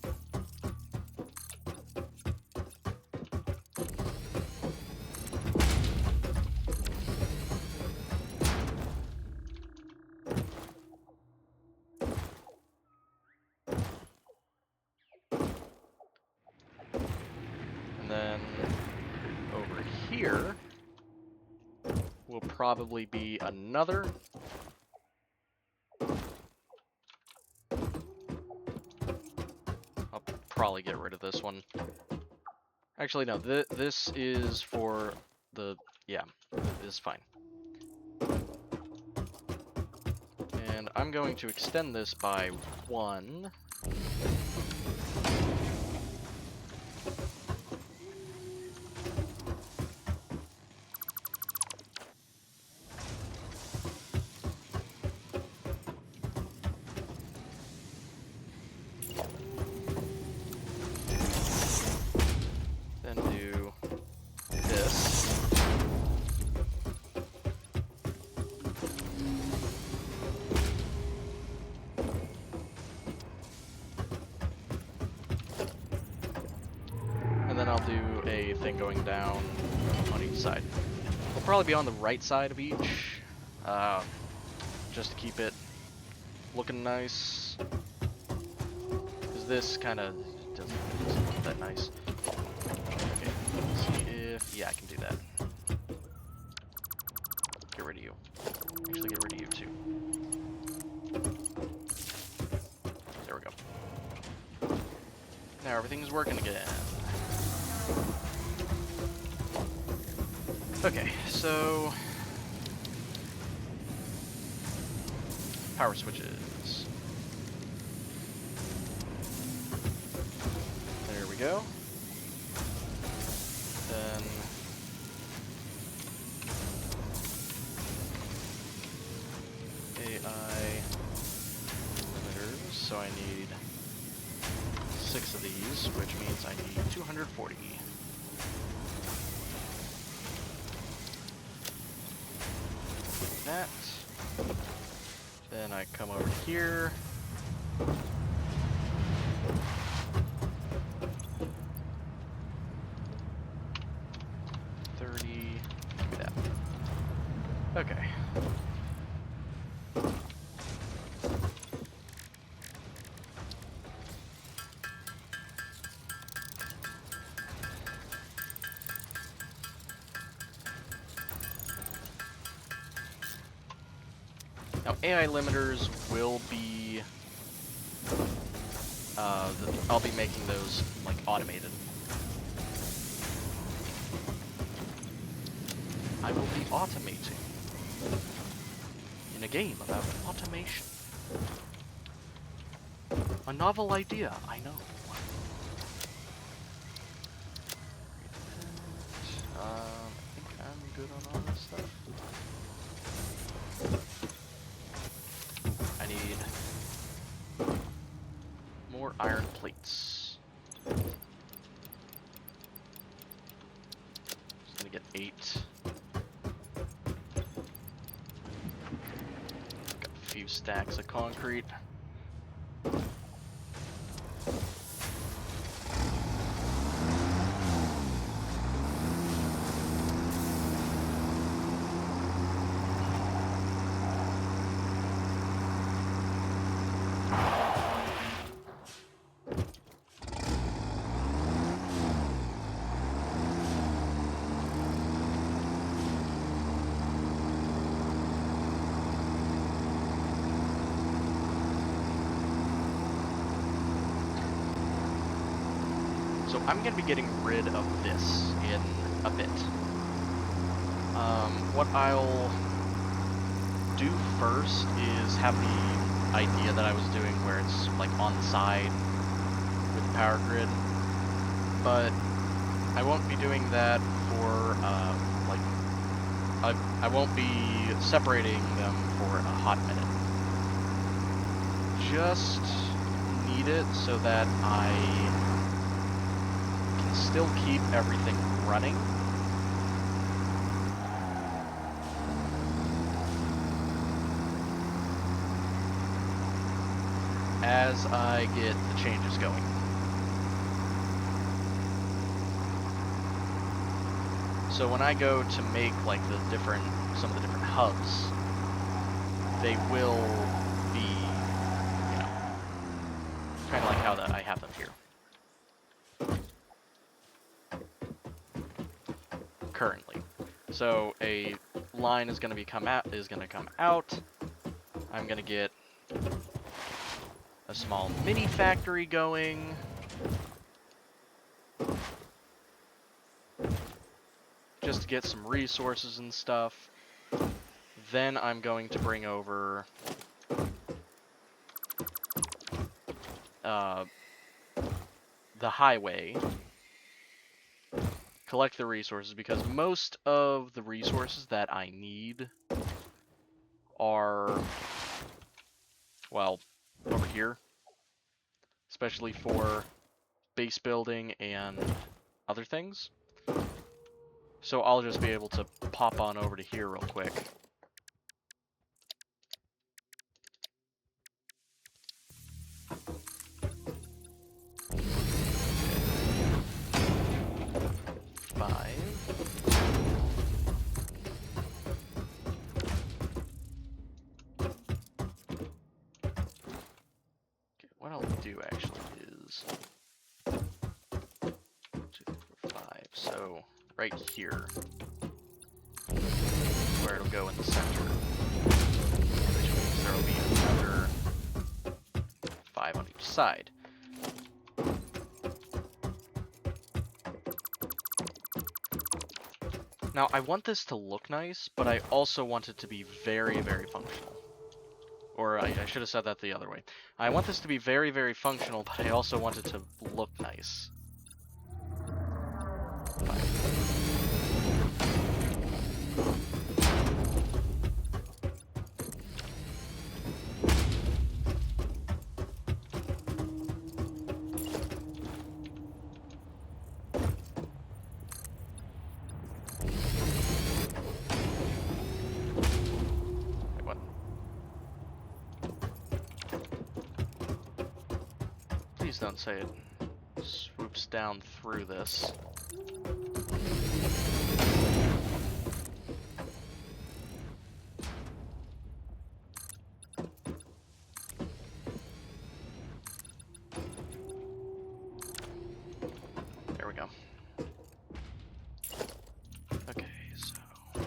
and then over here will probably be another. I'll probably get rid of this one. Actually, no, this is for the, yeah, this is fine. And I'm going to extend this by 1. Then do this. And then I'll do a thing going down on each side. It'll probably be on the right side of each, just to keep it looking nice. Because this kind of doesn't look that nice. Okay, let's see if, yeah, I can do that. Get rid of you. Actually, get rid of you too. There we go. Now everything's working again. Okay, so power switches. There we go. Then AI limiters, so I need 6 of these, which means I need 240. That. Then I come over here. That. Okay. Now, AI limiters will be, I'll be making those, like, automated. I will be automating in a game about automation. A novel idea, I know. I think I'm good on all this stuff. I need more iron plates. Just gonna get 8. Got a few stacks of concrete. I'm going to be getting rid of this in a bit. What I'll do first is have the idea that I was doing where it's like on the side with the power grid, but I won't be doing that for I won't be separating them for a hot minute. Just need it so that I can still keep everything running. As I get the changes going. So when I go to make like some of the different hubs, they will be, you know, kind of like how I have them here currently. So a line is going to come out. I'm going to get a small mini factory going. Just to get some resources and stuff. Then I'm going to bring over the highway, collect the resources, because most of the resources that I need are, well, over here, especially for base building and other things. So I'll just be able to pop on over to here real quick. What I'll do actually is 2, 3, 4, 5. So right here, where it'll go in the center, which means there will be another 5 on each side. Now I want this to look nice, but I also want it to be very, very functional. Or I should have said that the other way. I want this to be very, very functional, but I also want it to look nice. Please don't say it swoops down through this. There we go. Okay, so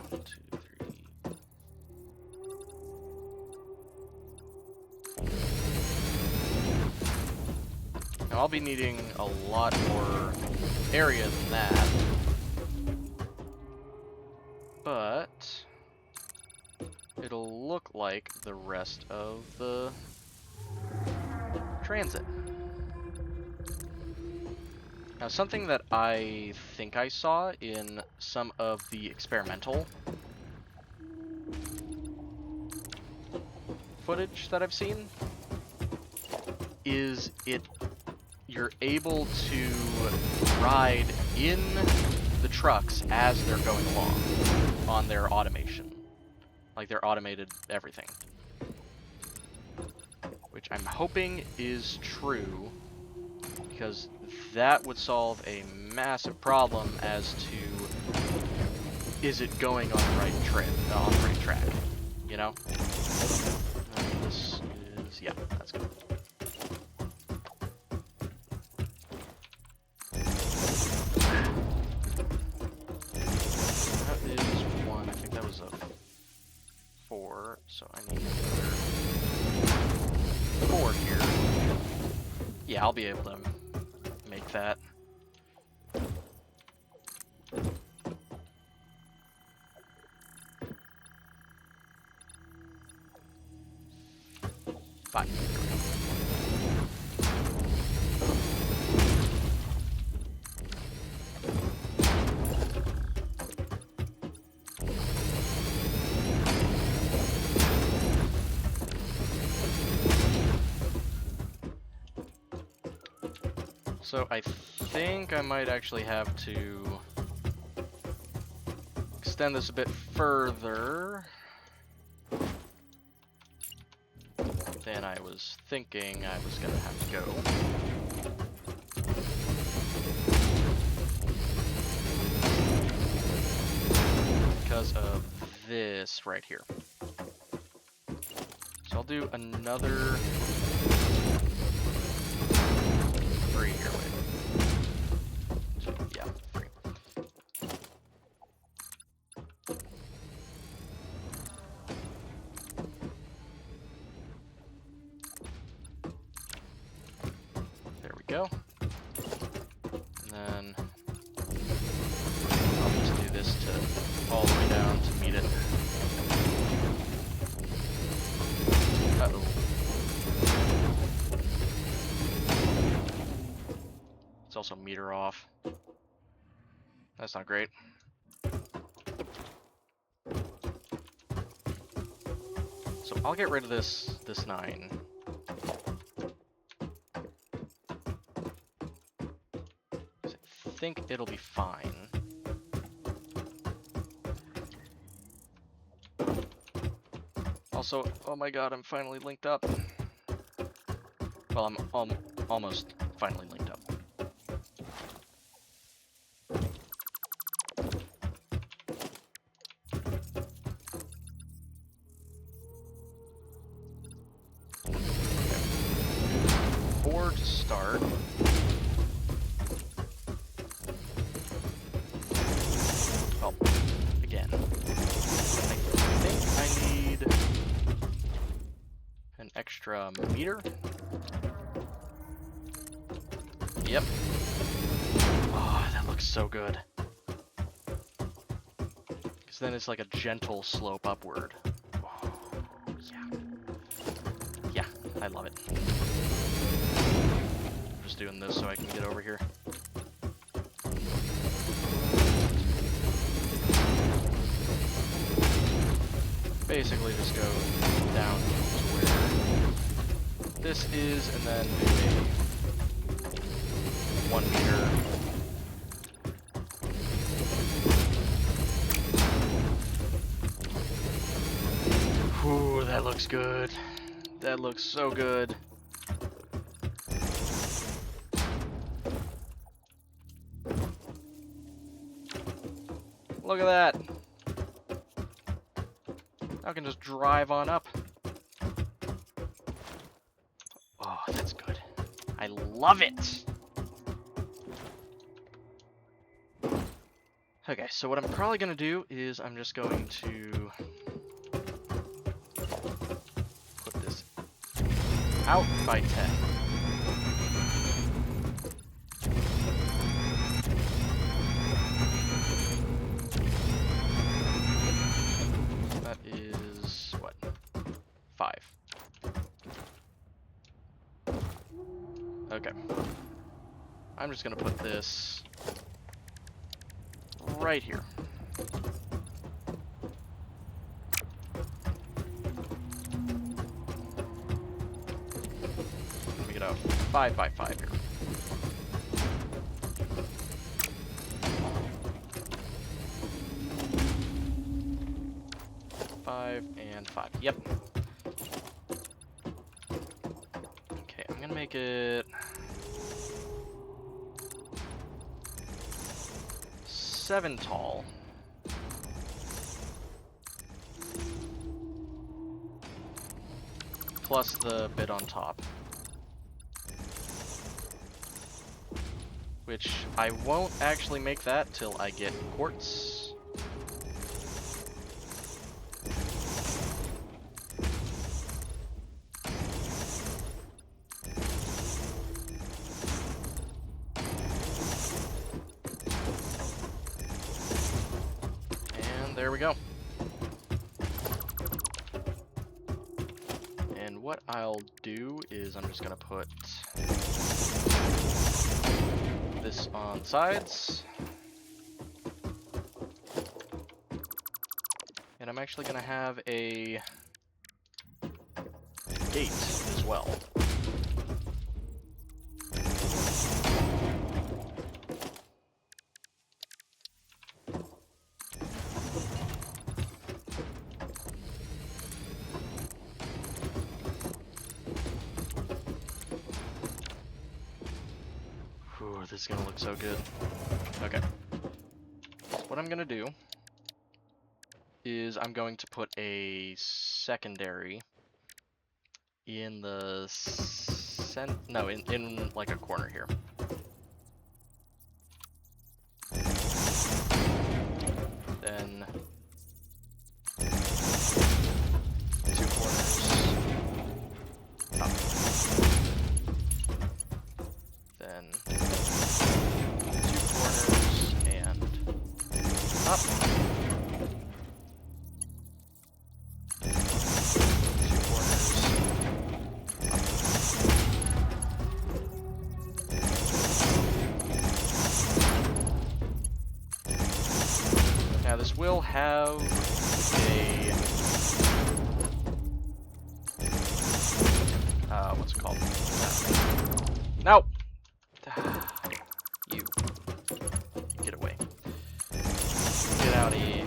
1, 2, 3. Now I'll be needing a lot more area than that, but it'll look like the rest of the transit. Now, something that I think I saw in some of the experimental footage that I've seen is you're able to ride in the trucks as they're going along on their automation. Like their automated everything. Which I'm hoping is true, because that would solve a massive problem as to, is it going on the right track, you know? This is, yeah, that's good. That is 1, I think that was a 4, so I need another 4 here. Yeah, I'll be able to make that. 5. So I think I might actually have to extend this a bit further than I was thinking I was gonna have to go. Because of this right here. So I'll do another 3 here, wait. So, yeah, 3. There we go. And then I'll just do this to all the way down to meet it. Uh-oh. It's also meter off. That's not great. So I'll get rid of this 9. I think it'll be fine. Also, oh my god, I'm finally linked up. Well, I'm almost finally linked up. Okay. 4 to start. Oh, again. I think I need an extra meter. Yep. Oh, that looks so good. Because then it's like a gentle slope upward. Oh, yeah. Yeah, I love it. I'm just doing this so I can get over here. Basically just go down to where this is and then do a 1 meter. Ooh, that looks good. That looks so good. Look at that. I can just drive on up. Oh, that's good. I love it. Okay, so what I'm probably going to do is I'm just going to put this out by 10. That is, what, 5. Okay. I'm just going to put this right here. Let me get a 5 by 5 here. And 5. Yep. Okay, I'm gonna make it 7 tall. Plus the bit on top. Which I won't actually make that till I get quartz. There we go. And what I'll do is I'm just gonna put this on sides. And I'm actually gonna have a gate as well. Ooh, this is gonna look so good. Okay. So what I'm gonna do is I'm going to put a secondary in the in like a corner here. Then 2 corners up. Then 2 corners and up. 2 corners up. Now this will have a what's it called? No! You get away. Get out of here.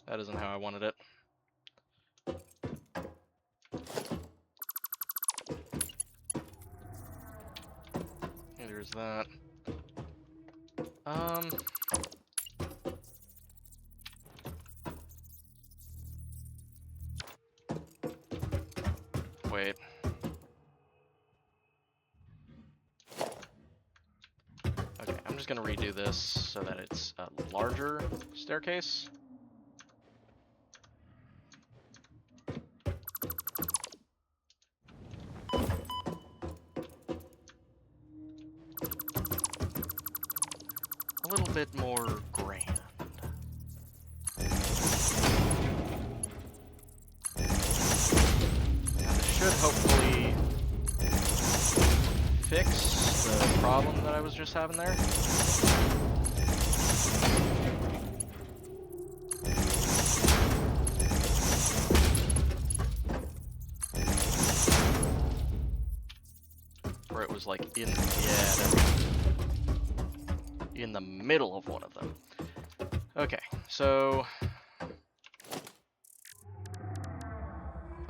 That isn't how I wanted it. There's that. Wait. Okay, I'm just gonna redo this so that it's a larger staircase. A little bit more grand. Now this should hopefully fix the problem that I was just having there. Where it was like in, yeah, there we go. In the middle of one of them. Okay, so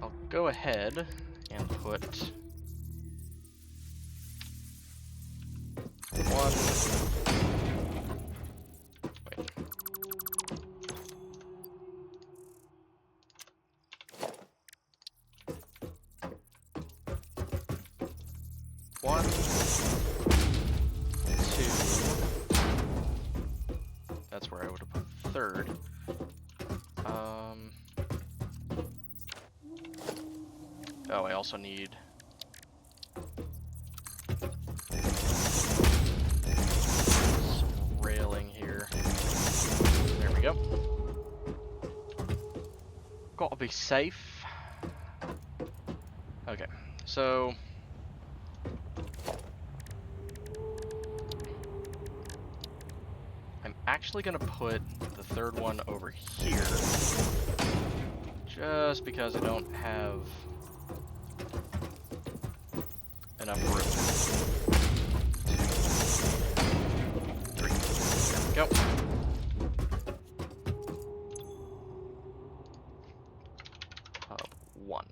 I'll go ahead and put one. Wait. One, 2. That's where I would have put third. Oh, I also need some railing here. There we go. Gotta be safe. Okay, so I'm actually gonna put the third one over here, just because I don't have enough room. 2, 3. There we go. Hub 1.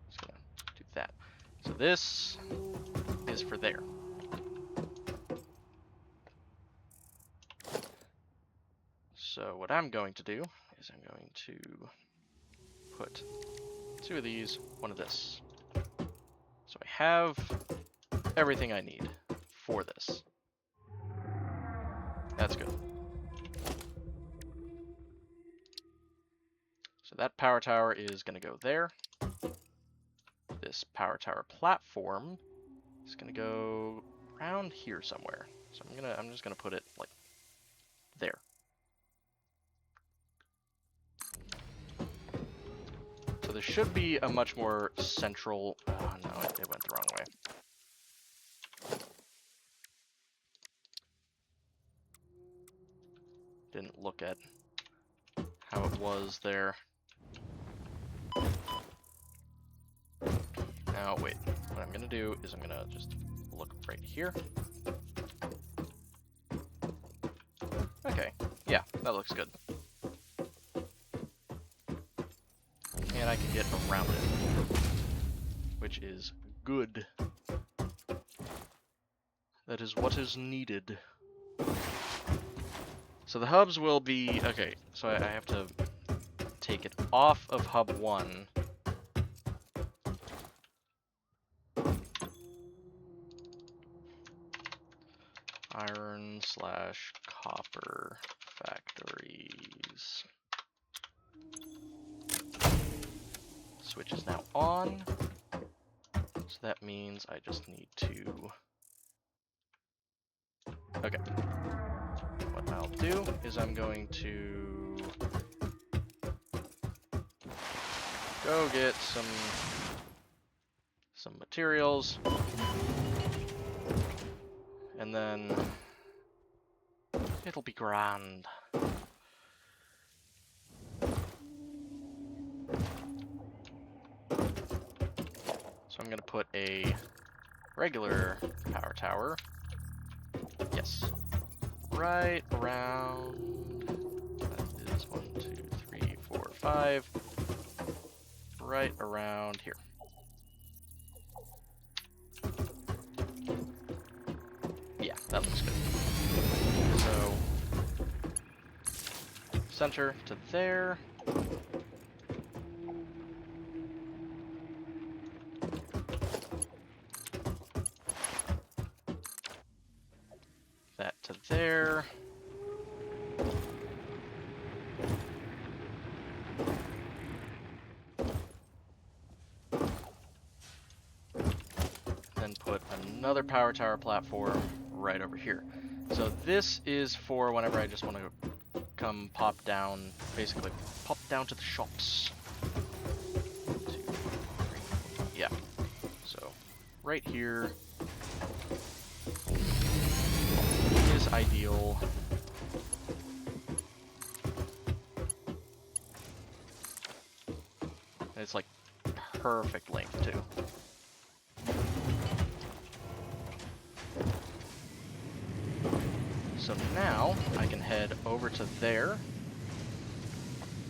Just gonna do that. So this is for there. So what I'm going to do is I'm going to put 2 of these, 1 of this. So I have everything I need for this. That's good. So that power tower is going to go there. This power tower platform is going to go around here somewhere. So I'm just gonna put it like there. So there should be a much more central. Oh no, it went the wrong way. Didn't look at how it was there. Now wait, what I'm gonna do is I'm gonna just look right here. Okay, yeah, that looks good. And I can get around it, which is good. That is what is needed. So the hubs will be, okay, so I have to take it off of hub 1. Iron/copper factories. Switch is now on. So that means I just need to... Okay. What I'll do is I'm going to go get some materials, and then it'll be grand. So I'm gonna put a regular power tower. Yes. Right around, that is 1, 2, 3, 4, 5, right around here. Yeah, that looks good. So, center to there. That to there. Then put another power tower platform right over here. So this is for whenever I just want to come pop down, basically pop down to the shops. 1, 2, 3, 4, yeah. So right here is ideal. And it's like perfect length too. So now I can head over to there.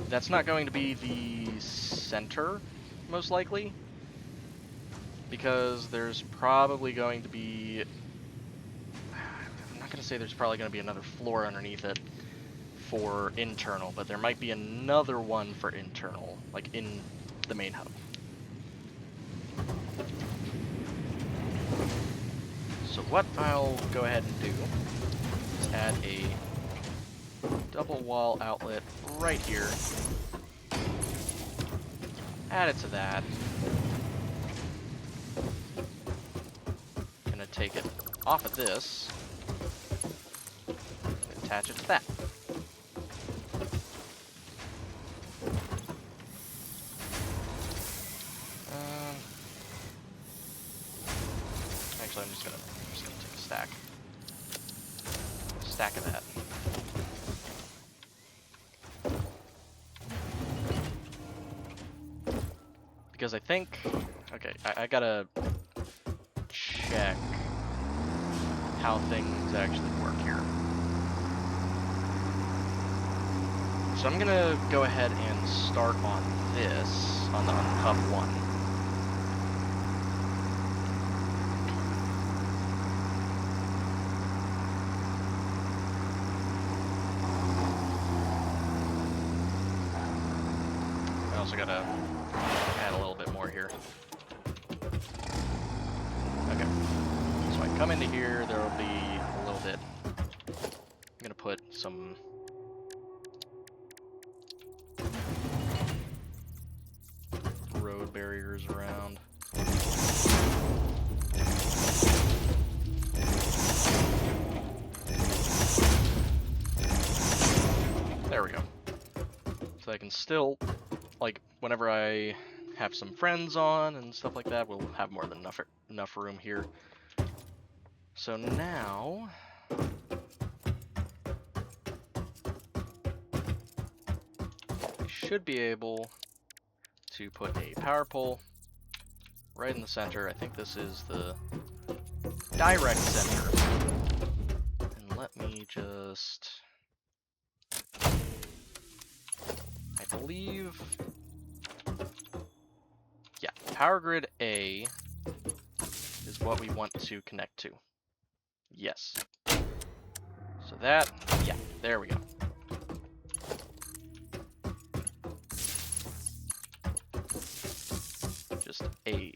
That's not going to be the center, most likely, because there's probably going to be, I'm not going to say there's probably going to be another floor underneath it for internal, but there might be another one for internal, like in the main hub. So what I'll go ahead and do is add a double wall outlet right here. Add it to that. Gonna take it off of this and attach it to that. Actually, I'm just gonna take a stack of that. Because I think, okay, I gotta check how things actually work here. So I'm gonna go ahead and start on this, on hub 1. I also gotta add a little bit more here. Okay, so I come into here, there will be a little bit, I'm gonna put some road barriers around. can still, like, whenever I have some friends on and stuff like that, we'll have more than enough room here. So now, we should be able to put a power pole right in the center. I think this is the direct center. And let me just... I believe... Yeah, power grid A is what we want to connect to. Yes. So that, yeah, there we go. Just A's.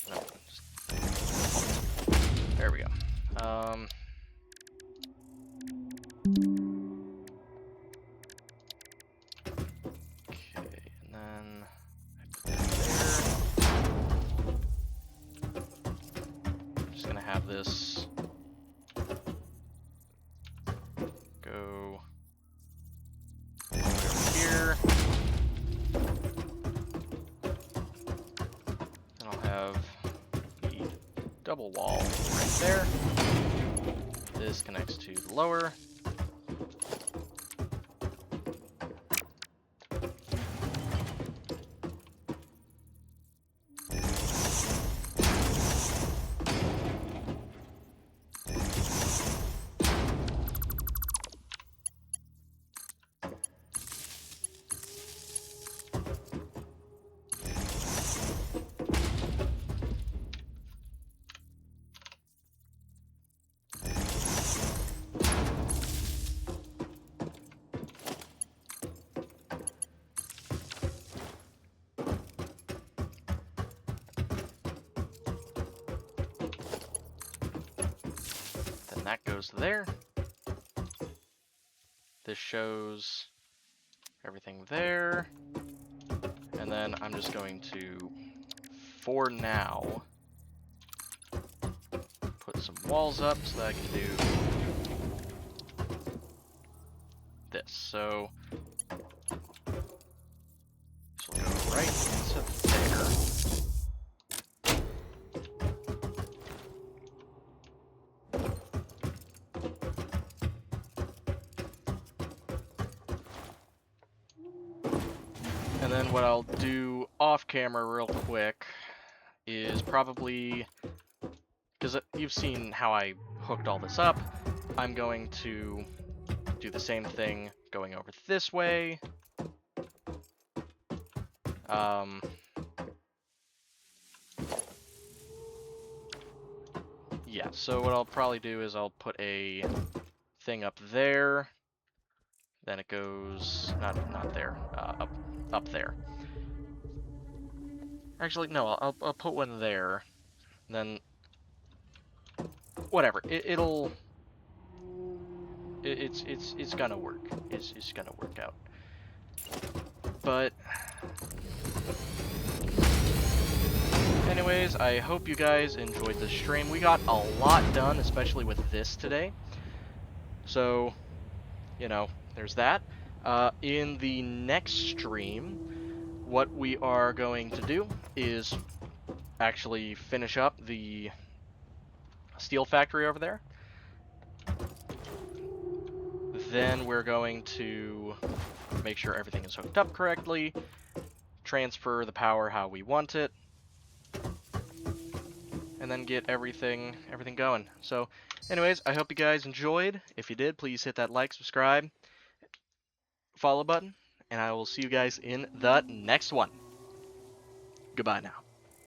No, just... There we go. Okay, and then there. I'm just gonna have this go all the way over here. And I'll have the double wall right there. This connects to the lower. That goes there. This shows everything there. And then I'm just going to, for now, put some walls up so that I can do this. So this will go right to there. And then what I'll do off camera real quick is probably, because you've seen how I hooked all this up, I'm going to do the same thing going over this way. Yeah, so what I'll probably do is I'll put a thing up there. Then it goes, not there, up there. Actually, no, I'll put one there. Then, whatever. It's gonna work. It's gonna work out. But, anyways, I hope you guys enjoyed this stream. We got a lot done, especially with this today. So, you know, there's that. In the next stream, what we are going to do is actually finish up the steel factory over there. Then we're going to make sure everything is hooked up correctly, transfer the power how we want it, and then get everything going. So anyways, I hope you guys enjoyed. If you did, please hit that like, subscribe, follow button, and I will see you guys in the next one. Goodbye now.